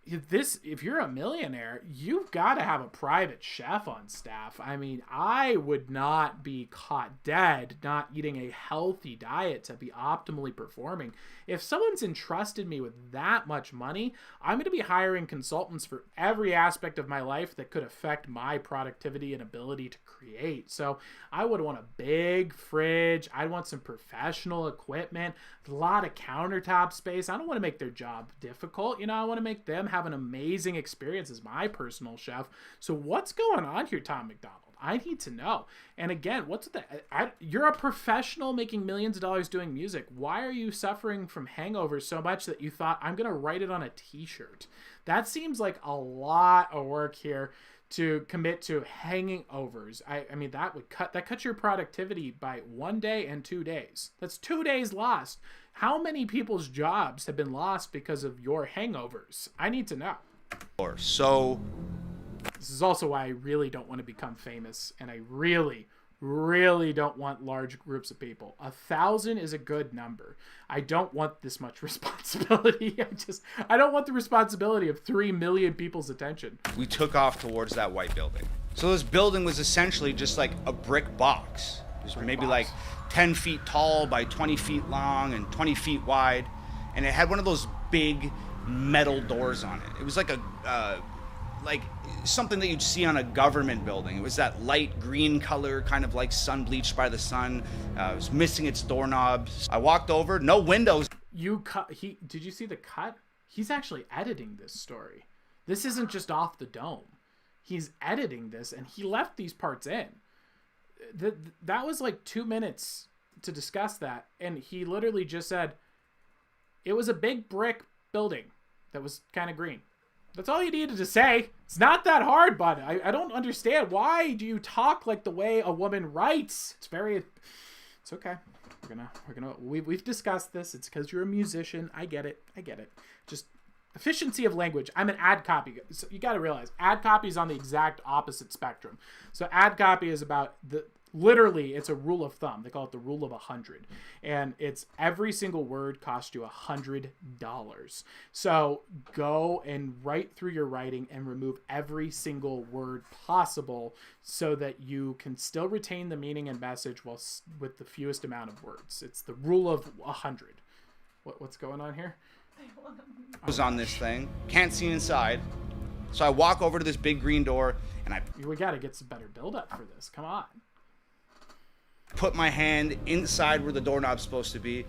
if you're a millionaire, you've got to have a private chef on staff. I mean, I would not be caught dead not eating a healthy diet to be optimally performing. If someone's entrusted me with that much money, I'm going to be hiring consultants for every aspect of my life that could affect my productivity and ability to create. So I would want a big fridge. I'd want some professional equipment, a lot of countertop space. I don't want to make their job difficult. You know, I want to make them have an amazing experience as my personal chef. So what's going on here, Tom McDonald? I need to know. And again, you're a professional making millions of dollars doing music. Why are you suffering from hangovers so much that you thought, I'm going to write it on a t-shirt? That seems like a lot of work here to commit to hanging overs. I mean, that cuts your productivity by 1 day and 2 days. That's 2 days lost. How many people's jobs have been lost because of your hangovers? I need to know. So this is also why I really don't want to become famous, and I really don't want large groups of people. 1,000 is a good number. I don't want this much responsibility. I don't want the responsibility of 3 million people's attention. We took off towards that white building. So this building was essentially just like a brick box. It was maybe like 10 feet tall by 20 feet long and 20 feet wide. And it had one of those big metal doors on it. It was like like something that you'd see on a government building. It was that light green color, kind of like sun bleached by the sun. It was missing its doorknobs. I walked over, no windows. Did you see the cut? He's actually editing this story. This isn't just off the dome. He's editing this, and he left these parts in. That was like 2 minutes to discuss that, and he literally just said, it was a big brick building that was kind of green. That's all you needed to say. It's not that hard, bud. I don't understand. Why do you talk like the way a woman writes? It's okay. We've discussed this. It's because you're a musician. I get it. Just efficiency of language. I'm an ad copy. So you got to realize ad copy is on the exact opposite spectrum. So ad copy is about literally, it's a rule of thumb. They call it the rule of 100. And it's every single word costs you $100. So go and write through your writing and remove every single word possible so that you can still retain the meaning and message with the fewest amount of words. It's the rule of 100. What's going on here? I was on this thing. Can't see inside. So I walk over to this big green door and we got to get some better build up for this. Come on. Put my hand inside where the doorknob's supposed to be,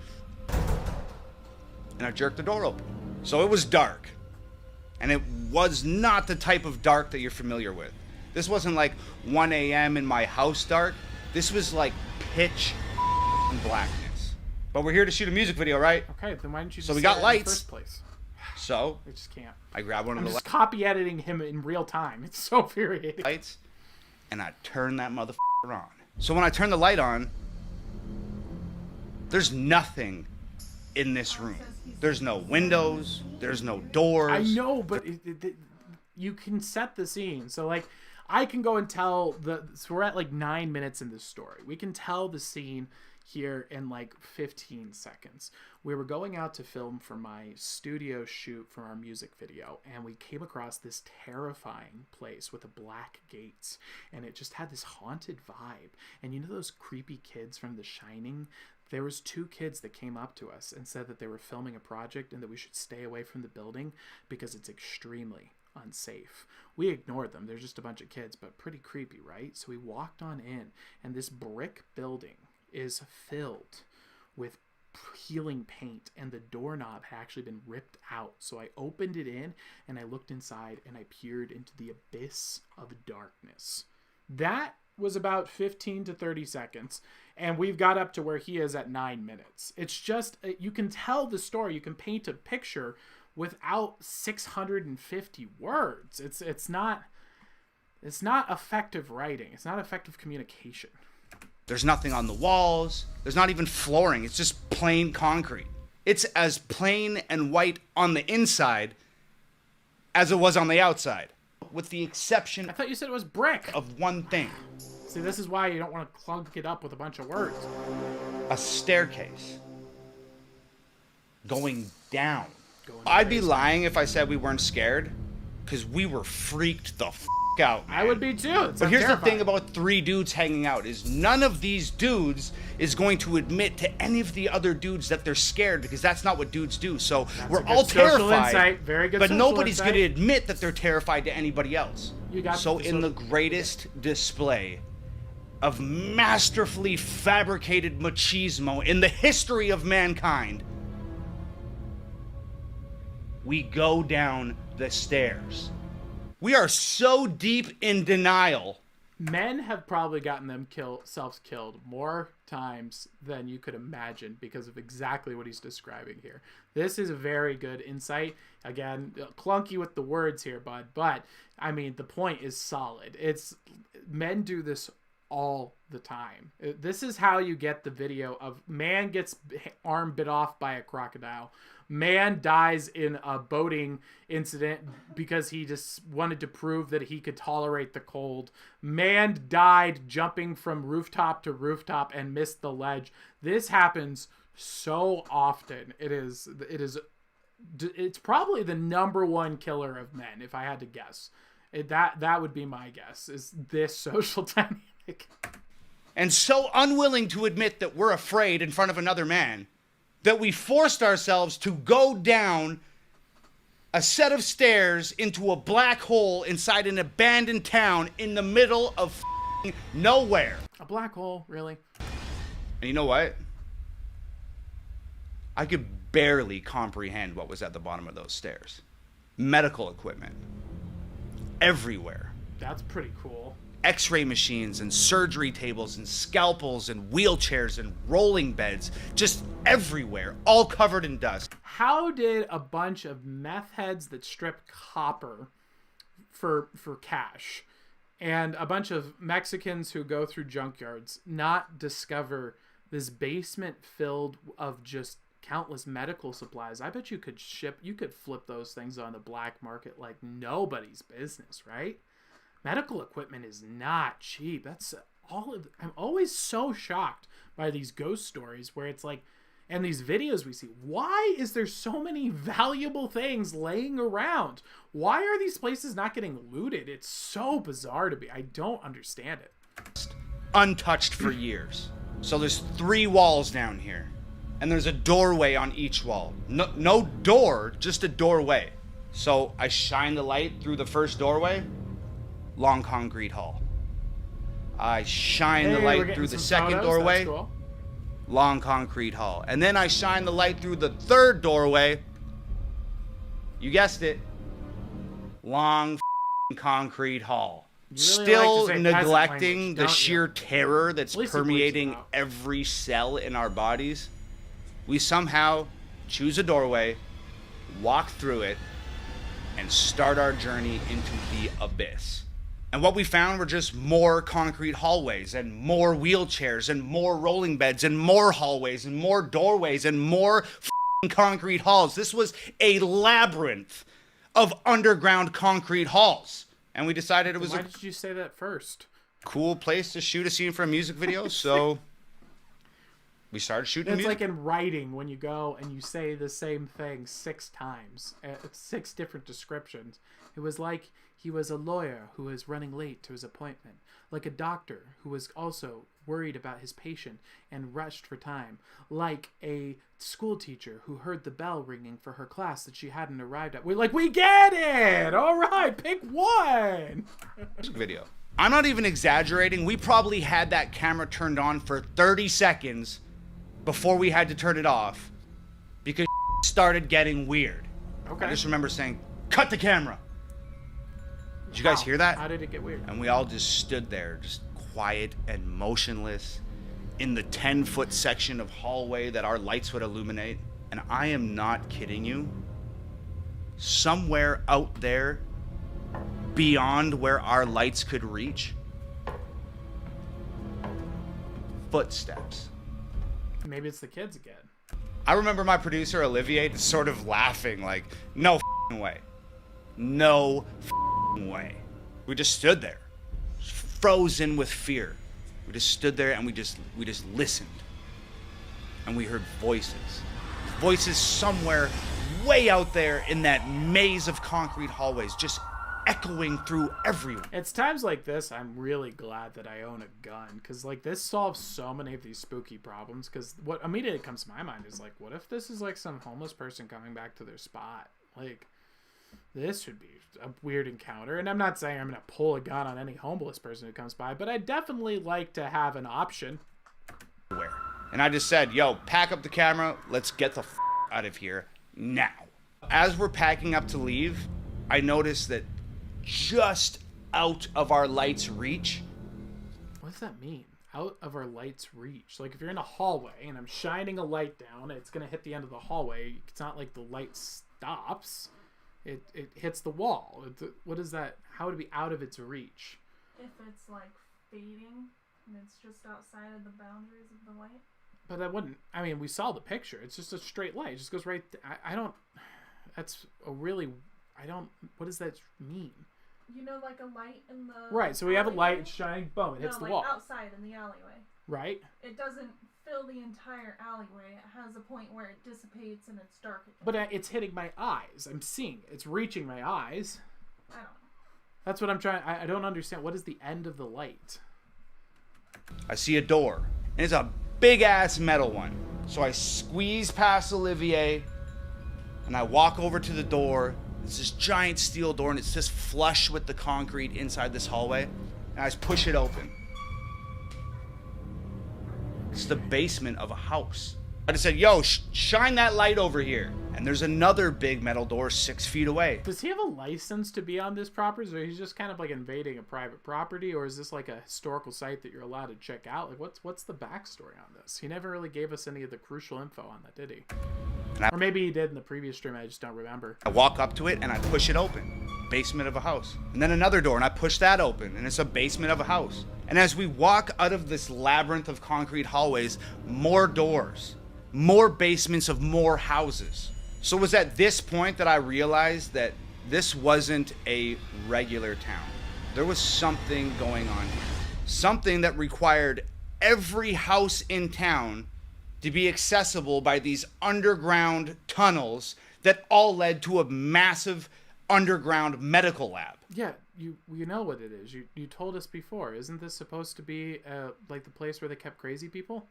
and I jerked the door open. So it was dark, and it was not the type of dark that you're familiar with. This wasn't like 1 a.m. in my house dark. This was like pitch blackness. But we're here to shoot a music video, right? Okay, then why didn't you just so we say got that lights. in the first place? So I just can't. I grabbed one of I'm the just copy editing him in real time. It's so infuriating. lights, and I turned that motherfucker on. So when I turn the light on, there's nothing in this room. There's no windows. There's no doors. I know, but you can set the scene. So like, I can go and tell so we're at like 9 minutes in this story. We can tell the scene here in like 15 seconds. We were going out to film for my studio shoot for our music video, and we came across this terrifying place with a black gates, and it just had this haunted vibe. And you know those creepy kids from The Shining? There was 2 kids that came up to us and said that they were filming a project and that we should stay away from the building because it's extremely unsafe. We ignored them. They're just a bunch of kids, but pretty creepy, right? So we walked on in, and this brick building is filled with peeling paint, and the doorknob had actually been ripped out. So I opened it in, and I looked inside, and I peered into the abyss of darkness. That was about 15 to 30 seconds, and we've got up to where he is at 9 minutes. It's just, you can tell the story, you can paint a picture without 650 words. It's not effective writing. It's not effective communication. There's nothing on the walls. There's not even flooring. It's just plain concrete. It's as plain and white on the inside as it was on the outside, with the exception, I thought you said it was brick, of one thing. See, this is why you don't want to clunk it up with a bunch of words. A staircase going down. I'd be lying if I said we weren't scared, because we were freaked the out, man. I would be too. But here's the thing about 3 dudes hanging out is none of these dudes is going to admit to any of the other dudes that they're scared, because that's not what dudes do. So we're all terrified. Very good. But nobody's going to admit that they're terrified to anybody else. So in the greatest display of masterfully fabricated machismo in the history of mankind, we go down the stairs. We are so deep in denial. Men have probably gotten themselves killed more times than you could imagine because of exactly what he's describing here. This is a very good insight. Again, clunky with the words here, bud, but I mean, the point is solid. Men do this all the time. This is how you get the video of man gets arm bit off by a crocodile. Man dies in a boating incident because he just wanted to prove that he could tolerate the cold. Man died jumping from rooftop to rooftop and missed the ledge. This happens so often. It's probably the #1 killer of men, if I had to guess. That would be my guess, is this social dynamic. and so unwilling to admit that we're afraid in front of another man that we forced ourselves to go down a set of stairs into a black hole inside an abandoned town in the middle of f***ing nowhere. A black hole, really? And you know what? I could barely comprehend what was at the bottom of those stairs. Medical equipment. Everywhere. That's pretty cool. X-ray machines and surgery tables and scalpels and wheelchairs and rolling beds. Just everywhere. All covered in dust. How did a bunch of meth heads that strip copper for cash and a bunch of Mexicans who go through junkyards not discover this basement filled of just countless medical supplies? I bet you could flip those things on the black market like nobody's business, right? Medical equipment is not cheap. That's I'm always so shocked by these ghost stories where it's like, and these videos we see, why is there so many valuable things laying around? Why are these places not getting looted? It's so bizarre to me. I don't understand it. Untouched for years. So there's 3 walls down here. And there's a doorway on each wall. No door, just a doorway. So I shine the light through the first doorway. Long concrete hall. I shine the light through the second doorway. Cool. Long concrete hall. And then I shine the light through the third doorway. You guessed it. Long concrete hall. Really still like neglecting the sheer terror that's permeating every cell in our bodies. We somehow choose a doorway, walk through it, and start our journey into the abyss. And what we found were just more concrete hallways and more wheelchairs and more rolling beds and more hallways and more doorways and more concrete halls. This was a labyrinth of underground concrete halls. And we decided it was Why did you say that first? Cool place to shoot a scene for a music video, so we started shooting music. It's like in writing when you go and you say the same thing 6 times. 6 different descriptions. It was like he was a lawyer who was running late to his appointment. Like a doctor who was also worried about his patient and rushed for time. Like a school teacher who heard the bell ringing for her class that she hadn't arrived at. We get it! All right, pick one! Video. I'm not even exaggerating. We probably had that camera turned on for 30 seconds before we had to turn it off because started getting weird. Okay. I just remember saying, cut the camera. Did you guys hear that? How did it get weird? And we all just stood there, just quiet and motionless in the 10-foot section of hallway that our lights would illuminate. And I am not kidding you. Somewhere out there, beyond where our lights could reach, footsteps. Maybe it's the kids again. I remember my producer, Olivier, just sort of laughing like, no f***ing way. No f***ing way. We just stood there, frozen with fear. We just stood there and we just listened. And we heard voices. Voices somewhere way out there in that maze of concrete hallways, just echoing through everywhere. It's times like this I'm really glad that I own a gun, because like this solves so many of these spooky problems. Because what immediately comes to my mind is like, what if this is like some homeless person coming back to their spot? Like, this would be a weird encounter. And I'm not saying I'm gonna pull a gun on any homeless person who comes by, but I definitely like to have an option. And I just said, yo, pack up the camera, let's get the f out of here now. As we're packing up to leave, I noticed that just out of our light's reach. What does that mean? Out of our light's reach? Like if you're in a hallway and I'm shining a light down, it's gonna hit the end of the hallway. It's not like the light stops. It hits the wall. What is that? How would it be out of its reach? If it's like fading and it's just outside of the boundaries of the light. But that wouldn't. I mean, we saw the picture. It's just a straight light. It just goes right. I don't. That's a really. I don't. What does that mean? You know, like a light in the. Right. So we have a light. It's shining. Boom! It hits the wall. Outside in the alleyway. Right. It doesn't fill the entire alleyway. It has a point where it dissipates and it's dark again. But it's hitting my eyes. I'm seeing it. It's reaching my eyes. I don't know. That's what I'm trying. I don't understand. What is the end of the light? I see a door, and it's a big-ass metal one. So I squeeze past Olivier, and I walk over to the door. It's this giant steel door, and it's just flush with the concrete inside this hallway. And I just push it open. It's the basement of a house. I just said, yo, shine that light over here. And there's another big metal door 6 feet away. Does he have a license to be on this property, or he's just kind of like invading a private property, or is this like a historical site that you're allowed to check out? Like, what's the backstory on this? He never really gave us any of the crucial info on that, did he? Or maybe he did in the previous stream, I just don't remember. I walk up to it and I push it open. Basement of a house. And then another door, and I push that open, and it's a basement of a house. And as we walk out of this labyrinth of concrete hallways, more doors, more basements of more houses. So it was at this point that I realized that this wasn't a regular town. There was something going on here. Something that required every house in town to be accessible by these underground tunnels that all led to a massive underground medical lab. Yeah, you know what it is. You told us before. Isn't this supposed to be like the place where they kept crazy people?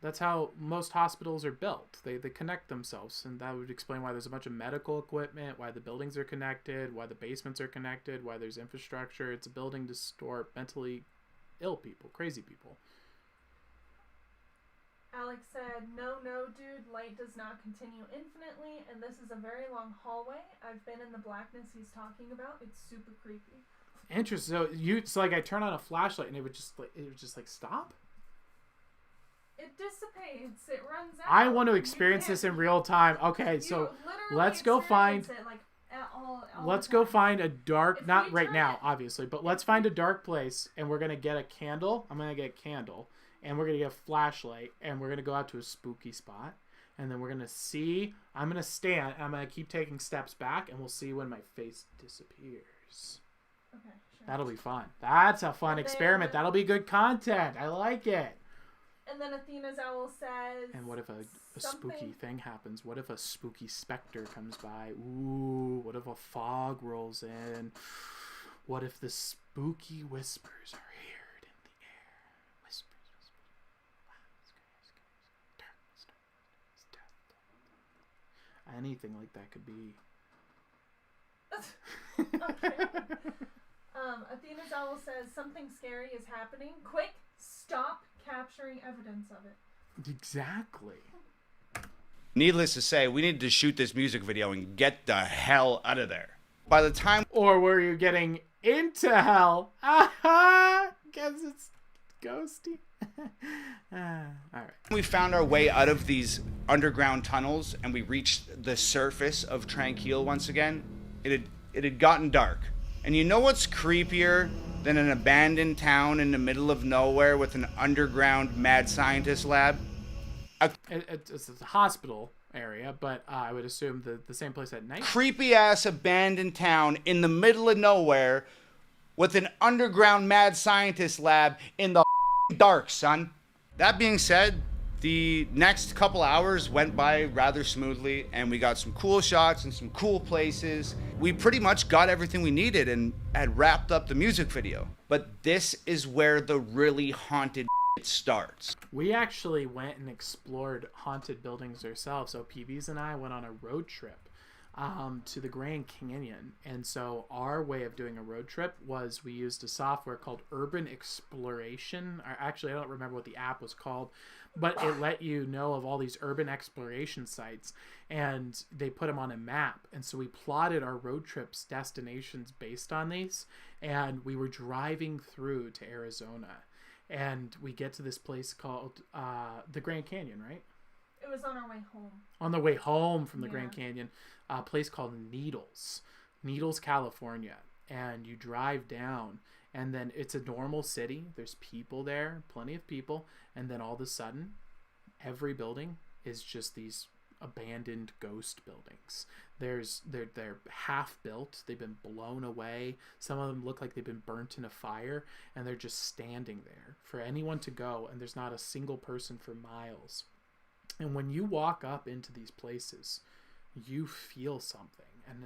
That's how most hospitals are built. They connect themselves, and that would explain why there's a bunch of medical equipment, why the buildings are connected, why the basements are connected, why there's infrastructure. It's a building to store mentally ill people, crazy people. Alex said, no, dude, light does not continue infinitely, and this is a very long hallway. I've been in the blackness he's talking about. It's super creepy. Interesting. So like I turn on a flashlight and it would just like stop? It dissipates. It runs out. I want to experience this in real time. Okay, so let's go find let's go find a dark, not right now, obviously, but let's find a dark place, and we're going to get a candle. I'm going to get a candle, and we're going to get a flashlight, and we're going to go out to a spooky spot, and then we're going to see, I'm going to stand, and I'm going to keep taking steps back, and we'll see when my face disappears. Okay, sure. That'll be fun. That's a fun experiment. That'll be good content. I like it. And then Athena's owl says... And what if a spooky thing happens? What if a spooky specter comes by? Ooh, what if a fog rolls in? What if the spooky whispers are heard in the air? Whispers. Wow, scary. Anything like that could be. Okay. Athena's owl says, something scary is happening. Quick, stop capturing evidence of it. Exactly. Needless to say, we needed to shoot this music video and get the hell out of there. By the time... Or were you getting into hell? Aha! Guess it's ghosty. Alright. We found our way out of these underground tunnels and we reached the surface of Tranquil once again. It had gotten dark. And you know what's creepier than an abandoned town in the middle of nowhere with an underground mad scientist lab? It's a hospital area, but I would assume the same place at night. Creepy ass abandoned town in the middle of nowhere with an underground mad scientist lab in the dark, son. That being said, the next couple hours went by rather smoothly, and we got some cool shots and some cool places. We pretty much got everything we needed and had wrapped up the music video. But this is where the really haunted starts. We actually went and explored haunted buildings ourselves. So PBs and I went on a road trip to the Grand Canyon, and so our way of doing a road trip was we used a software called Urban Exploration. Actually, I don't remember what the app was called, but it let you know of all these urban exploration sites, and they put them on a map. And so we plotted our road trips destinations based on these, and we were driving through to Arizona, and we get to this place called the Grand Canyon, right? It was on our way home. On the way home from the Grand Canyon, a place called Needles, California. And you drive down, and then it's a normal city. There's people there, plenty of people. And then all of a sudden, every building is just these abandoned ghost buildings. They're half built. They've been blown away. Some of them look like they've been burnt in a fire, and they're just standing there for anyone to go. And there's not a single person for miles. And when you walk up into these places, you feel something. And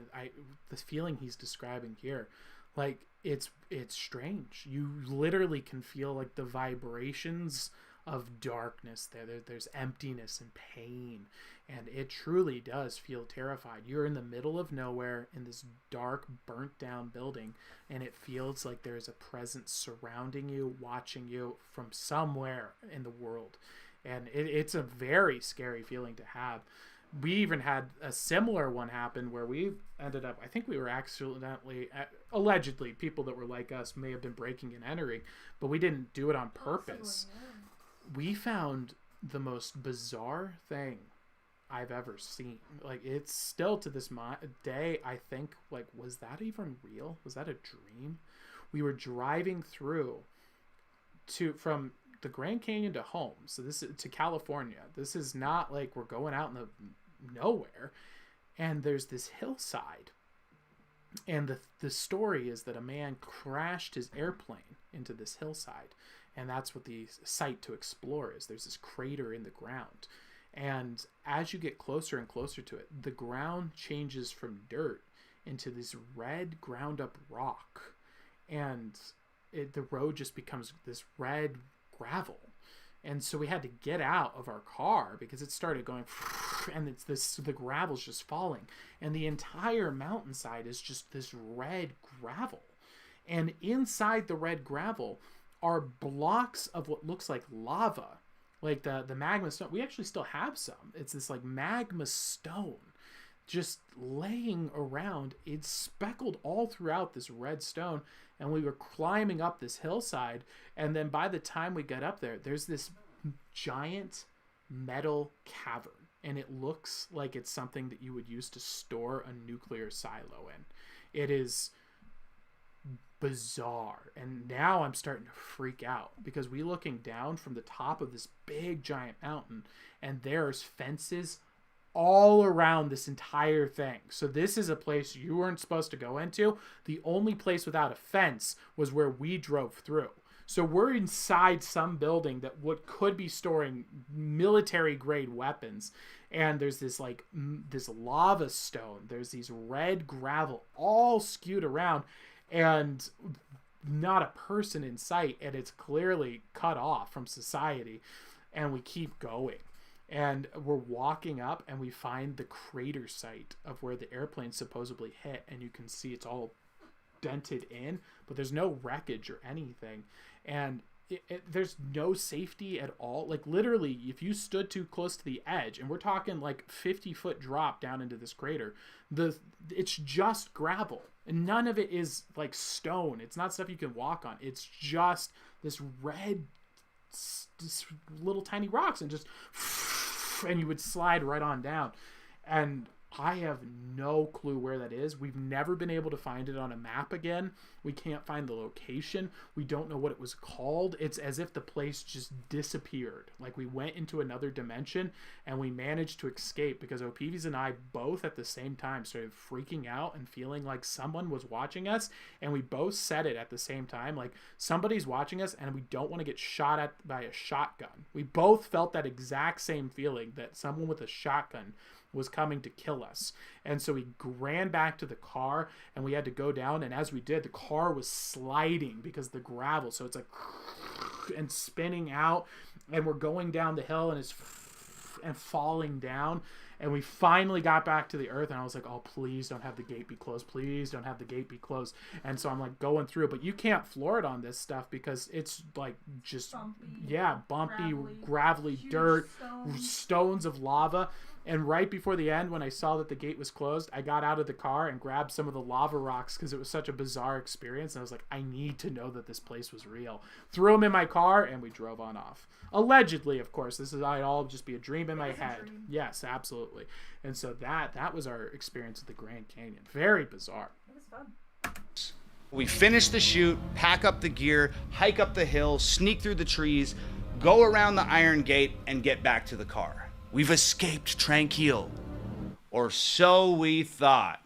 the feeling he's describing here, Like, it's strange. You literally can feel like the vibrations of darkness there. There's emptiness and pain, and it truly does feel terrified. You're in the middle of nowhere in this dark, burnt down building, and it feels like there's a presence surrounding you, watching you from somewhere in the world. And it's a very scary feeling to have. We even had a similar one happen where we ended up, I think we were accidentally, allegedly, people that were like us may have been breaking and entering, but we didn't do it on purpose. We found the most bizarre thing I've ever seen. Like, it's still to this day, I think, like, was that even real? Was that a dream? We were driving through from the Grand Canyon to home. So this is to California. This is not like we're going out in the nowhere. And there's this hillside. And the story is that a man crashed his airplane into this hillside. And that's what the site to explore is. There's this crater in the ground. And as you get closer and closer to it, the ground changes from dirt into this red ground up rock. And the road just becomes this red gravel. And so we had to get out of our car because it started going, and the gravel's just falling. And the entire mountainside is just this red gravel. And inside the red gravel are blocks of what looks like lava, like the magma stone. We actually still have some. It's this like magma stone just laying around. It's speckled all throughout this red stone, and we were climbing up this hillside, and then by the time we got up there, there's this giant metal cavern, and it looks like it's something that you would use to store a nuclear silo in. It is bizarre, and now I'm starting to freak out because we're looking down from the top of this big giant mountain, and there's fences all around this entire thing. So this is a place you weren't supposed to go into. The only place without a fence was where we drove through. So we're inside some building that could be storing military grade weapons, and there's this like this lava stone. There's these red gravel all skewed around, and not a person in sight, and it's clearly cut off from society. And we keep going, and we're walking up, and we find the crater site of where the airplane supposedly hit, and you can see it's all dented in, but there's no wreckage or anything, and there's no safety at all. Like, literally, if you stood too close to the edge, and we're talking like 50-foot drop down into this crater, it's just gravel, and none of it is like stone. It's not stuff you can walk on. It's just this red, this little tiny rocks, and you would slide right on down. And I have no clue where that is. We've never been able to find it on a map again. We can't find the location. We don't know what it was called. It's as if the place just disappeared. Like, we went into another dimension, and we managed to escape because OPVs and I both at the same time started freaking out and feeling like someone was watching us. And we both said it at the same time, like, somebody's watching us and we don't want to get shot at by a shotgun. We both felt that exact same feeling, that someone with a shotgun was coming to kill us. And so we ran back to the car, and we had to go down, and as we did, the car was sliding because of the gravel, so it's like and spinning out, and we're going down the hill, and it's and falling down, and we finally got back to the earth, and I was like, oh, please don't have the gate be closed, please don't have the gate be closed. And so I'm like going through, but you can't floor it on this stuff because it's like just bumpy, gravelly dirt, stones of lava. And right before the end, when I saw that the gate was closed, I got out of the car and grabbed some of the lava rocks because it was such a bizarre experience. And I was like, I need to know that this place was real. Threw them in my car, and we drove on off. Allegedly, of course. This might all just be a dream in my head. Yes, absolutely. And so that was our experience at the Grand Canyon. Very bizarre. It was fun. We finish the shoot, pack up the gear, hike up the hill, sneak through the trees, go around the Iron Gate, and get back to the car. We've escaped Tranquil. Or so we thought.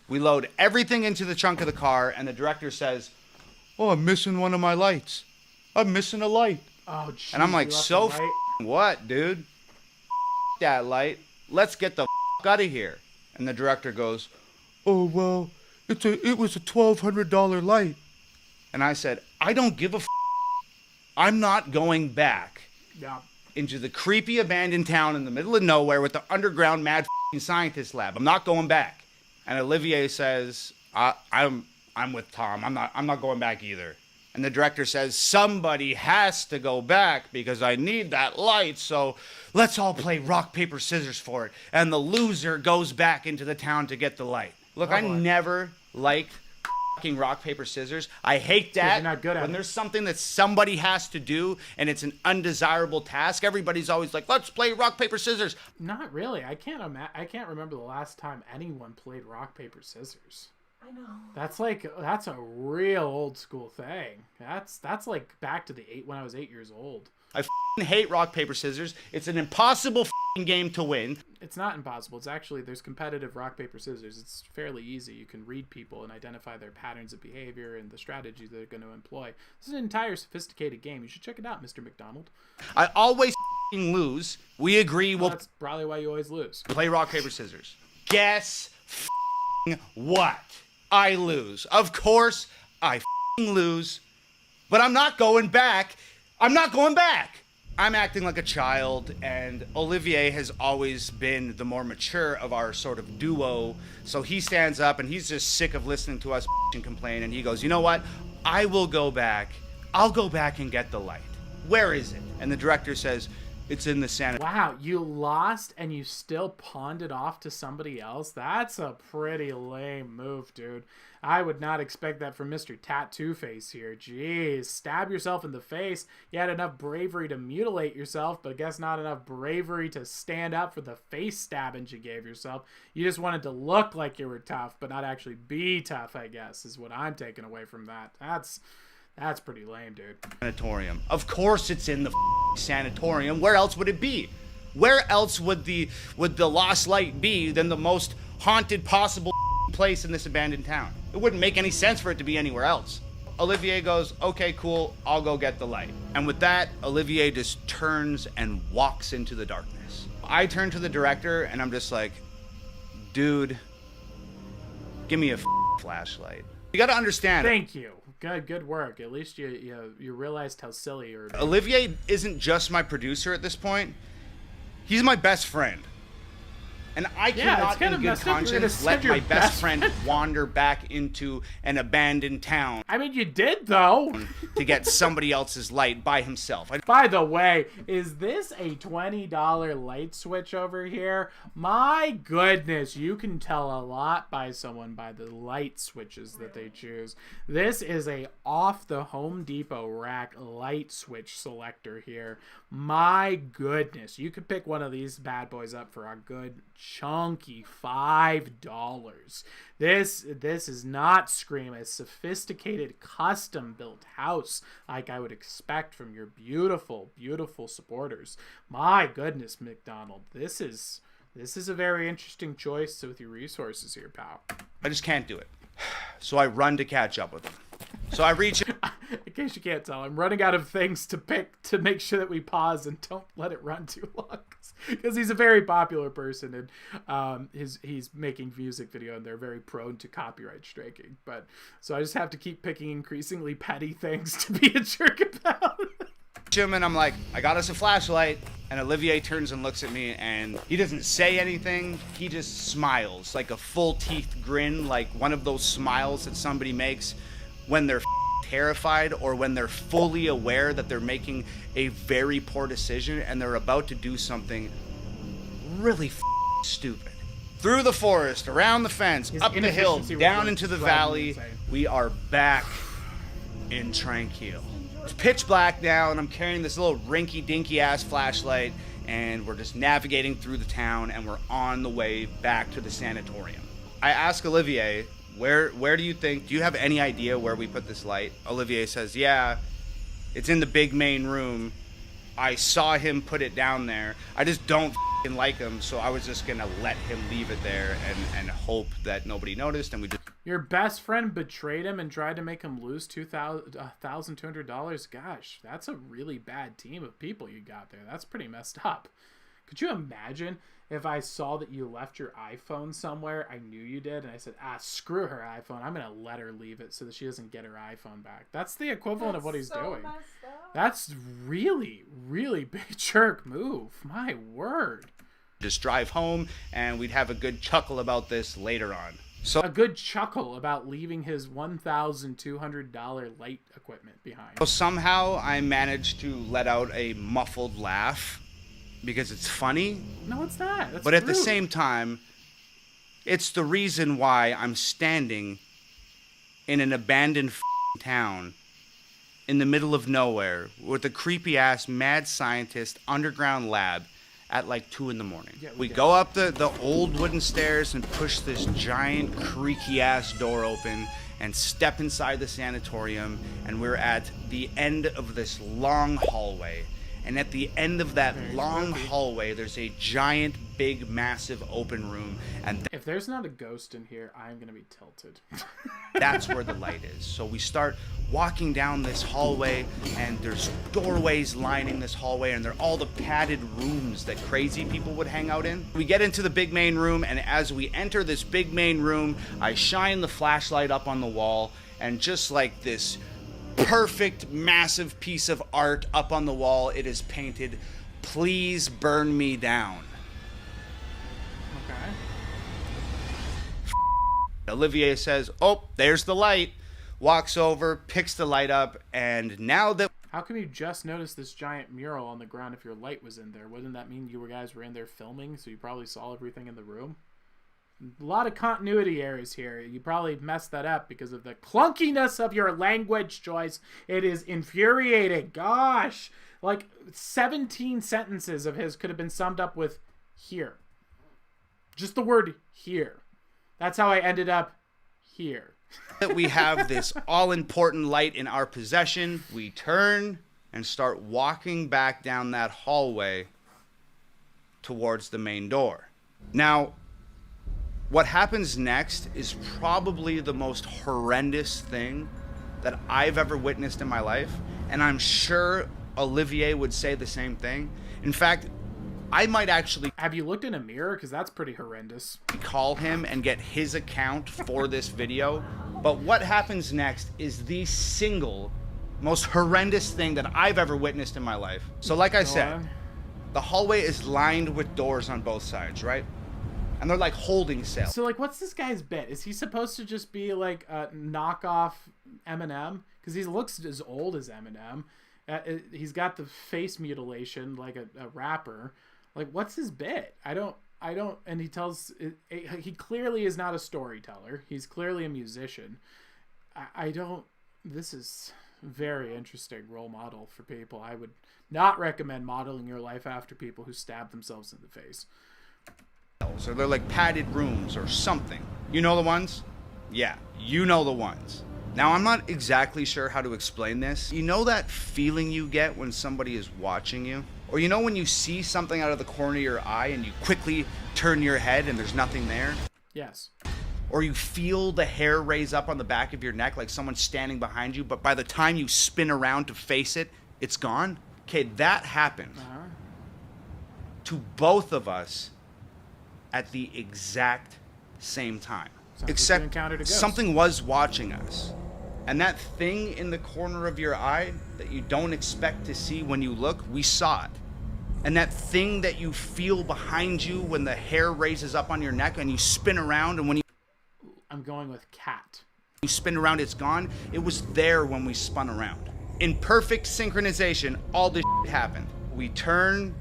We load everything into the trunk of the car, and the director says, oh, I'm missing one of my lights. I'm missing a light. Oh, geez, and I'm like, so what, dude? That light. Let's get the out of here. And the director goes, oh, well, It was a $1,200 light. And I said, I don't give a I'm not going back into the creepy abandoned town in the middle of nowhere with the underground mad scientist lab. I'm not going back. And Olivier says, I'm with Tom. I'm not going back either. And the director says, somebody has to go back because I need that light, so let's all play rock, paper, scissors for it. And the loser goes back into the town to get the light. Look, I never liked fucking rock, paper, scissors. I hate that. You're not good at when it. there's something that somebody has to do and it's an undesirable task, everybody's always like, let's play rock, paper, scissors. Not really. I can't remember the last time anyone played rock, paper, scissors. I know. That's a real old school thing. That's like back to when I was 8 years old. I hate rock, paper, scissors. It's an impossible game to win. It's not impossible. It's actually, there's competitive rock, paper, scissors. It's fairly easy. You can read people and identify their patterns of behavior and the strategies they're going to employ. This is an entire sophisticated game. You should check it out, Mr. McDonald. I always lose. We agree. Well, that's probably why you always lose. Play rock, paper, scissors. Guess what? I lose. Of course, I lose. But I'm not going back. I'm not going back. I'm acting like a child, and Olivier has always been the more mature of our sort of duo. So he stands up, and he's just sick of listening to us and complain, and he goes, you know what? I will go back. I'll go back and get the light. Where is it? And the director says, it's in the sanitarium. Wow, you lost and you still pawned it off to somebody else? That's a pretty lame move, dude. I would not expect that from Mr. Tattoo Face here. Jeez, stab yourself in the face. You had enough bravery to mutilate yourself, but I guess not enough bravery to stand up for the face stabbings you gave yourself. You just wanted to look like you were tough, but not actually be tough, I guess, is what I'm taking away from that. That's pretty lame, dude. Sanatorium. Of course it's in the sanatorium. Where else would it be? Where else would the lost light be than the most haunted possible place in this abandoned town? It wouldn't make any sense for it to be anywhere else. Olivier goes, okay, cool, I'll go get the light. And with that, Olivier just turns and walks into the darkness. I turn to the director and I'm just like, dude, give me a flashlight. You gotta understand. Thank you. Good work. At least you realized how silly you're. Olivier isn't just my producer at this point. He's my best friend. And I cannot in good conscience let my best friend wander back into an abandoned town. I mean, you did, though. To get somebody else's light by himself. By the way, is this a $20 light switch over here? My goodness, you can tell a lot by someone by the light switches that they choose. This is a off the Home Depot rack light switch selector here. My goodness, you could pick one of these bad boys up for a good chunky $5. This is not Scream, a sophisticated custom built house like I would expect from your beautiful supporters. My goodness, McDonald, this is a very interesting choice with your resources here, pal. I just can't do it. So I run to catch up with him. So I reach. In case you can't tell, I'm running out of things to pick to make sure that we pause and don't let it run too long, because he's a very popular person and he's making music video and they're very prone to copyright striking. But so I just have to keep picking increasingly petty things to be a jerk about. And I'm like, I got us a flashlight. And Olivier turns and looks at me and he doesn't say anything. He just smiles, like a full teeth grin, like one of those smiles that somebody makes when they're terrified or when they're fully aware that they're making a very poor decision and they're about to do something really stupid. Through the forest, around the fence, up the hill, down into the valley, we are back in Tranquil. It's pitch black now, and I'm carrying this little rinky-dinky ass flashlight, and we're just navigating through the town, and we're on the way back to the sanatorium. I ask Olivier, where do you think, do you have any idea where we put this light? Olivier says, yeah, it's in the big main room. I saw him put it down there. I just don't like him, so I was just gonna let him leave it there and hope that nobody noticed, and we just... Your best friend betrayed him and tried to make him lose $1,200. Gosh, that's a really bad team of people you got there. That's pretty messed up. Could you imagine if I saw that you left your iPhone somewhere, I knew you did, and I said, screw her iPhone. I'm going to let her leave it so that she doesn't get her iPhone back. That's the equivalent of what he's doing. That's really, really big jerk move. My word. Just drive home, and we'd have a good chuckle about this later on. So a good chuckle about leaving his $1,200 light equipment behind. So somehow I managed to let out a muffled laugh because it's funny. No, it's not. That's but at rude. the same time, it's the reason why I'm standing in an abandoned town in the middle of nowhere with a creepy-ass mad scientist underground lab at like 2 in the morning. Yeah, we go up the old wooden stairs and push this giant creaky ass door open and step inside the sanatorium, and we're at the end of this long hallway. And at the end of that long hallway, there's a giant, big, massive open room. And if there's not a ghost in here, I'm going to be tilted. That's where the light is. So we start walking down this hallway, and there's doorways lining this hallway, and they're all the padded rooms that crazy people would hang out in. We get into the big main room, and as we enter this big main room, I shine the flashlight up on the wall, and just like this perfect, massive piece of art up on the wall, it is painted, "Please burn me down." Okay. Olivier says, "Oh, there's the light." Walks over, picks the light up, and now that... How come you just noticed this giant mural on the ground if your light was in there? Wouldn't that mean you guys were in there filming, so you probably saw everything in the room? A lot of continuity errors here. You probably messed that up because of the clunkiness of your language choice. It is infuriating. Gosh. Like 17 sentences of his could have been summed up with here. Just the word here. That's how I ended up here. That we have this all-important light in our possession, we turn and start walking back down that hallway towards the main door. Now, what happens next is probably the most horrendous thing that I've ever witnessed in my life, and I'm sure Olivier would say the same thing. In fact, I might actually... Have you looked in a mirror? Because that's pretty horrendous. ...call him and get his account for this video. But what happens next is the single most horrendous thing that I've ever witnessed in my life. So like I said, the hallway is lined with doors on both sides, right? And they're like holding cells. So like, what's this guy's bit? Is he supposed to just be like a knockoff Eminem? Because he looks as old as Eminem. He's got the face mutilation like a rapper. Like, what's his bit? I don't, and he tells, he clearly is not a storyteller. He's clearly a musician. This is very interesting role model for people. I would not recommend modeling your life after people who stab themselves in the face. Or they're like padded rooms or something. You know the ones? Yeah, you know the ones. Now, I'm not exactly sure how to explain this. You know that feeling you get when somebody is watching you? Or you know when you see something out of the corner of your eye and you quickly turn your head and there's nothing there? Yes. Or you feel the hair raise up on the back of your neck like someone's standing behind you, but by the time you spin around to face it, it's gone? Okay, that happened to both of us at the exact same time. Except something was watching us. And that thing in the corner of your eye that you don't expect to see when you look, we saw it. And that thing that you feel behind you when the hair raises up on your neck and you spin around, and when you... I'm going with cat. You spin around, it's gone. It was there when we spun around. In perfect synchronization, all this shit happened. We turn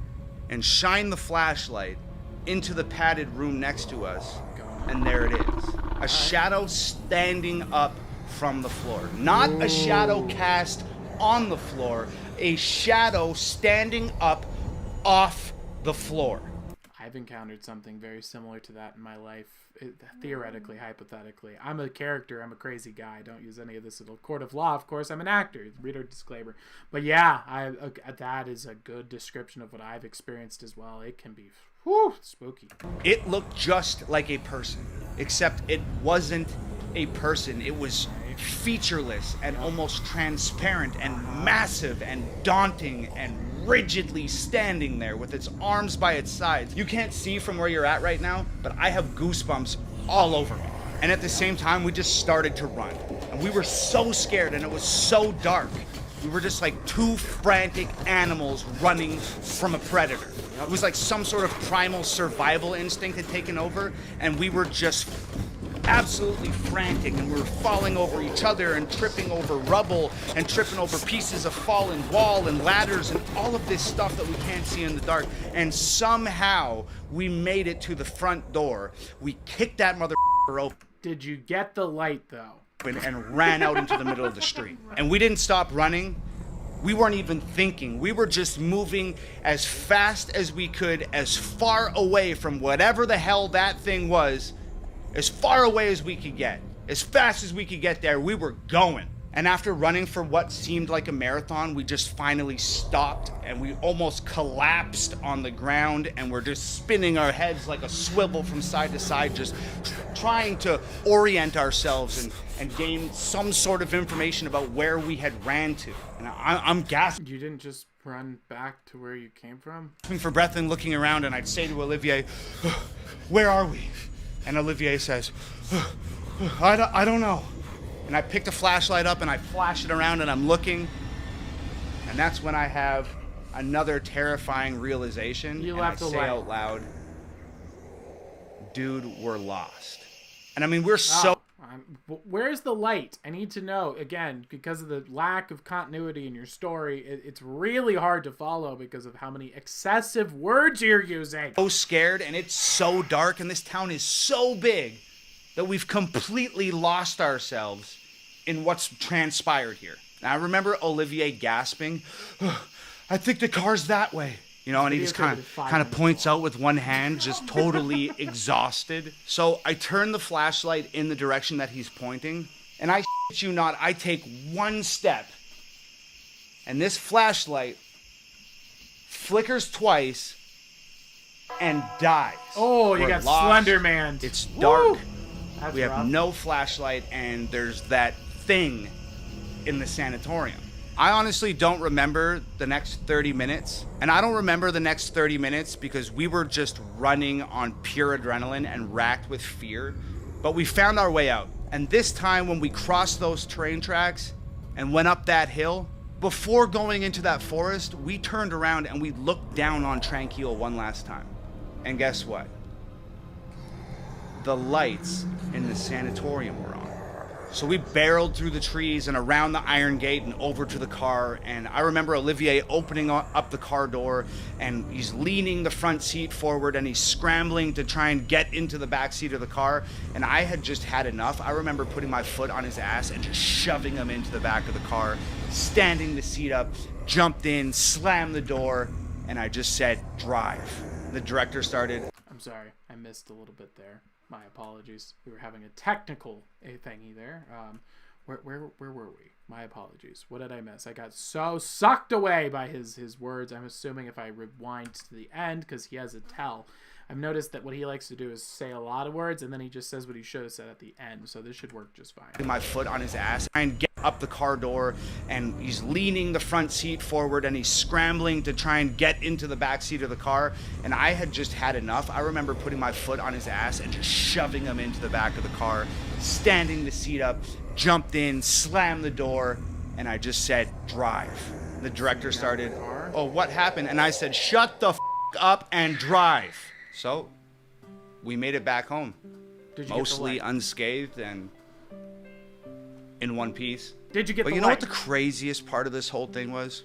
and shine the flashlight into the padded room next to us, and there it is. A shadow standing up from the floor. Not a shadow cast on the floor, a shadow standing up off the floor. I've encountered something very similar to that in my life, theoretically, hypothetically. I'm a character, I'm a crazy guy. I don't use any of this in a court of law. Of course, I'm an actor. Reader disclaimer. But yeah, that is a good description of what I've experienced as well. It can be spooky. It looked just like a person, except it wasn't a person. It was featureless and almost transparent and massive and daunting and rigidly standing there with its arms by its sides. You can't see from where you're at right now, but I have goosebumps all over me. And at the same time, we just started to run. And we were so scared, and it was so dark. We were just like two frantic animals running from a predator. It was like some sort of primal survival instinct had taken over, and we were just absolutely frantic, and we were falling over each other and tripping over rubble and tripping over pieces of fallen wall and ladders and all of this stuff that we can't see in the dark. And somehow we made it to the front door. We kicked that motherfucker open. Did you get the light though? And ran out into the middle of the street. And we didn't stop running. We weren't even thinking. We were just moving as fast as we could, as far away from whatever the hell that thing was, as far away as we could get. As fast as we could get there, we were going. And after running for what seemed like a marathon, we just finally stopped, and we almost collapsed on the ground, and we're just spinning our heads like a swivel from side to side, just trying to orient ourselves and gain some sort of information about where we had ran to. And I'm gasping. You didn't just run back to where you came from? Looking for breath and looking around, and I'd say to Olivier, "Where are we?" And Olivier says, I don't know. And I picked a flashlight up and I flash it around and I'm looking. And that's when I have another terrifying realization. You and left I the say light out loud, "Dude, we're lost." And I mean, we're so... Where's the light? I need to know. Again, because of the lack of continuity in your story, it's really hard to follow because of how many excessive words you're using. So scared, and it's so dark, and this town is so big that we've completely lost ourselves in what's transpired here. And I remember Olivier gasping, "I think the car's that way." You know, and he just kind of points out with one hand, just totally exhausted. So I turn the flashlight in the direction that he's pointing, and I shit you not, I take one step, and this flashlight flickers twice and dies. Oh, you got Slender Man. It's dark. That's we have rough. no flashlight, and there's that thing in the sanatorium. I honestly don't remember the next 30 minutes. And I don't remember the next 30 minutes because we were just running on pure adrenaline and racked with fear. But we found our way out. And this time when we crossed those train tracks and went up that hill, before going into that forest, we turned around and we looked down on Tranquil one last time. And guess what? The lights in the sanatorium were on. So we barreled through the trees and around the iron gate and over to the car. And I remember Olivier opening up the car door, and he's leaning the front seat forward and he's scrambling to try and get into the back seat of the car. And I had just had enough. I remember putting my foot on his ass and just shoving him into the back of the car, standing the seat up, jumped in, slammed the door, and I just said, "Drive." The director started. I'm sorry, I missed a little bit there. My apologies. We were having a technical thingy there. Where were we? My apologies. What did I miss? I got so sucked away by his words. I'm assuming if I rewind to the end, because he has a tell, I've noticed that what he likes to do is say a lot of words, and then he just says what he should have said at the end. So this should work just fine. My foot on his ass and get up the car door, and he's leaning the front seat forward and he's scrambling to try and get into the back seat of the car. And I had just had enough. I remember putting my foot on his ass and just shoving him into the back of the car, standing the seat up, jumped in, slammed the door, and I just said, "Drive." The director started, "Oh, what happened?" And I said, "Shut the f*** up and drive." So we made it back home, mostly unscathed and in one piece. Did you get But you know what the craziest part of this whole thing was?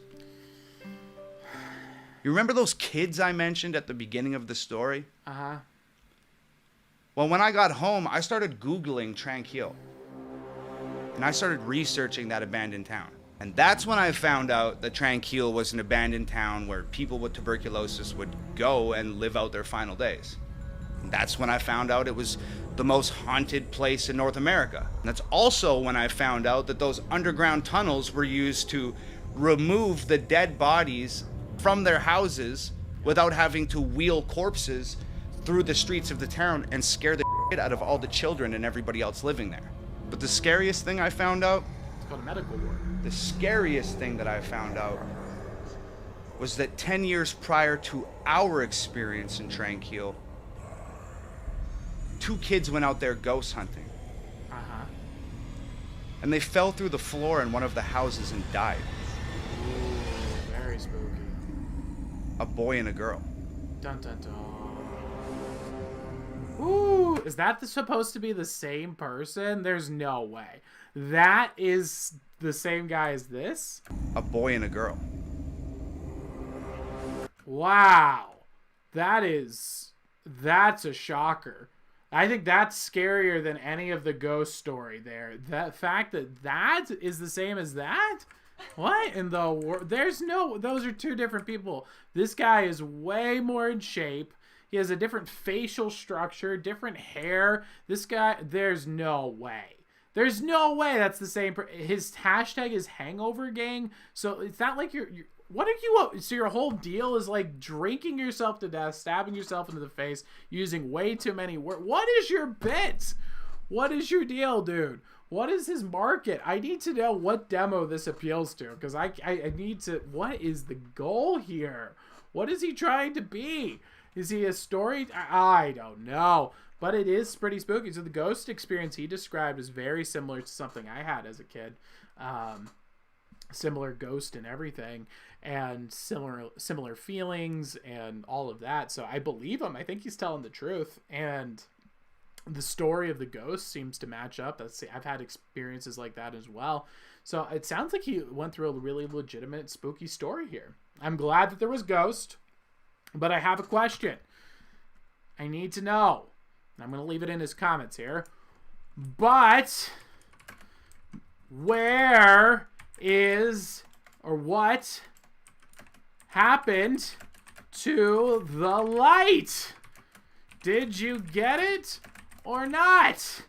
You remember those kids I mentioned at the beginning of the story? Uh-huh. Well, when I got home, I started Googling Tranquil. And I started researching that abandoned town. And that's when I found out that Tranquil was an abandoned town where people with tuberculosis would go and live out their final days. And that's when I found out it was the most haunted place in North America. And that's also when I found out that those underground tunnels were used to remove the dead bodies from their houses without having to wheel corpses through the streets of the town and scare the shit out of all the children and everybody else living there. But the scariest thing I found out, it's called a medical ward. The scariest thing that I found out was that 10 years prior to our experience in Tranquil, 2 kids went out there ghost hunting. Uh-huh. And they fell through the floor in one of the houses and died. Ooh, very spooky. A boy and a girl. Dun dun dun. Ooh, is that supposed to be the same person? There's no way. That is the same guy as this? A boy and a girl. Wow. That's a shocker. I think that's scarier than any of the ghost story there. The fact that is the same as that? What in the world? Those are 2 different people. This guy is way more in shape. He has a different facial structure, different hair. This guy, there's no way. There's no way that's the same. His hashtag is Hangover Gang. So it's not like you're what are you? So your whole deal is like drinking yourself to death, stabbing yourself into the face, using way too many words. What is your bit? What is your deal, dude? What is his market? I need to know what demo this appeals to, because I need to. What is the goal here? What is he trying to be? Is he a story? I don't know. But it is pretty spooky. So the ghost experience he described is very similar to something I had as a kid. Similar ghost and everything, and similar feelings and all of that. So I believe him. I think he's telling the truth. And the story of the ghost seems to match up. I've had experiences like that as well. So it sounds like he went through a really legitimate spooky story here. I'm glad that there was ghost. But I have a question. I need to know. I'm going to leave it in his comments here. But where is, or what happened to the light? Did you get it or not?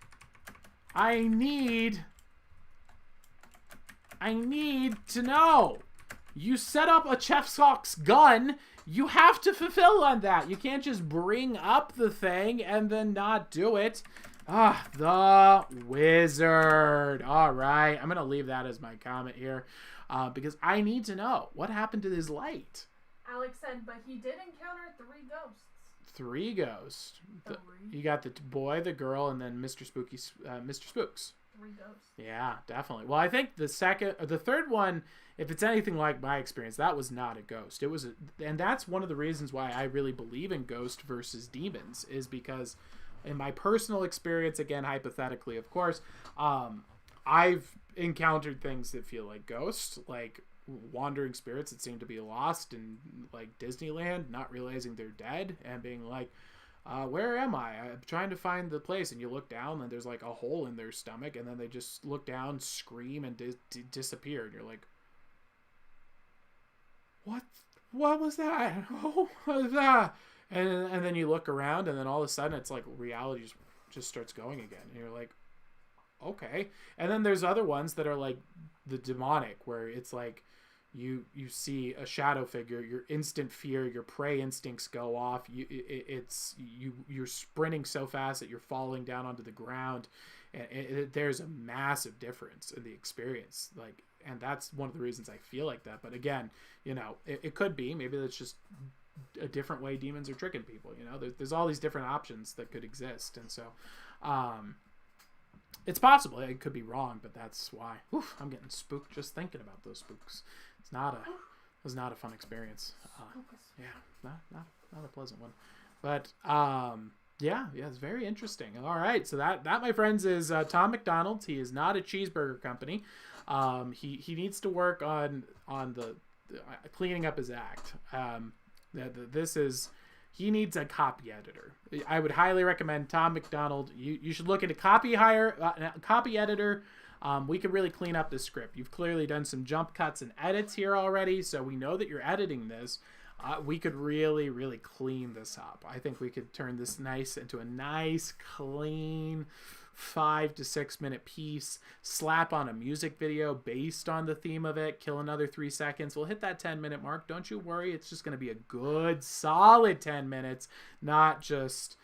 I need to know. You set up a Chef's gun. You have to fulfill on that. You can't just bring up the thing and then not do it. Ah, the wizard. All right. I'm going to leave that as my comment here because I need to know what happened to his light. Alex said, but he did encounter 3 ghosts. 3 ghosts. You got the boy, the girl, and then Mr. Spooks. 3 ghosts. Yeah, definitely. Well, I think the third one, if it's anything like my experience, that was not a ghost. It was, and that's one of the reasons why I really believe in ghost versus demons, is because in my personal experience, again, hypothetically, of course, I've encountered things that feel like ghosts, like wandering spirits that seem to be lost in like Disneyland, not realizing they're dead and being like, where am I? I'm trying to find the place. And you look down and there's like a hole in their stomach, and then they just look down, scream, and disappear. And you're like, what was that? Oh, what was that? And then you look around, and then all of a sudden it's like reality just starts going again. And you're like, okay. And then there's other ones that are like the demonic, where it's like you see a shadow figure, your instant fear, your prey instincts go off. You're sprinting so fast that you're falling down onto the ground, and there's a massive difference in the experience. Like, and that's one of the reasons I feel like that. But again, you know, it could be, maybe that's just a different way demons are tricking people. You know, there's all these different options that could exist, and so it's possible. It could be wrong, but that's why. Oof, I'm getting spooked just thinking about those spooks. It was not a fun experience. Yeah, not a pleasant one. But yeah, it's very interesting. All right, so that my friends is Tom McDonald. He is not a cheeseburger company. He needs to work on the cleaning up his act. He needs a copy editor. I would highly recommend Tom McDonald. You should look into copy editor. We could really clean up this script. You've clearly done some jump cuts and edits here already, so we know that you're editing this. We could really, really clean this up. I think we could turn this into a nice, clean 5 to 6 minute piece, slap on a music video based on the theme of it, kill another 3 seconds. We'll hit that 10-minute mark. Don't you worry. It's just going to be a good, solid 10 minutes, not just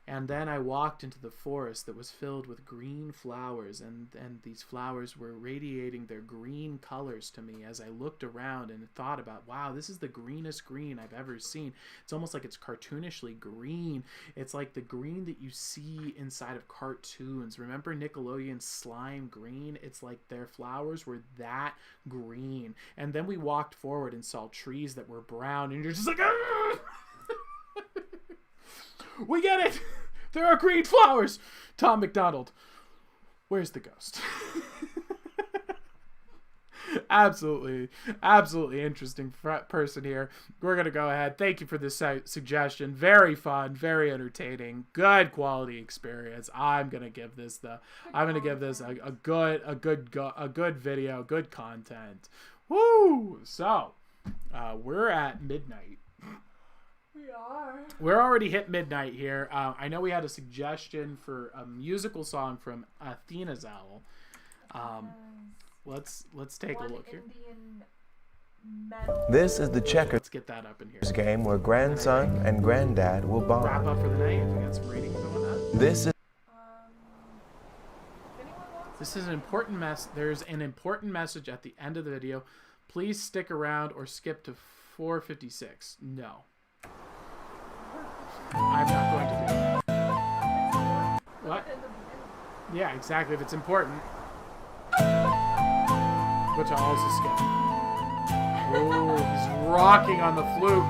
And then I walked into the forest that was filled with green flowers, and these flowers were radiating their green colors to me as I looked around and thought about, wow, this is the greenest green I've ever seen. It's almost like it's cartoonishly green. It's like the green that you see inside of cartoons. Remember Nickelodeon's Slime Green? It's like their flowers were that green. And then we walked forward and saw trees that were brown, and you're just like, ah! We get it! There are green flowers! Tom McDonald, where's the ghost? Absolutely interesting person here. We're going to go ahead. Thank you for this suggestion. Very fun, very entertaining, good quality experience. I'm going to give this a good video, good content. Woo! So, we're at midnight. We're already hit midnight here. I know we had a suggestion for a musical song from Athena's Owl. Let's take a look here. This is the checkers. Let's get that up in here. Game where grandson and granddad will bond. Wrap up for the night. We got some ratings and whatnot. This is an important There's an important message at the end of the video. Please stick around or skip to 4:56. No. I'm not going to do that. What? Yeah, exactly. If it's important. Which I'll also skip. Oh, he's rocking on the flute.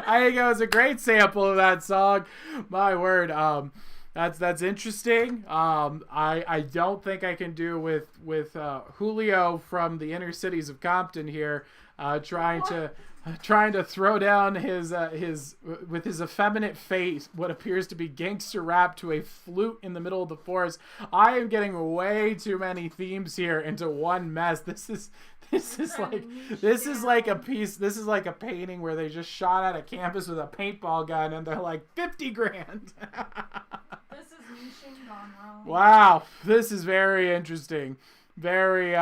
I think it was a great sample of that song. My word. That's interesting. I don't think I can do with Julio from the inner cities of Compton here, trying to throw down his with his effeminate face what appears to be gangster rap to a flute in the middle of the forest. I am getting way too many themes here into one mess. This is like a piece. This is like a painting where they just shot at a campus with a paintball gun and they're like 50 grand. This is niching gone wrong. Wow, this is very interesting, very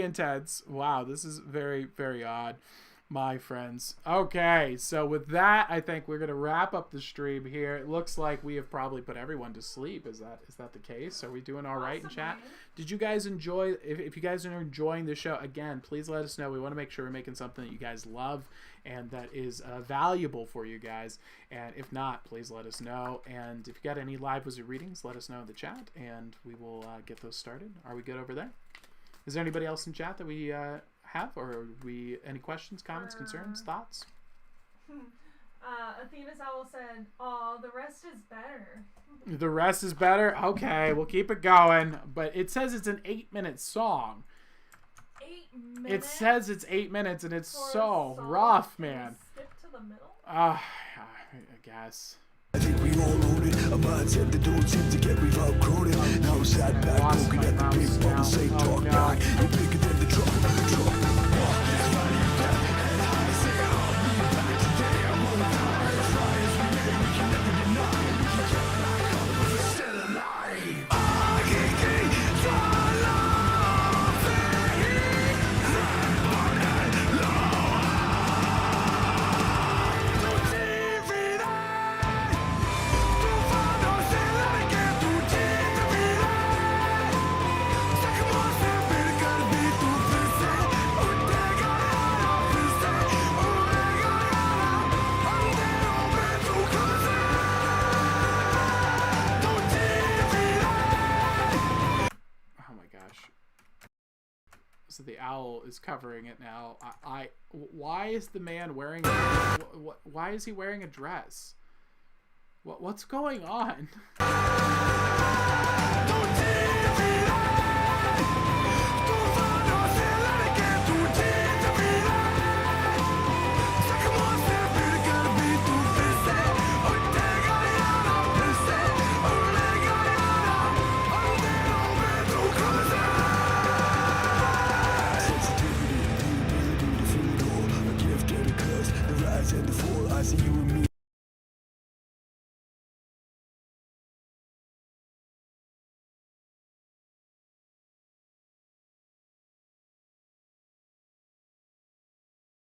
intense. Wow, this is very, very odd, my friends. Okay, so with that, I think we're gonna wrap up the stream here. It looks like we have probably put everyone to sleep. Is that the case? Are we doing all right in chat? Did you guys enjoy? If you guys are enjoying the show, again, please let us know. We want to make sure we're making something that you guys love and that is valuable for you guys. And if not, please let us know. And if you got any live wizard readings, let us know in the chat, and we will get those started. Are we good over there? Is there anybody else in chat that we have, or any questions, comments, concerns, thoughts? Athena's Owl said, "Oh, the rest is better." The rest is better? Okay, we'll keep it going. But it says it's an 8-minute song. 8 minutes? It says it's 8 minutes, and it's so rough, man. Skip to the middle? I guess. I think we all own it. A mindset that don't seem to get, we've outgrown it. Now sat back, looking at the big bubble, say talk back. You're bigger than the trouble. So the owl is covering it now. Why is the man wearing why is he wearing a dress? What's going on?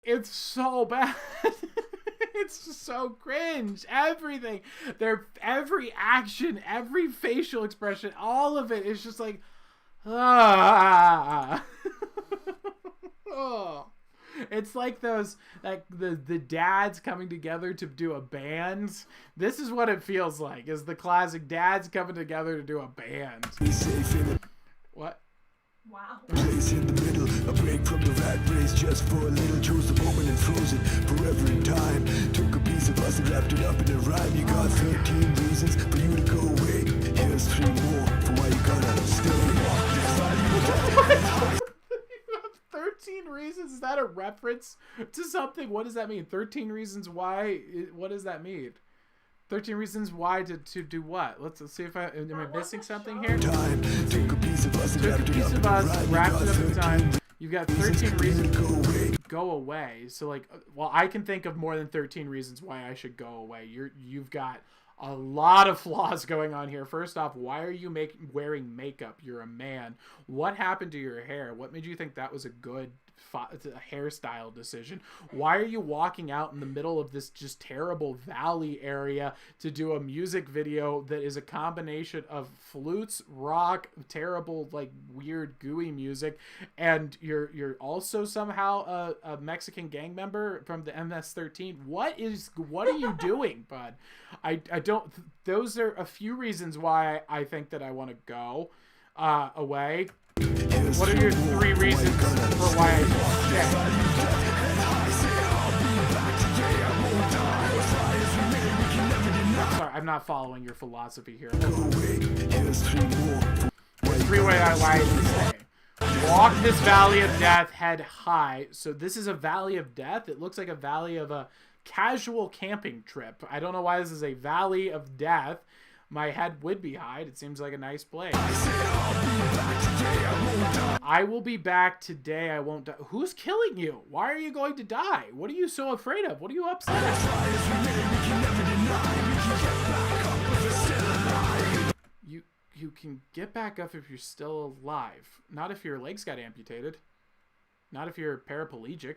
It's so bad. It's just so cringe. Everything. Every action, every facial expression, all of it is just like, ah. Oh. It's like those, like the dads coming together to do a band. This is what it feels like, is the classic dads coming together to do a band. What? Wow. Place in the middle, a break from the rat race just for a little. Chose the moment and froze it forever in time. Took a piece of us and wrapped it up in a rhyme. You got 13 reasons for you to go away. Here's 3 more for why you gotta stay. 13 reasons? Is that a reference to something? What does that mean? 13 reasons why? What does that mean? 13 reasons why to do what? Let's see if am I missing something here? Took a piece of us, wrapped it up in time. You've got 13 reasons to go away. So like, well, I can think of more than 13 reasons why I should go away. You've got a lot of flaws going on here. First off, why are you wearing makeup? You're a man. What happened to your hair? What made you think that was a good hairstyle decision? Why are you walking out in the middle of this just terrible valley area to do a music video that is a combination of flutes, rock, terrible, like weird gooey music, and you're also somehow a Mexican gang member from the MS-13? What are you doing, bud? I don't. Those are a few reasons why I think that I want to go away. What are your 3 reasons for why I should stay? Sorry, I'm not following your philosophy here. There's 3 ways why I should stay. Walk this valley of death head high. So this is a valley of death. It looks like a valley of a casual camping trip. I don't know why this is a valley of death. My head would be high. It seems like a nice place. I will be back today. I won't die. Who's killing you? Why are you going to die? What are you so afraid of? What are you upset at? You can get back up if you're still alive. Not if your legs got amputated. Not if you're paraplegic.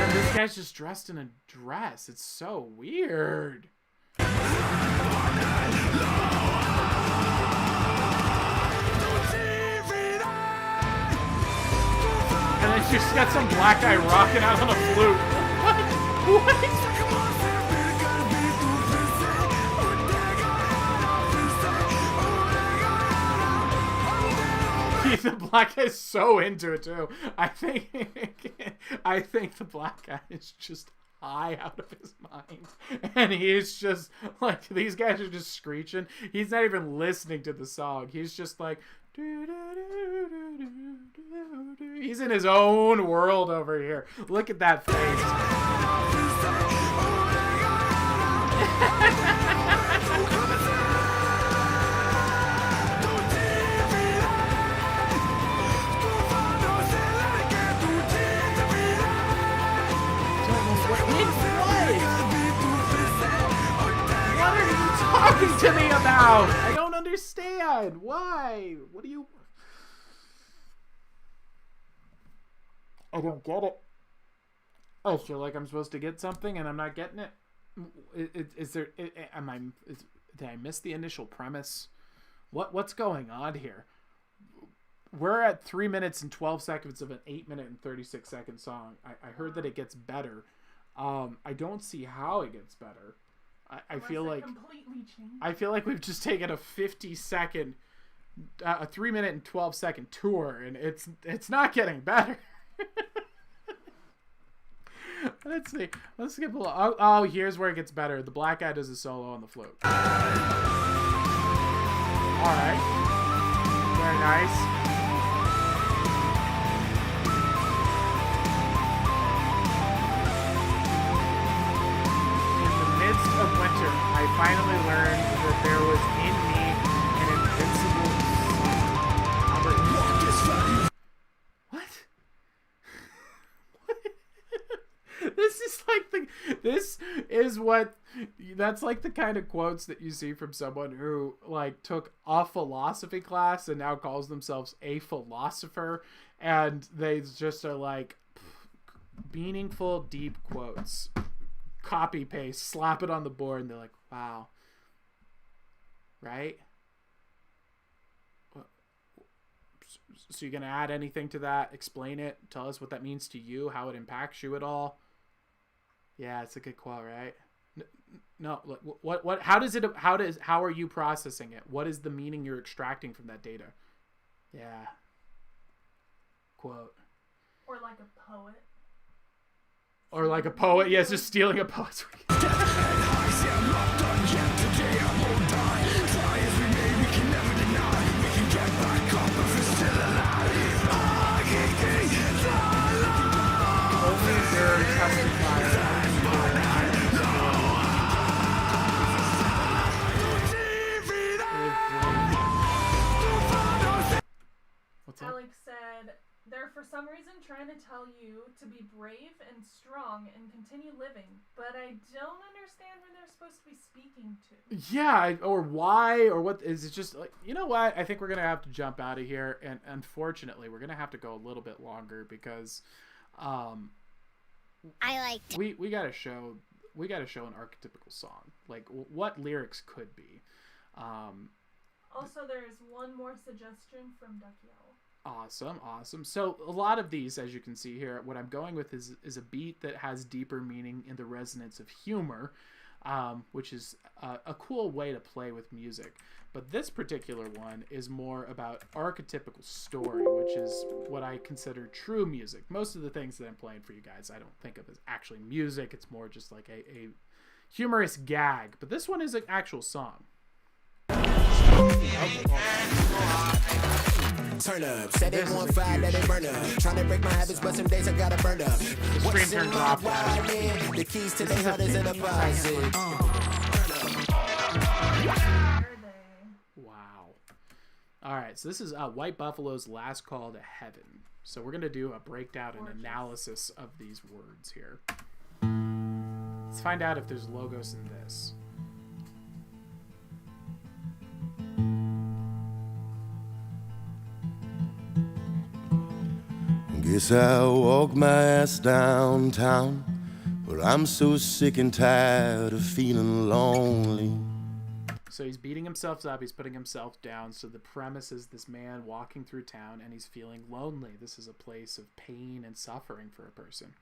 And this guy's just dressed in a dress. It's so weird. And then she's got some black guy rocking out on a flute. What? The black guy's so into it too. I think the black guy is just high out of his mind, and he's just like, these guys are just screeching. He's not even listening to the song. He's just like, he's in his own world over here. Look at that face. Talking to me about? I don't understand. Why? What do you... I don't get it. I feel like I'm supposed to get something and I'm not getting it. Did I miss the initial premise? What's going on here? We're at 3 minutes and 12 seconds of an 8-minute and 36-second song. I heard that it gets better. I don't see how it gets better. I feel like we've just taken a 50-second, a 3-minute and 12-second tour, and it's not getting better. Let's see. Let's skip a little. Oh, here's where it gets better. The black guy does a solo on the flute. All right. Very nice. In the midst of winter, I finally learned that there was in me an invincible sun. What? This is what that's like the kind of quotes that you see from someone who like took a philosophy class and now calls themselves a philosopher, and they just are like meaningful, deep quotes, copy paste, slap it on the board, and they're like, wow, right? So you're gonna add anything to that? Explain it. Tell us what that means to you, how it impacts you at all. Yeah, it's a good quote, right? No, what? How are you processing it? What is the meaning you're extracting from that data? Yeah. Quote. Or like a poet. Or like a poet. Yes, just stealing a poet's. Alex said, they're for some reason trying to tell you to be brave and strong and continue living, but I don't understand who they're supposed to be speaking to. Yeah, or why, or what. Is it just like, you know what? I think we're going to have to jump out of here, and unfortunately, we're going to have to go a little bit longer because we got to show an archetypical song, like what lyrics could be. Also, there's one more suggestion from Ducky Owl. Awesome. So a lot of these, as you can see here, what I'm going with is a beat that has deeper meaning in the resonance of humor, which is a cool way to play with music. But this particular one is more about archetypical story, which is what I consider true music. Most of the things that I'm playing for you guys, I don't think of as actually music. It's more just like a humorous gag. But this one is an actual song. Turn up, set it on fire, let it burn up. Trying to break my habits, but some days I gotta burn up. What's in my wallet? The keys to the heart is in the closet. Wow. All right, so this is White Buffalo's Last Call to Heaven. So we're gonna do a breakdown and analysis of these words here. Let's find out if there's logos in this. Guess I'll walk my ass downtown, but I'm so sick and tired of feeling lonely. So he's beating himself up, he's putting himself down. So the premise is this man walking through town and he's feeling lonely. This is a place of pain and suffering for a person.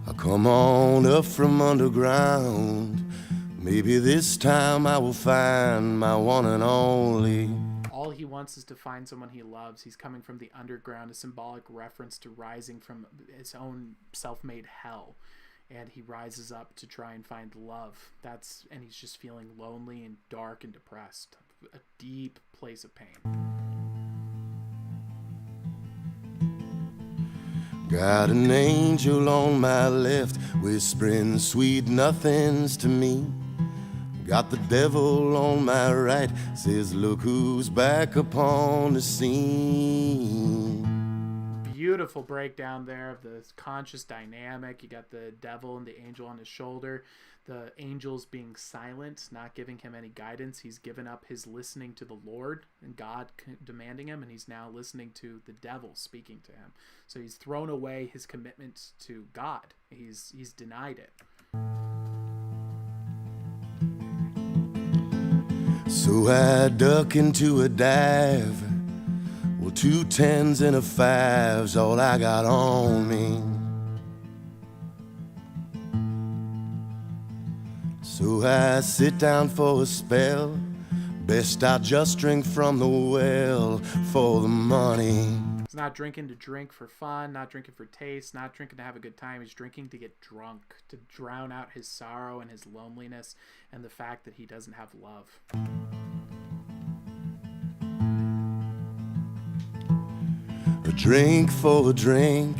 I come on up from underground. Maybe this time I will find my one and only. All he wants is to find someone he loves. He's coming from the underground, a symbolic reference to rising from his own self-made hell. And he rises up to try and find love. And he's just feeling lonely and dark and depressed. A deep place of pain. Got an angel on my left, whispering sweet nothings to me. Got the devil on my right, says look who's back upon the scene. Beautiful breakdown there of the conscious dynamic. You got the devil and the angel on his shoulder. The angel's being silent, not giving him any guidance. He's given up his listening to the Lord and God demanding him, and he's now listening to the devil speaking to him. So he's thrown away his commitment to God. He's denied it. So I duck into a dive. Well, 2 10s and a 5's all I got on me. So I sit down for a spell. Best I just drink from the well for the money. He's not drinking to drink for fun, not drinking for taste, not drinking to have a good time. He's drinking to get drunk, to drown out his sorrow and his loneliness and the fact that he doesn't have love. A drink for a drink,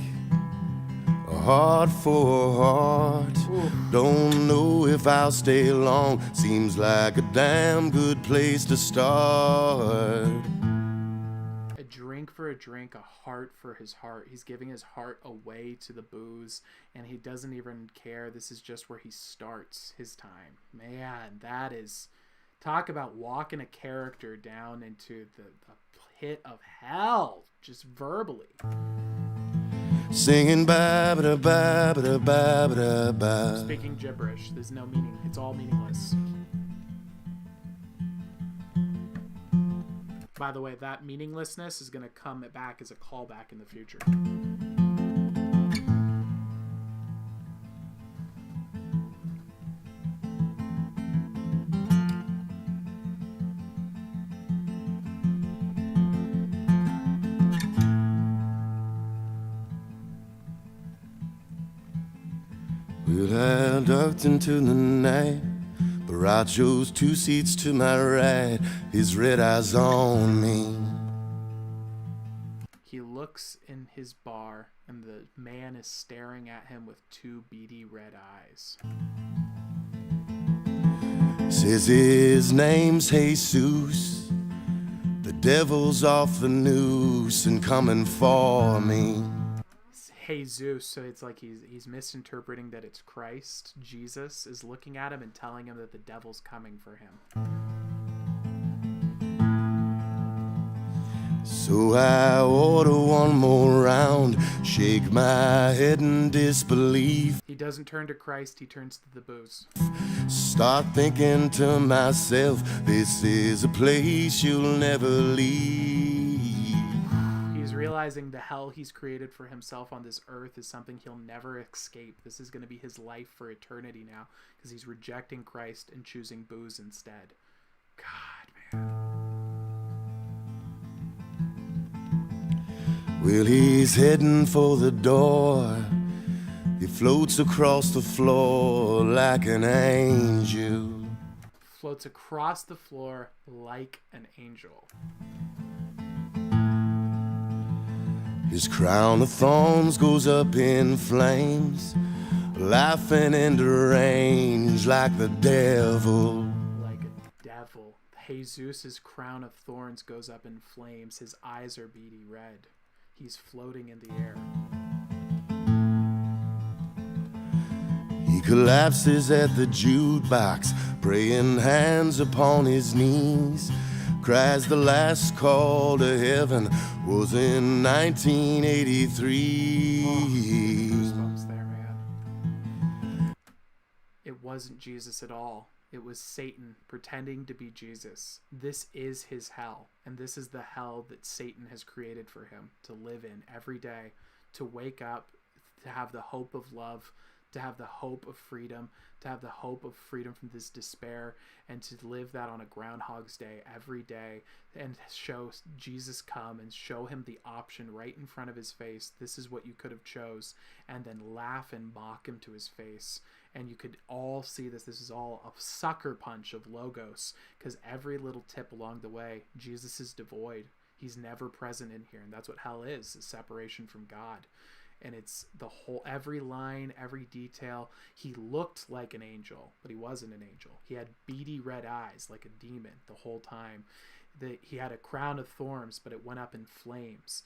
a heart for a heart. Don't know if I'll stay long. Seems like a damn good place to start. A drink for a drink, a heart for his heart. He's giving his heart away to the booze, and he doesn't even care. This is just where he starts his time. Man, that is... Talk about walking a character down into the pit of hell, just verbally. Singing ba ba ba ba ba ba ba. Speaking gibberish. There's no meaning. It's all meaningless. By the way, that meaninglessness is going to come back as a callback in the future. Well, I ducked into the night, but I chose 2 seats to my right, his red eyes on me. He looks in his bar, and the man is staring at him with 2 beady red eyes. Says his name's Jesus, the devil's off the noose and coming for me. Jesus, so it's like he's misinterpreting that it's Christ. Jesus is looking at him and telling him that the devil's coming for him. So I order one more round, shake my head in disbelief. He doesn't turn to Christ, he turns to the booze. Start thinking to myself, this is a place you'll never leave. He's realizing the hell he's created for himself on this earth is something he'll never escape. This is going to be his life for eternity now, because he's rejecting Christ and choosing booze instead. God, man. Well, he's heading for the door. He floats across the floor like an angel. Floats across the floor like an angel. His crown of thorns goes up in flames, laughing and deranged like the devil. Like a devil. Jesus' crown of thorns goes up in flames. His eyes are beady red. He's floating in the air. He collapses at the jukebox, praying hands upon his knees. Cries the last call to heaven was in 1983. Goosebumps there, man. It wasn't Jesus at all. It was Satan pretending to be Jesus. This is his hell, and this is the hell that Satan has created for him to live in every day, to wake up, to have the hope of love, to have the hope of freedom, to have the hope of freedom from this despair, and to live that on a Groundhog's Day every day, and show Jesus come and show him the option right in front of his face. This is what you could have chose, and then laugh and mock him to his face. And you could all see this. This is all a sucker punch of Logos, because every little tip along the way, Jesus is devoid. He's never present in here, and that's what hell is separation from God. And it's the whole, every line, every detail. He looked like an angel, but he wasn't an angel. He had beady red eyes like a demon the whole time. He had a crown of thorns, but it went up in flames.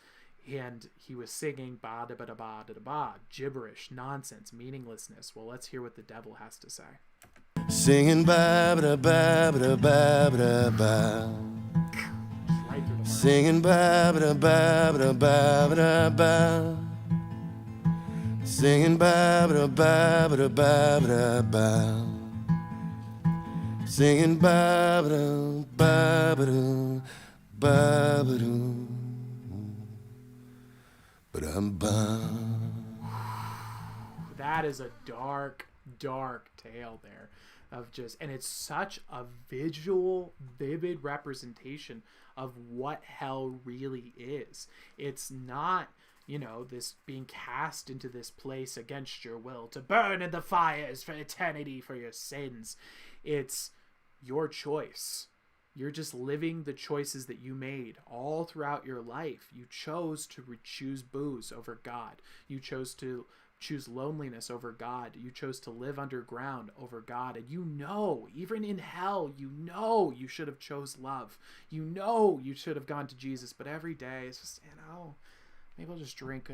And he was singing ba da ba da ba da da ba, gibberish, nonsense, meaninglessness. Well, let's hear what the devil has to say. Singing ba da ba da ba da ba. Singing ba da ba da ba da ba. Singing ba da ba da ba da ba. Singing ba da ba da ba da. That is a dark, dark tale there. of just, and it's such a visual, vivid representation of what hell really is. It's not, you know, this being cast into this place against your will to burn in the fires for eternity for your sins. It's your choice. You're just living the choices that you made all throughout your life. You chose to choose booze over God. You chose to choose loneliness over God. You chose to live underground over God. And you know, even in hell, you know you should have chose love. You know you should have gone to Jesus. But every day it's just, you know, maybe I'll just drink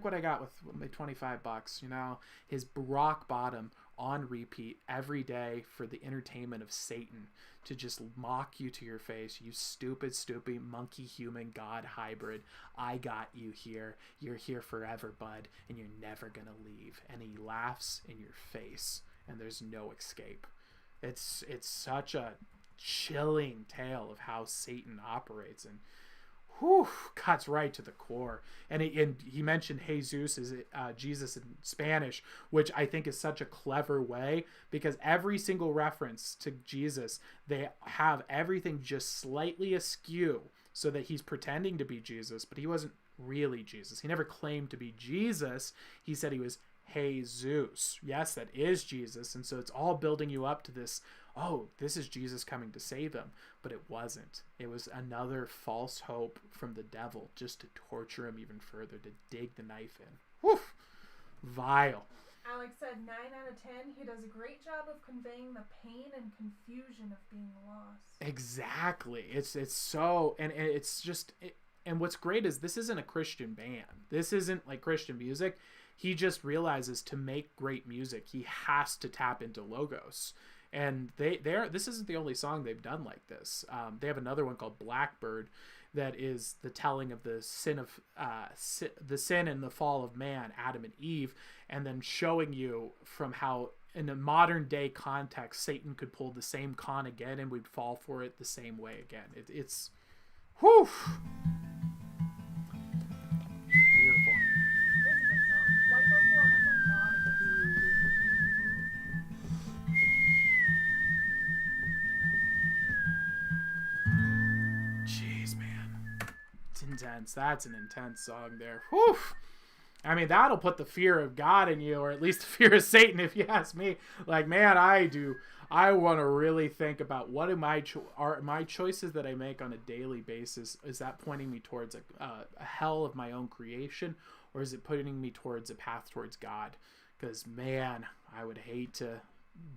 what I got with my $25, you know, his rock bottom on repeat every day for the entertainment of Satan to just mock you to your face. You stupid monkey human god hybrid. I got you here. You're here forever, bud, and you're never gonna leave. And he laughs in your face, and there's no escape. It's such a chilling tale of how Satan operates, and cuts right to the core. And he mentioned Jesus is Jesus in Spanish, which I think is such a clever way, because every single reference to Jesus, they have everything just slightly askew so that he's pretending to be Jesus, but he wasn't really Jesus. He never claimed to be Jesus. He said he was Jesus. Yes, that is Jesus. And so it's all building you up to this, oh, this is Jesus coming to save him. But it wasn't. It was another false hope from the devil just to torture him even further, to dig the knife in. Whew! Vile. Alex said 9 out of 10. He does a great job of conveying the pain and confusion of being lost. Exactly. It's so, and it's just, and what's great is this isn't a Christian band. This isn't like Christian music. He just realizes to make great music, he has to tap into Logos. And this isn't the only song they've done like this. They have another one called Blackbird that is the telling of the sin and the fall of man, Adam and Eve, and then showing you from how in a modern day context Satan could pull the same con again and we'd fall for it the same way again. It's whew. Beautiful. Jeez, man. It's intense. That's an intense song there. Whew. I mean, that'll put the fear of God in you, or at least the fear of Satan, if you ask me. Like, man, I want to really think about what are my choices that I make on a daily basis. Is that pointing me towards a hell of my own creation, or is it putting me towards a path towards God? Because, man, I would hate to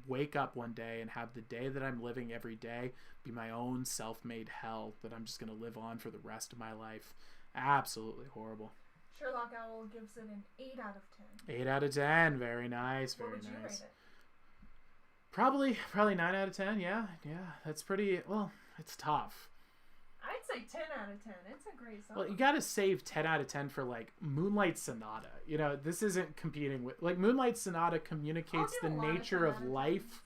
wake up one day and have the day that I'm living every day be my own self-made hell that I'm just going to live on for the rest of my life. Absolutely horrible. Sherlock Owl gives it an 8 out of 10. 8 out of 10. Very nice. Very nice. What would you rate it? Probably 9 out of 10. Yeah. That's pretty, well, it's tough. I'd say 10 out of 10. It's a great song. Well, you got to save 10 out of 10 for, like, Moonlight Sonata. You know, this isn't competing with, like, Moonlight Sonata communicates the nature of life.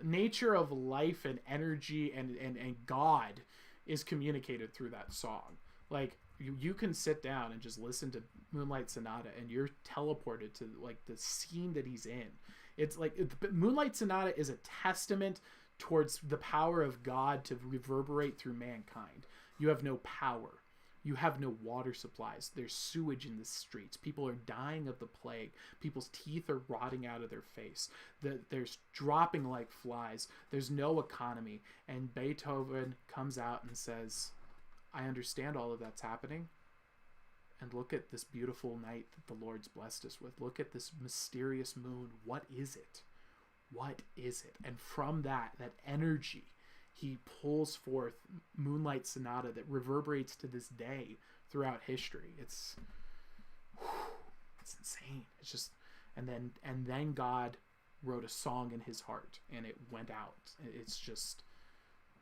Nature of life and energy and God is communicated through that song. Like, you can sit down and just listen to Moonlight Sonata and you're teleported to, like, the scene that he's in. It's like Moonlight Sonata is a testament towards the power of God to reverberate through mankind. You have no power. You have no water supplies. There's sewage in the streets. People are dying of the plague. People's teeth are rotting out of their face. There's dropping like flies. There's no economy. And Beethoven comes out and says, I understand all of that's happening. And look at this beautiful night that the Lord's blessed us with. Look at this mysterious moon. What is it? What is it? And from that energy, he pulls forth Moonlight Sonata that reverberates to this day throughout history. It's insane. It's just, and then God wrote a song in his heart and it went out. It's just,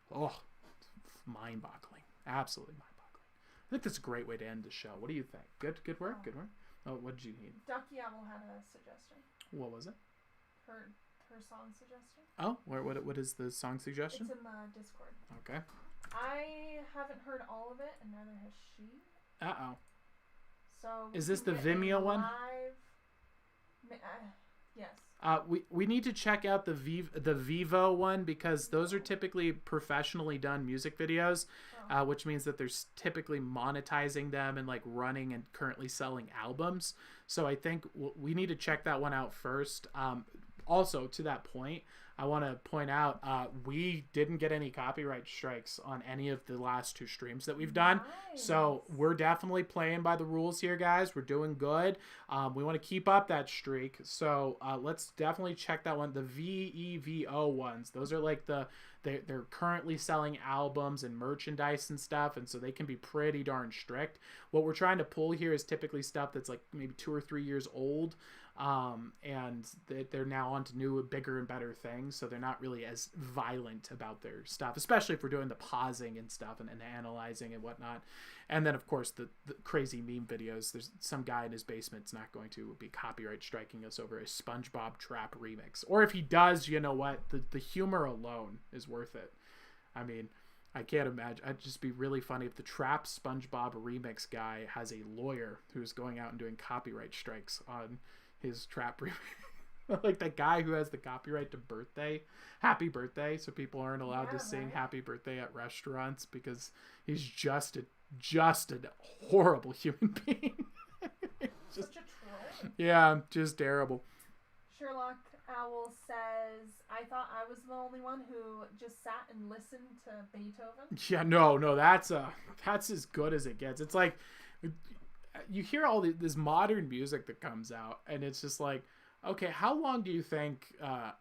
mind-boggling. Absolutely mind-boggling. I think that's a great way to end the show. What do you think? Good work. Good work. Oh, what did you need? Ducky Owl had a suggestion. What was it? Her song suggestion. Oh, what is the song suggestion? It's in the Discord. Okay. I haven't heard all of it, and neither has she. Uh-oh. So is this the Vimeo one? Yes. We need to check out the Vivo one, because those are typically professionally done music videos, which means that they're typically monetizing them and like running and currently selling albums. So I think we need to check that one out first. Also, to that point, I want to point out we didn't get any copyright strikes on any of the last 2 streams that we've done. Nice. So we're definitely playing by the rules here, guys. We're doing good. We want to keep up that streak. So let's definitely check that one. The VEVO ones, those are like they're currently selling albums and merchandise and stuff, and so they can be pretty darn strict. What we're trying to pull here is typically stuff that's like maybe 2 or 3 years old, and they're now onto new, bigger, and better things, so they're not really as violent about their stuff, especially if we're doing the pausing and stuff and analyzing and whatnot. And then, of course, the crazy meme videos. There's some guy in his basement's not going to be copyright striking us over a SpongeBob Trap remix. Or if he does, you know what? The humor alone is worth it. I mean, I can't imagine. It'd just be really funny if the Trap SpongeBob remix guy has a lawyer who's going out and doing copyright strikes on his Trap remix. Like that guy who has the copyright to Happy Birthday, so people aren't allowed to sing Happy Birthday at restaurants because he's just a horrible human being. Such a troll. Yeah, just terrible. Sherlock Owl says, I thought I was the only one who just sat and listened to Beethoven. Yeah, no, that's as good as it gets. It's like you hear all this modern music that comes out, and it's just like, okay, how long do you think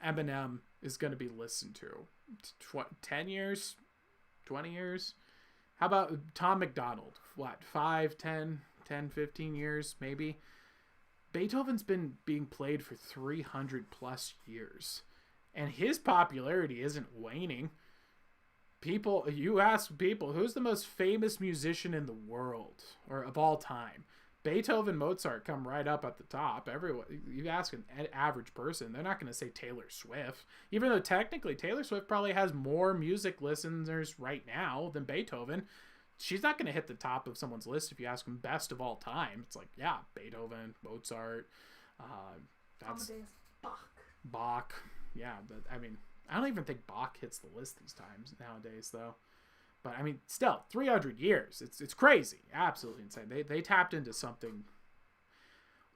Eminem is going to be listened to? 10 years? 20 years? How about Tom McDonald? What, 5, 10, 15 years, maybe? Beethoven's been being played for 300 plus years, and his popularity isn't waning. You ask people, who's the most famous musician in the world or of all time? Beethoven, Mozart come right up at the top. Everyone, you ask an average person, they're not going to say Taylor Swift, even though technically Taylor Swift probably has more music listeners right now than Beethoven. She's not going to hit the top of someone's list if you ask them best of all time. It's like, yeah, Beethoven, Mozart, that's Amadeus Bach. Yeah, but I mean, I don't even think Bach hits the list these times nowadays, though. But I mean, still, 300 years. It's crazy, absolutely insane. They tapped into something.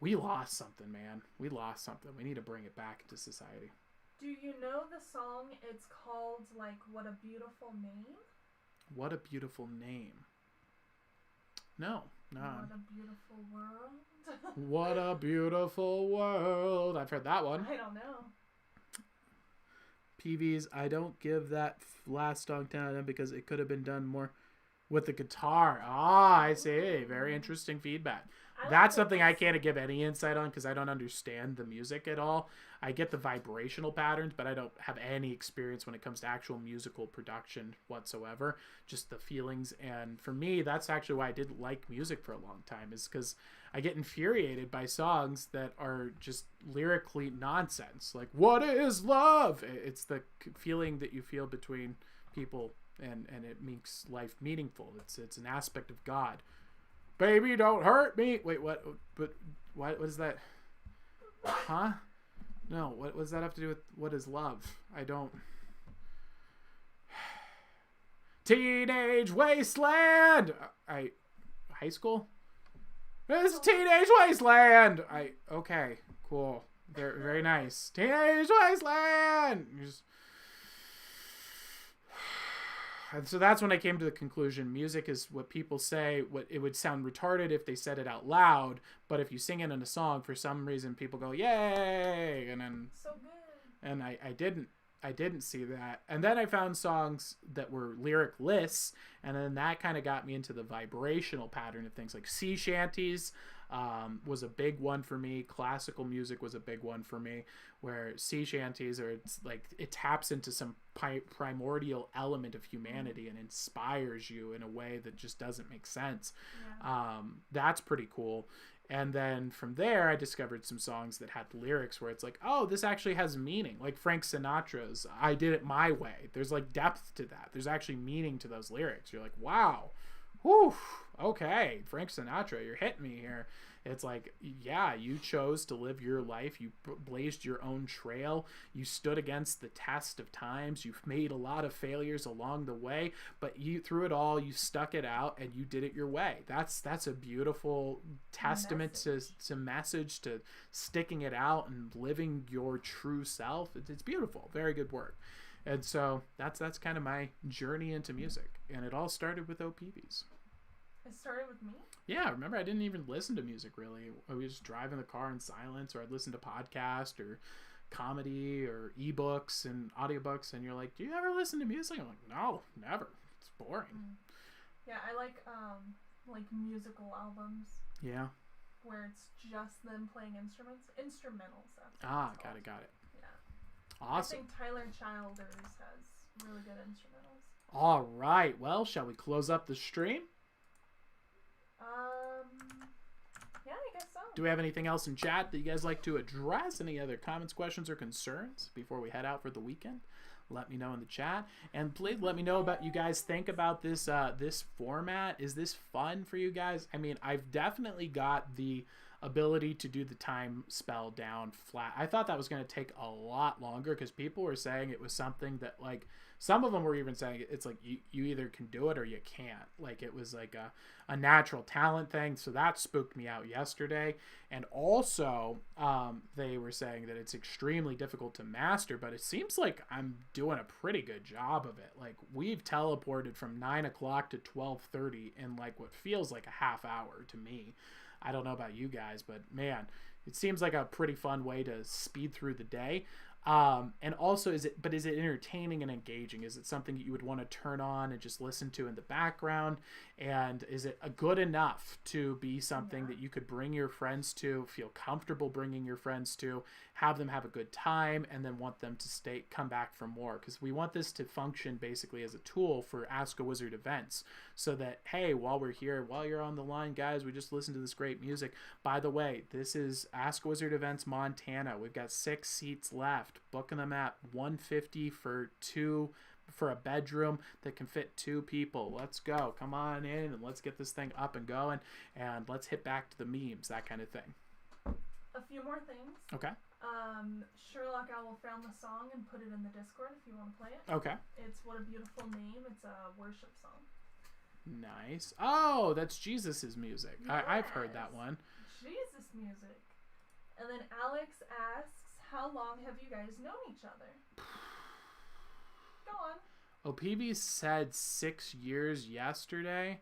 We lost something, man. We lost something. We need to bring it back into society. Do you know the song? It's called like "What a Beautiful Name." What a beautiful name. No. What a beautiful world. What a beautiful world. I've heard that one. I don't know. PVs, I don't give that last song 10 out of 10 because it could have been done more with the guitar. I see. Very interesting feedback. That's something I can't give any insight on because I don't understand the music at all. I get the vibrational patterns, but I don't have any experience when it comes to actual musical production whatsoever. Just the feelings. And for me, that's actually why I didn't like music for a long time, is because I get infuriated by songs that are just lyrically nonsense. Like, what is love? It's the feeling that you feel between people, and it makes life meaningful. It's an aspect of God. Baby, don't hurt me. Wait, what? But what is that? Huh? No, what does that have to do with what is love? I don't. Teenage Wasteland. High school. It's Teenage Wasteland. Okay, cool. They're very nice. Teenage Wasteland. And so that's when I came to the conclusion, music is what people say. What it would sound retarded if they said it out loud, but if you sing it in a song, for some reason people go yay, and then so good. And I didn't see that. And then I found songs that were lyricless, and then that kind of got me into the vibrational pattern of things. Like sea shanties was a big one for me. Classical music was a big one for me, where sea shanties are, it's like it taps into some primordial element of humanity and inspires you in a way that just doesn't make sense. Yeah. That's pretty cool. And then from there, I discovered some songs that had lyrics where it's like, oh, this actually has meaning. Like Frank Sinatra's I Did It My Way. There's like depth to that. There's actually meaning to those lyrics. You're like, wow, whew, okay, Frank Sinatra, you're hitting me here. It's like, yeah, you chose to live your life. You blazed your own trail. You stood against the test of times. You've made a lot of failures along the way, but you, through it all, you stuck it out and you did it your way. That's a beautiful testament to message, to sticking it out and living your true self. It's beautiful. Very good work. And so that's kind of my journey into music. And it all started with OPBs. It started with me? Yeah, remember I didn't even listen to music really. I was just driving the car in silence, or I'd listen to podcasts or comedy or ebooks and audiobooks, and you're like, do you ever listen to music? I'm like, no, never. It's boring. Yeah, I like musical albums. Yeah. Where it's just them playing instruments. Instrumentals. Got it. Yeah. Awesome. I think Tyler Childers has really good instrumentals. All right. Well, shall we close up the stream? Yeah, I guess so. Do we have anything else in chat that you guys like to address? Any other comments, questions, or concerns before we head out for the weekend? Let me know in the chat, and please let me know about you guys think about this this format. Is this fun for you guys? I mean, I've definitely got the ability to do the time spell down flat. I thought that was going to take a lot longer because people were saying it was something that, like, some of them were even saying it's like you either can do it or you can't. Like, it was like a natural talent thing. So that spooked me out yesterday. And also they were saying that it's extremely difficult to master, but it seems like I'm doing a pretty good job of it. Like, we've teleported from 9 o'clock to 12:30 in like what feels like a half hour to me. I don't know about you guys, but man, it seems like a pretty fun way to speed through the day. And also, is it entertaining and engaging? Is it something that you would want to turn on and just listen to in the background? And is it good enough to be something that you could bring your friends to, feel comfortable bringing your friends to, have them have a good time, and then want them to come back for more? Because we want this to function basically as a tool for Ask a Wizard events, so that, hey, while we're here, while you're on the line, guys, we just listened to this great music. By the way, this is Ask a Wizard Events Montana. We've got 6 seats left. Booking them at $150 for a bedroom that can fit 2 people. Let's go. Come on in and let's get this thing up and going, and let's hit back to the memes, that kind of thing. A few more things. Okay. Sherlock Owl found the song and put it in the Discord if you want to play it. Okay. It's What a Beautiful Name. It's a worship song. Nice. Oh, that's Jesus's music. Yes. I've heard that one. Jesus music. And then Alex asks, how long have you guys known each other? Go on. OPB said 6 years yesterday,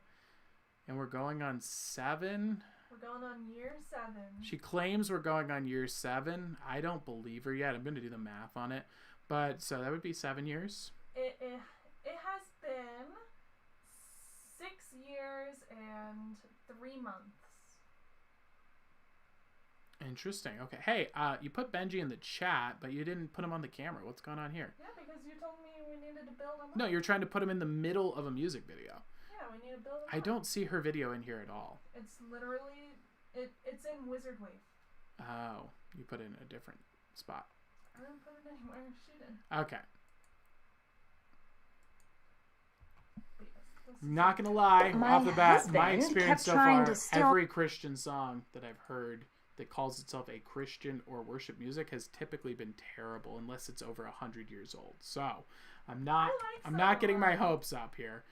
and we're going on 7. We're going on year 7. She claims we're going on year 7. I don't believe her yet. I'm going to do the math on it. But so that would be 7 years. It has been 6 years and 3 months. Interesting. Okay. Hey, you put Benji in the chat, but you didn't put him on the camera. What's going on here? Yeah, because you told me we needed to build him up. No, you're trying to put him in the middle of a music video. Yeah, we need to build him I up. don't see her video in here at all. It's literally, it's in Wizard Wave. Oh, you put it in a different spot. I didn't put it anywhere. She did. Okay. Not gonna lie, off the bat, my experience so far, every Christian song that I've heard that calls itself a Christian or worship music has typically been terrible, unless it's over 100 years old. So I'm not getting my hopes up here.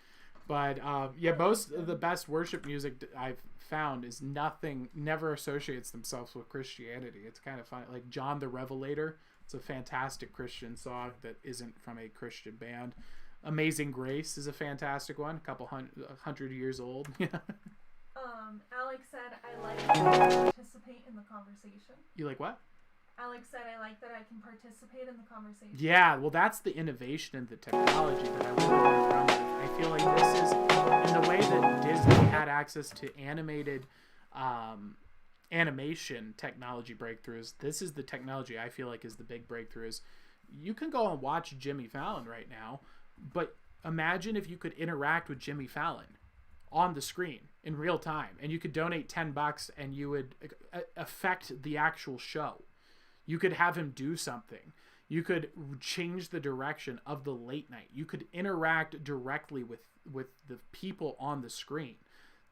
But yeah, most of the best worship music I've found is never associates themselves with Christianity. It's kind of fun. Like John the Revelator, it's a fantastic Christian song that isn't from a Christian band. Amazing Grace is a fantastic one, a couple hundred years old. Alex said, I like to participate in the conversation. You like what? Alex said, I like that I can participate in the conversation. Yeah, well, that's the innovation in the technology that I really want to run with. I feel like this is, in the way that Disney had access to animated animation technology breakthroughs, this is the technology I feel like is the big breakthroughs. You can go and watch Jimmy Fallon right now, but imagine if you could interact with Jimmy Fallon on the screen in real time, and you could donate $10 and you would affect the actual show. You could have him do something. You could change the direction of the late night. You could interact directly with the people on the screen.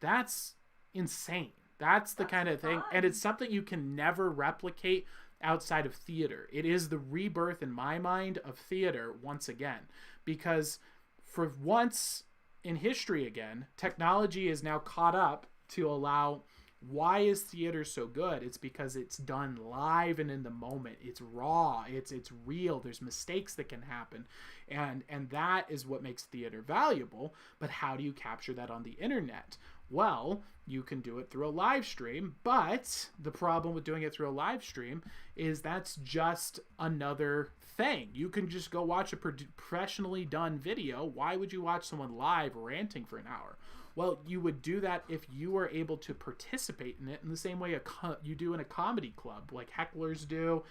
That's insane. That's the kind of thing, and it's something you can never replicate outside of theater. It is the rebirth, in my mind, of theater once again, because for once in history again, technology is now caught up to allow. Why is theater so good? It's because it's done live and in the moment. It's raw. It's real. There's mistakes that can happen, and that is what makes theater valuable. But how do you capture that on the internet? Well, you can do it through a live stream, but the problem with doing it through a live stream is that's just another thing. You can just go watch a professionally done video. Why would you watch someone live ranting for an hour? Well, you would do that if you were able to participate in it in the same way you do in a comedy club, like hecklers do,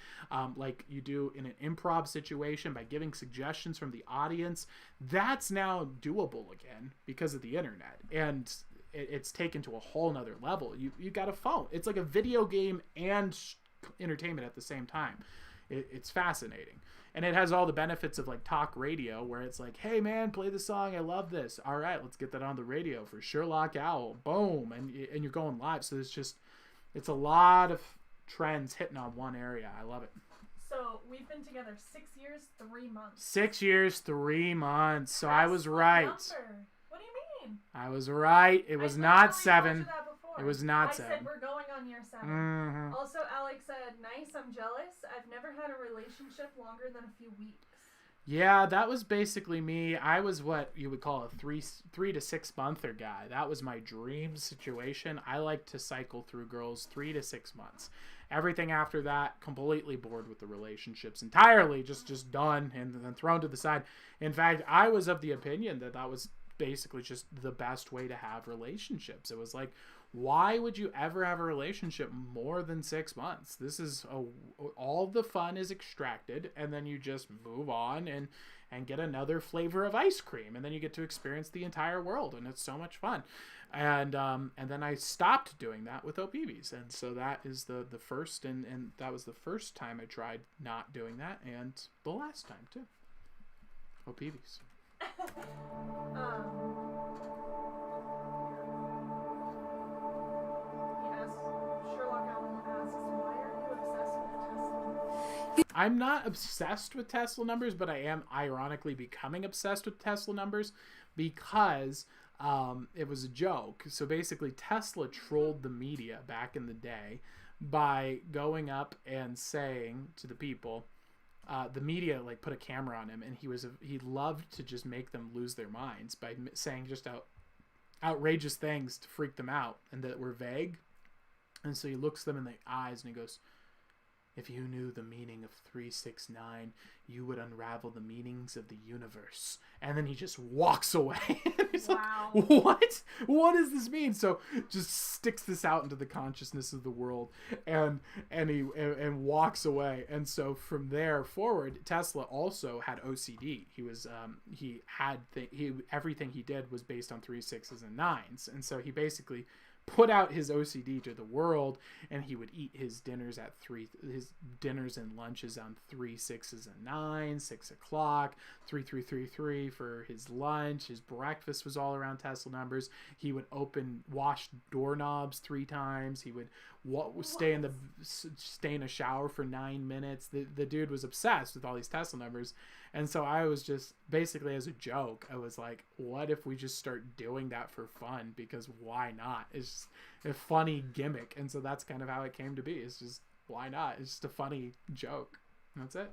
like you do in an improv situation by giving suggestions from the audience. That's now doable again because of the internet, and it's taken to a whole nother level. You got a phone. It's like a video game and entertainment at the same time. It's fascinating. And it has all the benefits of like talk radio, where it's like, hey man, play the song, I love this. All right, let's get that on the radio for Sherlock Owl. Boom. And you're going live. So it's a lot of trends hitting on one area. I love it. So we've been together 6 years, 3 months. 6 years, 3 months. So I was right. What do you mean? I was right. It was not 7. It was not 7. I said we're going on year 7. Mm-hmm. Also, Alex said, nice, I'm jealous. I've never had a relationship longer than a few weeks. Yeah, that was basically me. I was what you would call a 3 to 6 monther guy. That was my dream situation. I like to cycle through girls 3 to 6 months. Everything after that, completely bored with the relationships entirely, just done and then thrown to the side. In fact, I was of the opinion that was basically just the best way to have relationships. It was like, why would you ever have a relationship more than 6 months? This is all the fun is extracted, and then you just move on and get another flavor of ice cream, and then you get to experience the entire world, and it's so much fun. And then I stopped doing that with OPVs, and so that is the first, and that was the first time I tried not doing that, and the last time too. OPVs. I'm not obsessed with Tesla numbers, but I am ironically becoming obsessed with Tesla numbers because it was a joke. So basically, Tesla trolled the media back in the day by going up and saying to the people, the media like put a camera on him, and he loved to just make them lose their minds by saying just outrageous things to freak them out and that were vague. And so he looks them in the eyes and he goes, if you knew the meaning of 369, you would unravel the meanings of the universe. And then he just walks away. He's wow. Like, what? What does this mean? So just sticks this out into the consciousness of the world and walks away. And so from there forward, Tesla also had OCD. Everything he did was based on 3 6s and 9s. And so he basically put out his OCD to the world, and he would eat his dinners and lunches on 3 6s and 9s, 6 o'clock, 3 3 3 3 for his lunch. His breakfast was all around Tesla numbers. He would wash doorknobs 3 times. He would stay in a shower for 9 minutes. The dude was obsessed with all these Tesla numbers. And so I was just basically, as a joke, I was like, what if we just start doing that for fun? Because why not? It's just a funny gimmick. And so that's kind of how it came to be. It's just, why not? It's just a funny joke. And that's it.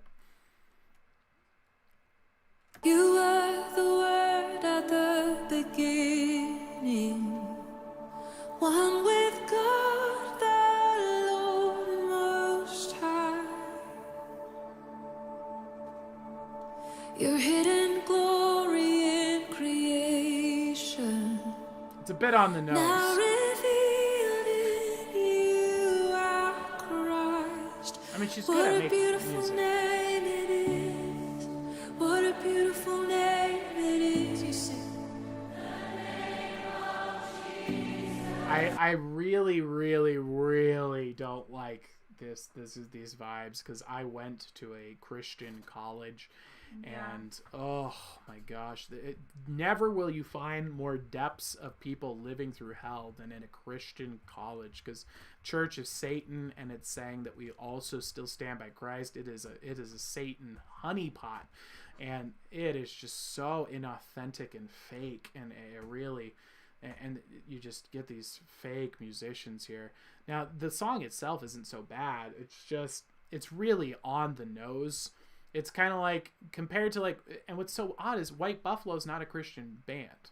You were the word at the beginning, one with God the Lord Most High. Your hidden glory in creation, it's a bit on the nose. Now revealed in you are Christ. I mean, she's good at making music. What a beautiful name it is. What a beautiful name it is. You sing. I really, really, really don't like this is these vibes, because I went to a Christian college, and oh my gosh, never will you find more depths of people living through hell than in a Christian college, because church is Satan, and it's saying that we also still stand by Christ. It is a Satan honeypot, and it is just so inauthentic and fake, and it really, and you just get these fake musicians here. Now the song itself isn't so bad, it's really on the nose. It's kind of like, compared to like, and what's so odd is White Buffalo's not a Christian band,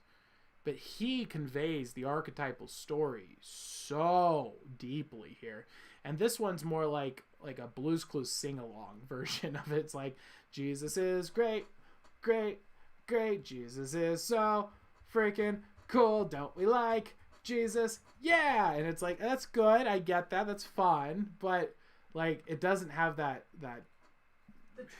but he conveys the archetypal story so deeply here. And this one's more like a Blue's Clues sing-along version of it. It's like, Jesus is great, great, great. Jesus is so freaking cool. Don't we like Jesus? Yeah. And it's like, that's good. I get that. That's fun. But like, it doesn't have that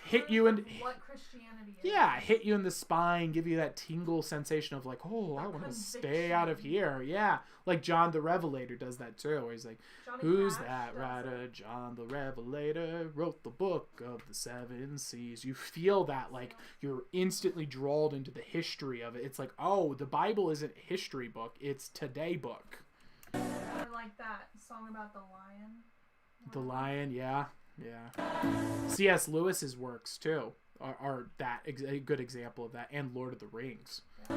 hit you in what Christianity is. Yeah, hit you in the spine, give you that tingle sensation of like, oh, I want to stay out of here. Yeah, like John the Revelator does that too, where he's like, who's that writer? John the Revelator wrote the book of the 7 seas. You feel that, like, you're instantly drawn into the history of it. It's like, oh, the Bible isn't a history book, it's today book. I like that song about the lion. The lion, yeah. C.S. Lewis's works too are a good example of that, and Lord of the Rings. I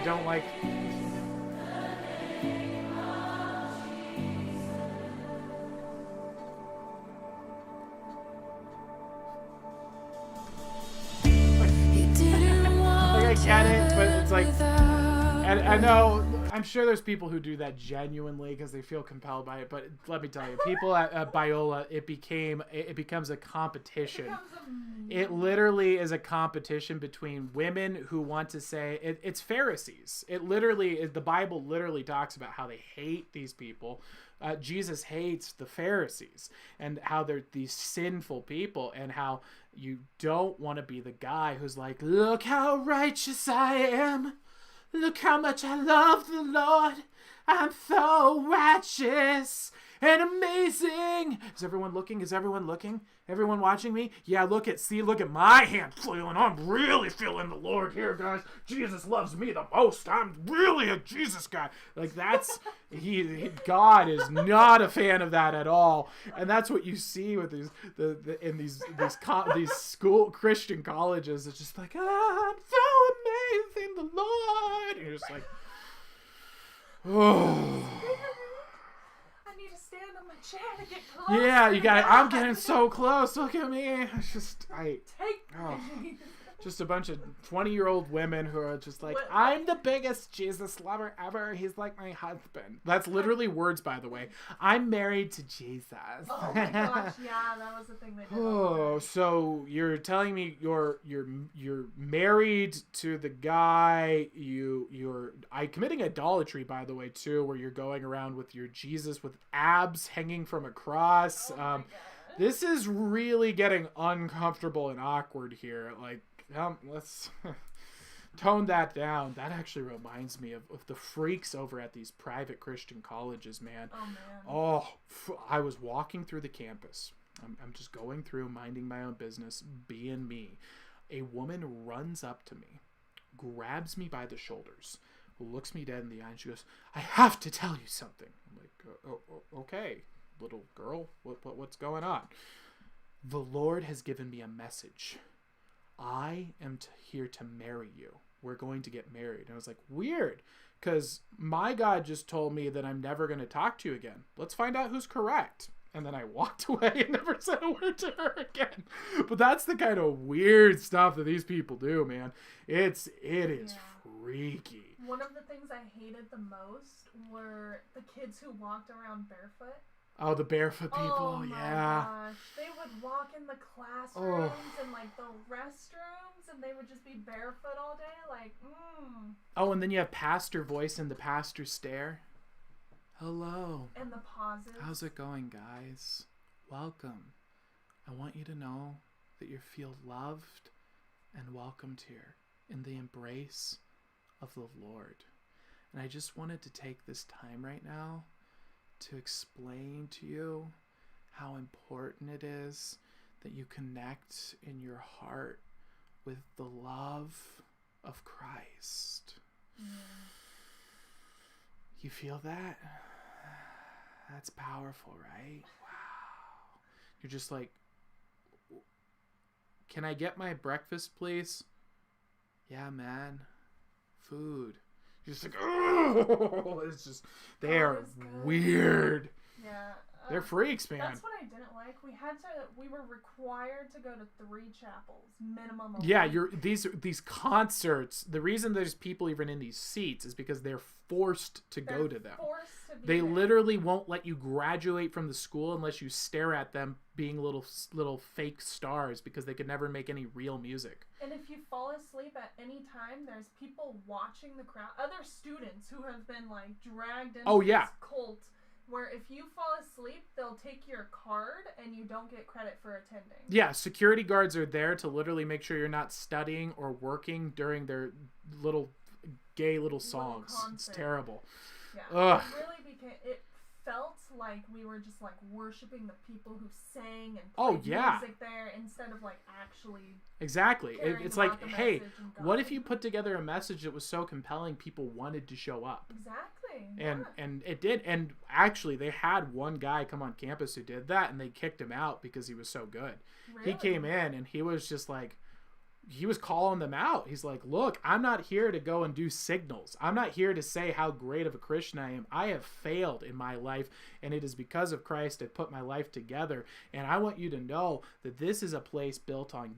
don't like. I get it, but it's like, and I know, I'm sure there's people who do that genuinely because they feel compelled by it, but let me tell you, people at Biola, it becomes a competition. It literally is a competition between women who want to say, it's Pharisees. The Bible literally talks about how they hate these people. Jesus hates the Pharisees, and how they're these sinful people, and how you don't want to be the guy who's like, look how righteous I am. Look how much I love the Lord. I'm so righteous and amazing. Is everyone looking? Is everyone looking? Everyone watching me? Yeah, look at my hand flailing. I'm really feeling the Lord here, guys. Jesus loves me the most. I'm really a Jesus guy. Like, that's, God is not a fan of that at all. And that's what you see with these school Christian colleges. It's just like, I'm so amazing, the Lord. And you're just like, oh. Stand on my chair to get close. Yeah, you got it. I'm getting so close. Look at me. It's just, just a bunch of 20-year-old women who are just like, I'm the biggest Jesus lover ever. He's like my husband. That's literally words, by the way. I'm married to Jesus. Oh my gosh, yeah, that was the thing they did. Oh, so you're telling me you're married to the guy, you're committing idolatry, by the way, too, where you're going around with your Jesus with abs hanging from a cross. This is really getting uncomfortable and awkward here. Like, let's tone that down. That actually reminds me of the freaks over at these private Christian colleges, man. Oh, man. I was walking through the campus. I'm just going through, minding my own business, being me. A woman runs up to me, grabs me by the shoulders, looks me dead in the eye, and she goes, I have to tell you something. I'm like, okay, little girl, what's going on? The Lord has given me a message. I am here to marry you. We're going to get married. And I was like, weird, because my God just told me that I'm never going to talk to you again. Let's find out who's correct. And then I walked away and never said a word to her again. But that's the kind of weird stuff that these people do, man. It is freaky. One of the things I hated the most were the kids who walked around barefoot. Oh, the barefoot people, oh my gosh. They would walk in the classrooms and like the restrooms, and they would just be barefoot all day, like, Oh, and then you have pastor voice and the pastor stare. Hello. And the pauses. How's it going, guys? Welcome. I want you to know that you feel loved and welcomed here in the embrace of the Lord. And I just wanted to take this time right now to explain to you how important it is that you connect in your heart with the love of Christ. You feel that? That's powerful, right? Wow. You're just like, can I get my breakfast, please? Yeah, man. Food. You're just like, oh, it's just, they are weird. Yeah. They're freaks, man. That's what I didn't like. We were required to go to 3 chapels, minimum. Yeah, these concerts, the reason there's people even in these seats is because they're forced to go to them. They literally won't let you graduate from the school unless you stare at them being little fake stars, because they could never make any real music. And if you fall asleep at any time, there's people watching the crowd, other students who have been like dragged into this cult, where if you fall asleep, they'll take your card and you don't get credit for attending. Yeah, security guards are there to literally make sure you're not studying or working during their little gay little songs. It's terrible. Yeah, Ugh. It felt like we were just like worshiping the people who sang and played music there instead of like actually. Exactly. It's like, hey, what if you put together a message that was so compelling people wanted to show up? Exactly. And it did. And actually, they had one guy come on campus who did that, and they kicked him out because he was so good. Really? He came in and he was just like, he was calling them out. He's like, look, I'm not here to go and do signals. I'm not here to say how great of a Christian I am. I have failed in my life, and it is because of Christ I put my life together. And I want you to know that this is a place built on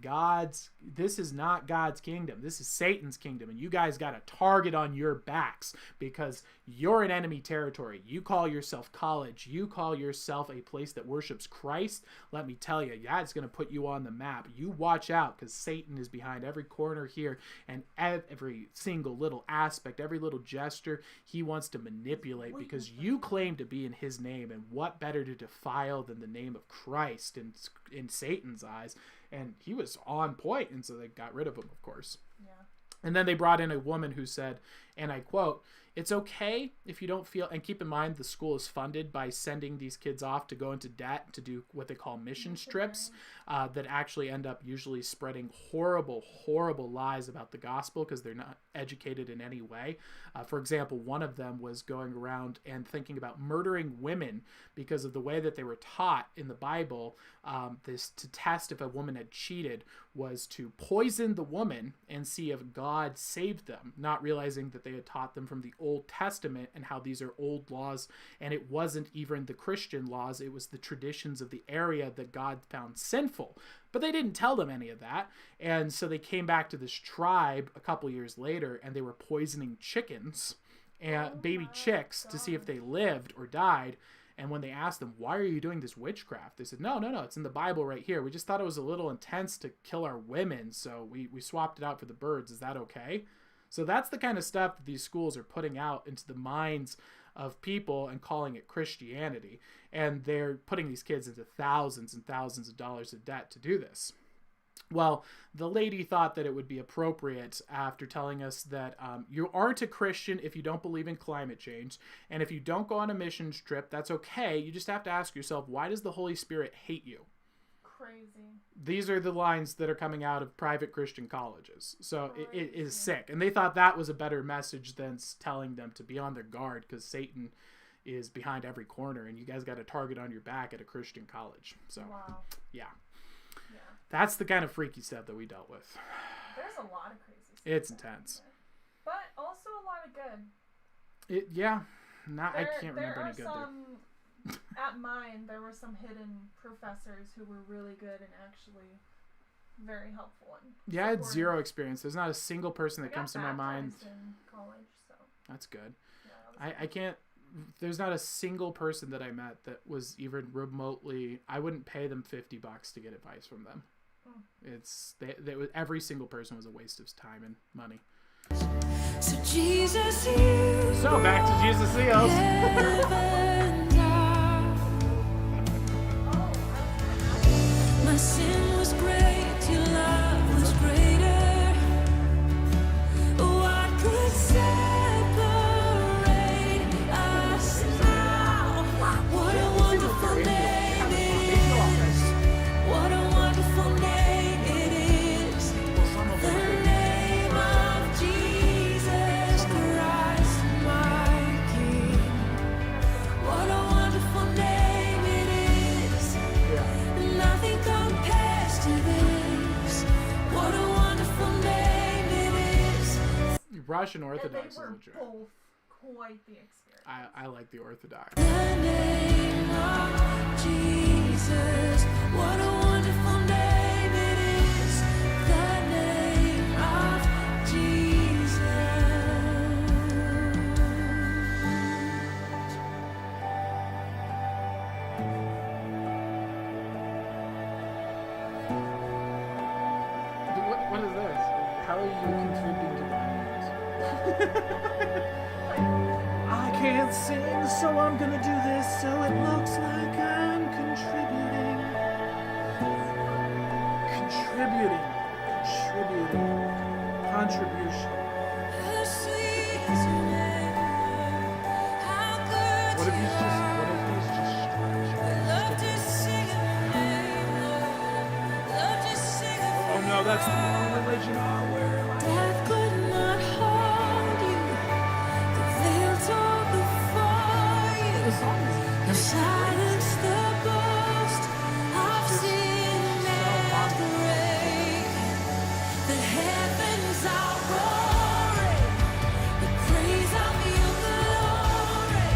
this is not God's kingdom. This is Satan's kingdom. And you guys got a target on your backs because you're in enemy territory. You call yourself college. You call yourself a place that worships Christ. Let me tell you, that's going to put you on the map. You watch out, because Satan is behind every corner here, and every single little aspect, every little gesture he wants to manipulate, because you claim to be in his name, and what better to defile than the name of Christ in Satan's eyes? And he was on point, and so they got rid of him, of course. Yeah. And then they brought in a woman who said, and I quote, "It's okay if you don't feel," and keep in mind the school is funded by sending these kids off to go into debt to do what they call mission trips that actually end up usually spreading horrible, horrible lies about the gospel because they're not educated in any way. For example, one of them was going around and thinking about murdering women because of the way that they were taught in the Bible. This to test if a woman had cheated was to poison the woman and see if God saved them, not realizing that they had taught them from the Old Testament and how these are old laws, and it wasn't even the Christian laws, it was the traditions of the area that God found sinful. But they didn't tell them any of that, and so they came back to this tribe a couple years later, and they were poisoning chickens and baby chicks to see if they lived or died. And when they asked them, why are you doing this witchcraft? They said, no, it's in the Bible right here. We just thought it was a little intense to kill our women, so we swapped it out for the birds. Is that okay? So that's the kind of stuff that these schools are putting out into the minds of people and calling it Christianity. And they're putting these kids into thousands and thousands of dollars of debt to do this. Well, the lady thought that it would be appropriate after telling us that you aren't a Christian if you don't believe in climate change. And if you don't go on a missions trip, that's okay. You just have to ask yourself, why does the Holy Spirit hate you? Crazy. These are the lines that are coming out of private Christian colleges. So it is sick. And they thought that was a better message than telling them to be on their guard because Satan is behind every corner and you guys got a target on your back at a Christian college. So, yeah. That's the kind of freaky stuff that we dealt with. There's a lot of crazy stuff. It's intense. But also a lot of good. I can't remember any good there. At mine, there were some hidden professors who were really good and actually very helpful. And I had zero experience. There's not a single person that comes to my mind. In college, so. That's good. Yeah, I can't. There's not a single person that I met that was even remotely. I wouldn't pay them $50 to get advice from them. Every single person was a waste of time and money. So Jesus heals. So back to Jesus heals. My sin was great, your love was greater. Russian Orthodox is they were legit. both quite the experience. I like the Orthodox. The name of Jesus, what a wonderful name it is. The name of Jesus. What is this? How are you contributing to violence? I can't sing, so I'm gonna do this so it looks like I'm contributing. Contribution. What if he's just Oh no, that's the wrong religion. Oh, where am I? Death could not hold you. The veil tore before you. You silenced the boast of sin and grave. The heavens are roaring. The praise of your glory.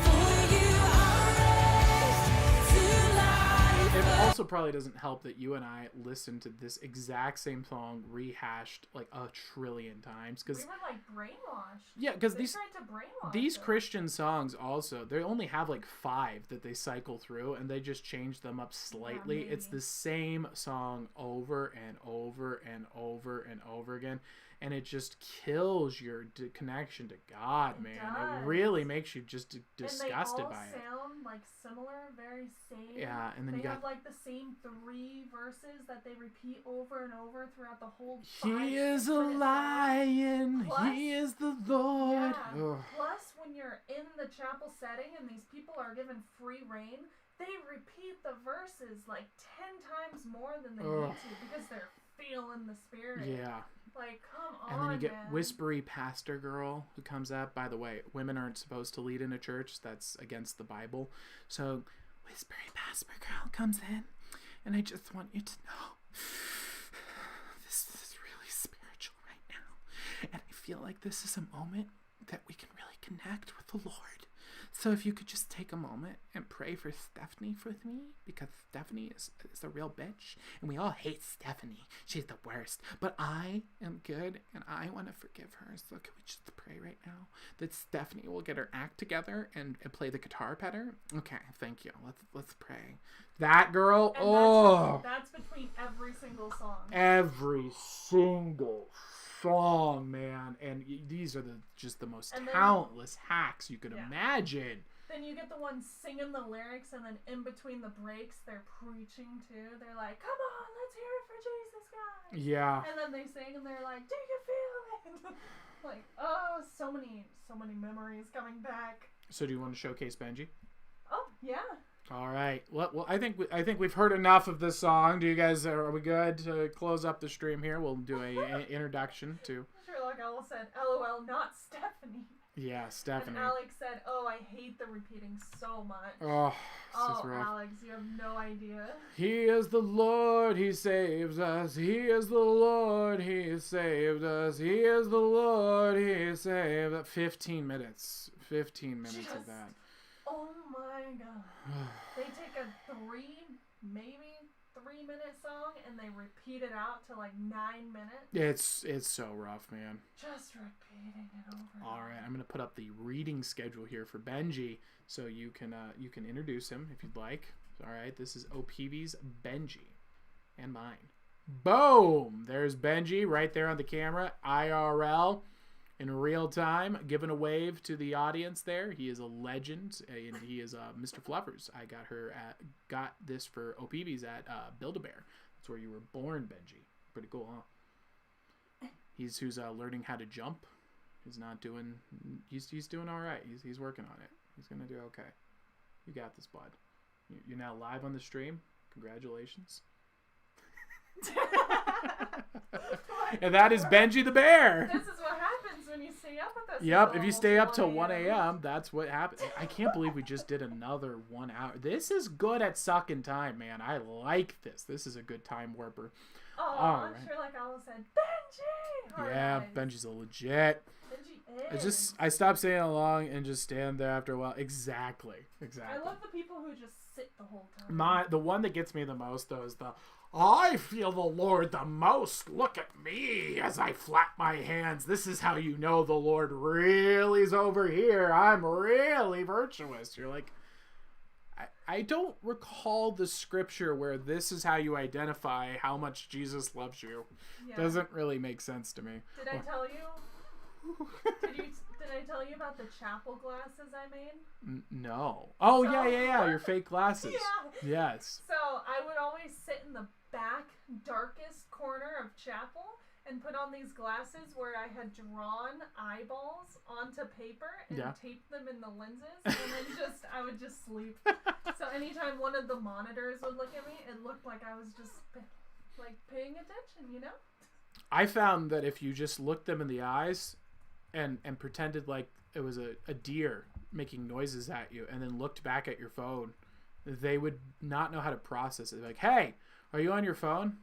For you are raised to life. It also probably doesn't help that you and I listened to this exact same song rehashed like a trillion times because We were like brainwashed. yeah, because They tried to brainwash these us. Christian songs also they only have like 5 that they cycle through and they just change them up slightly. It's the same song over and over and over and over again, and it just kills your connection to God, man. It really makes you just disgusted by it. And they all sound like similar, very same. Yeah, and then they you got have like the same 3 verses that they repeat over and over throughout the whole. He is a lion. He is the Lord. Yeah. Ugh. Plus, when you're in the chapel setting and these people are given free reign, they repeat the verses like 10 times more than they need to because they're feeling the spirit. Yeah. Like, come on, And then you get man. whispery pastor girl who comes up. By the way, women aren't supposed to lead in a church. That's against the Bible. So, whispery pastor girl comes in, and I just want you to know this is really spiritual right now. And I feel like this is a moment that we can really connect with the Lord. So if you could just take a moment and pray for Stephanie with me, because Stephanie is a real bitch, and we all hate Stephanie. She's the worst. But I am good, and I want to forgive her. So can we just pray right now that Stephanie will get her act together and play the guitar better? Okay, thank you. Let's pray. That girl, And that's between every single song. every single song, man. And these are just the most countless hacks you could imagine. Then you get the ones singing the lyrics, and then in between the breaks, they're preaching too. They're like, "Come on, let's hear it for Jesus, guys." Yeah. And then they sing, and they're like, "Do you feel it?" Like, oh, so many memories coming back. So do you want to showcase Benji? Oh yeah. All right. Well, I think we've heard enough of this song. Do you guys are we good to close up the stream here? We'll do a introduction to. Sherlock Owl said, "LOL, not Stephanie." Yeah, Stephanie. And Alex said, "Oh, I hate the repeating so much." Oh, this is rough. Alex, you have no idea. He is the Lord, He saves us. He is the Lord, He saved us. He is the Lord, He saved us. 15 minutes. 15 minutes of that. Oh my god. They take a 3-minute song and they repeat it out to like 9 minutes. It's so rough, man. Just repeating it over. All right, I'm gonna put up the reading schedule here for Benji, so you can introduce him if you'd like. All right, this is OPV's Benji, and mine. Boom! There's Benji right there on the camera, IRL, in real time, giving a wave to the audience there. He is a legend, and he is Mr. Fluffers. I got this for OPV's at Build-A-Bear. That's where you were born, Benji. Pretty cool, huh? He's who's learning how to jump. He's not doing. He's doing all right. He's working on it. He's gonna do okay. You got this, bud. You're now live on the stream. Congratulations. And that is Benji the Bear. This is what happens when you stay up with us Yep, if you stay up till 1 a.m., that's what happens. I can't believe we just did another 1 hour. This is good at sucking time, man. I like this. This is a good time warper. Oh, I'm sure like I said, Benji! Yeah, Benji's a legit. Benji is. I stopped saying along and just stand there after a while. Exactly. I love the people who just sit the whole time. The one that gets me the most, though, is I feel the Lord the most. Look at me as I flap my hands. This is how you know the Lord really is over here. I'm really virtuous. You're like, I don't recall the scripture where this is how you identify how much Jesus loves you. Yeah. Doesn't really make sense to me. Did I tell you? Did I tell you about the chapel glasses I made? No. Oh, so, yeah. Your fake glasses. Yeah. Yes. So I would always sit in the back darkest corner of chapel and put on these glasses where I had drawn eyeballs onto paper and taped them in the lenses, and then I would just sleep. So anytime one of the monitors would look at me, it looked like I was just like paying attention, you know? I found that if you just looked them in the eyes and pretended like it was a deer making noises at you and then looked back at your phone, they would not know how to process it. Like, hey, are you on your phone?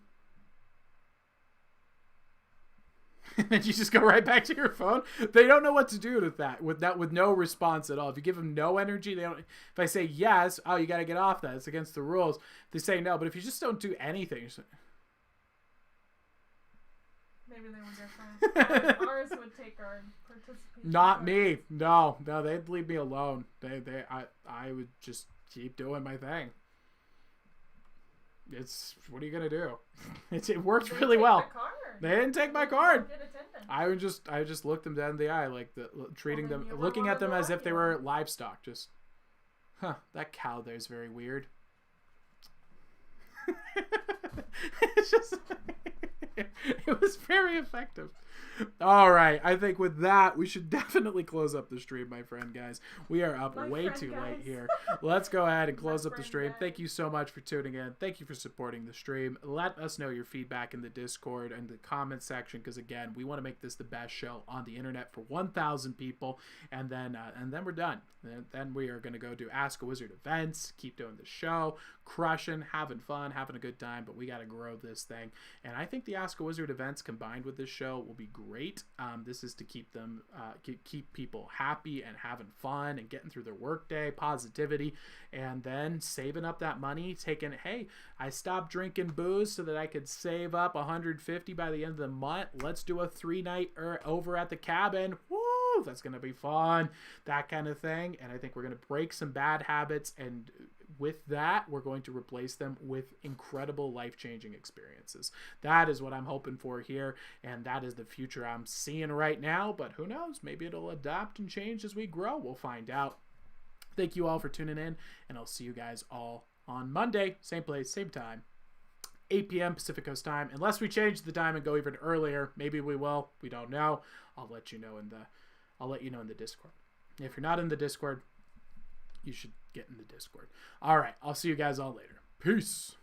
And then you just go right back to your phone. They don't know what to do with that with no response at all. If you give them no energy, they don't. If I say yes, oh, you got to get off that. It's against the rules. They say no, but if you just don't do anything, you're just like, maybe they were different. Ours would take our participation. Not me. No, they'd leave me alone. I would just keep doing my thing. What are you gonna do? It worked really well. They didn't take my card. I just looked them down in the eye, like looking at them as if they were livestock. Just, that cow there's very weird. It's just, it was very effective. All right, I think with that, we should definitely close up the stream, my friend, guys. We are up way too late here. Let's go ahead and close up the stream. Thank you so much for tuning in. Thank you for supporting the stream. Let us know your feedback in the Discord and the comment section, because again, we want to make this the best show on the internet for 1,000 people, and then we're done. Then we are going to go do Ask a Wizard events, keep doing the show, crushing, having fun, having a good time, but we got to grow this thing. And I think the Ask a Wizard events combined with this show will be great. This is to keep them keep people happy and having fun and getting through their workday, positivity, and then saving up that money, hey, I stopped drinking booze so that I could save up $150 by the end of the month. Let's do a 3-night over at the cabin. Woo, that's gonna be fun, that kind of thing. And I think we're gonna break some bad habits, and with that, we're going to replace them with incredible life-changing experiences. That is what I'm hoping for here, and that is the future I'm seeing right now, but who knows? Maybe it'll adapt and change as we grow. We'll find out. Thank you all for tuning in, and I'll see you guys all on Monday. Same place, same time, 8 p.m. Pacific Coast time. Unless we change the time and go even earlier. Maybe we will. We don't know. I'll let you know in the Discord. If you're not in the Discord, you should get in the Discord. All right, I'll see you guys all later. Peace.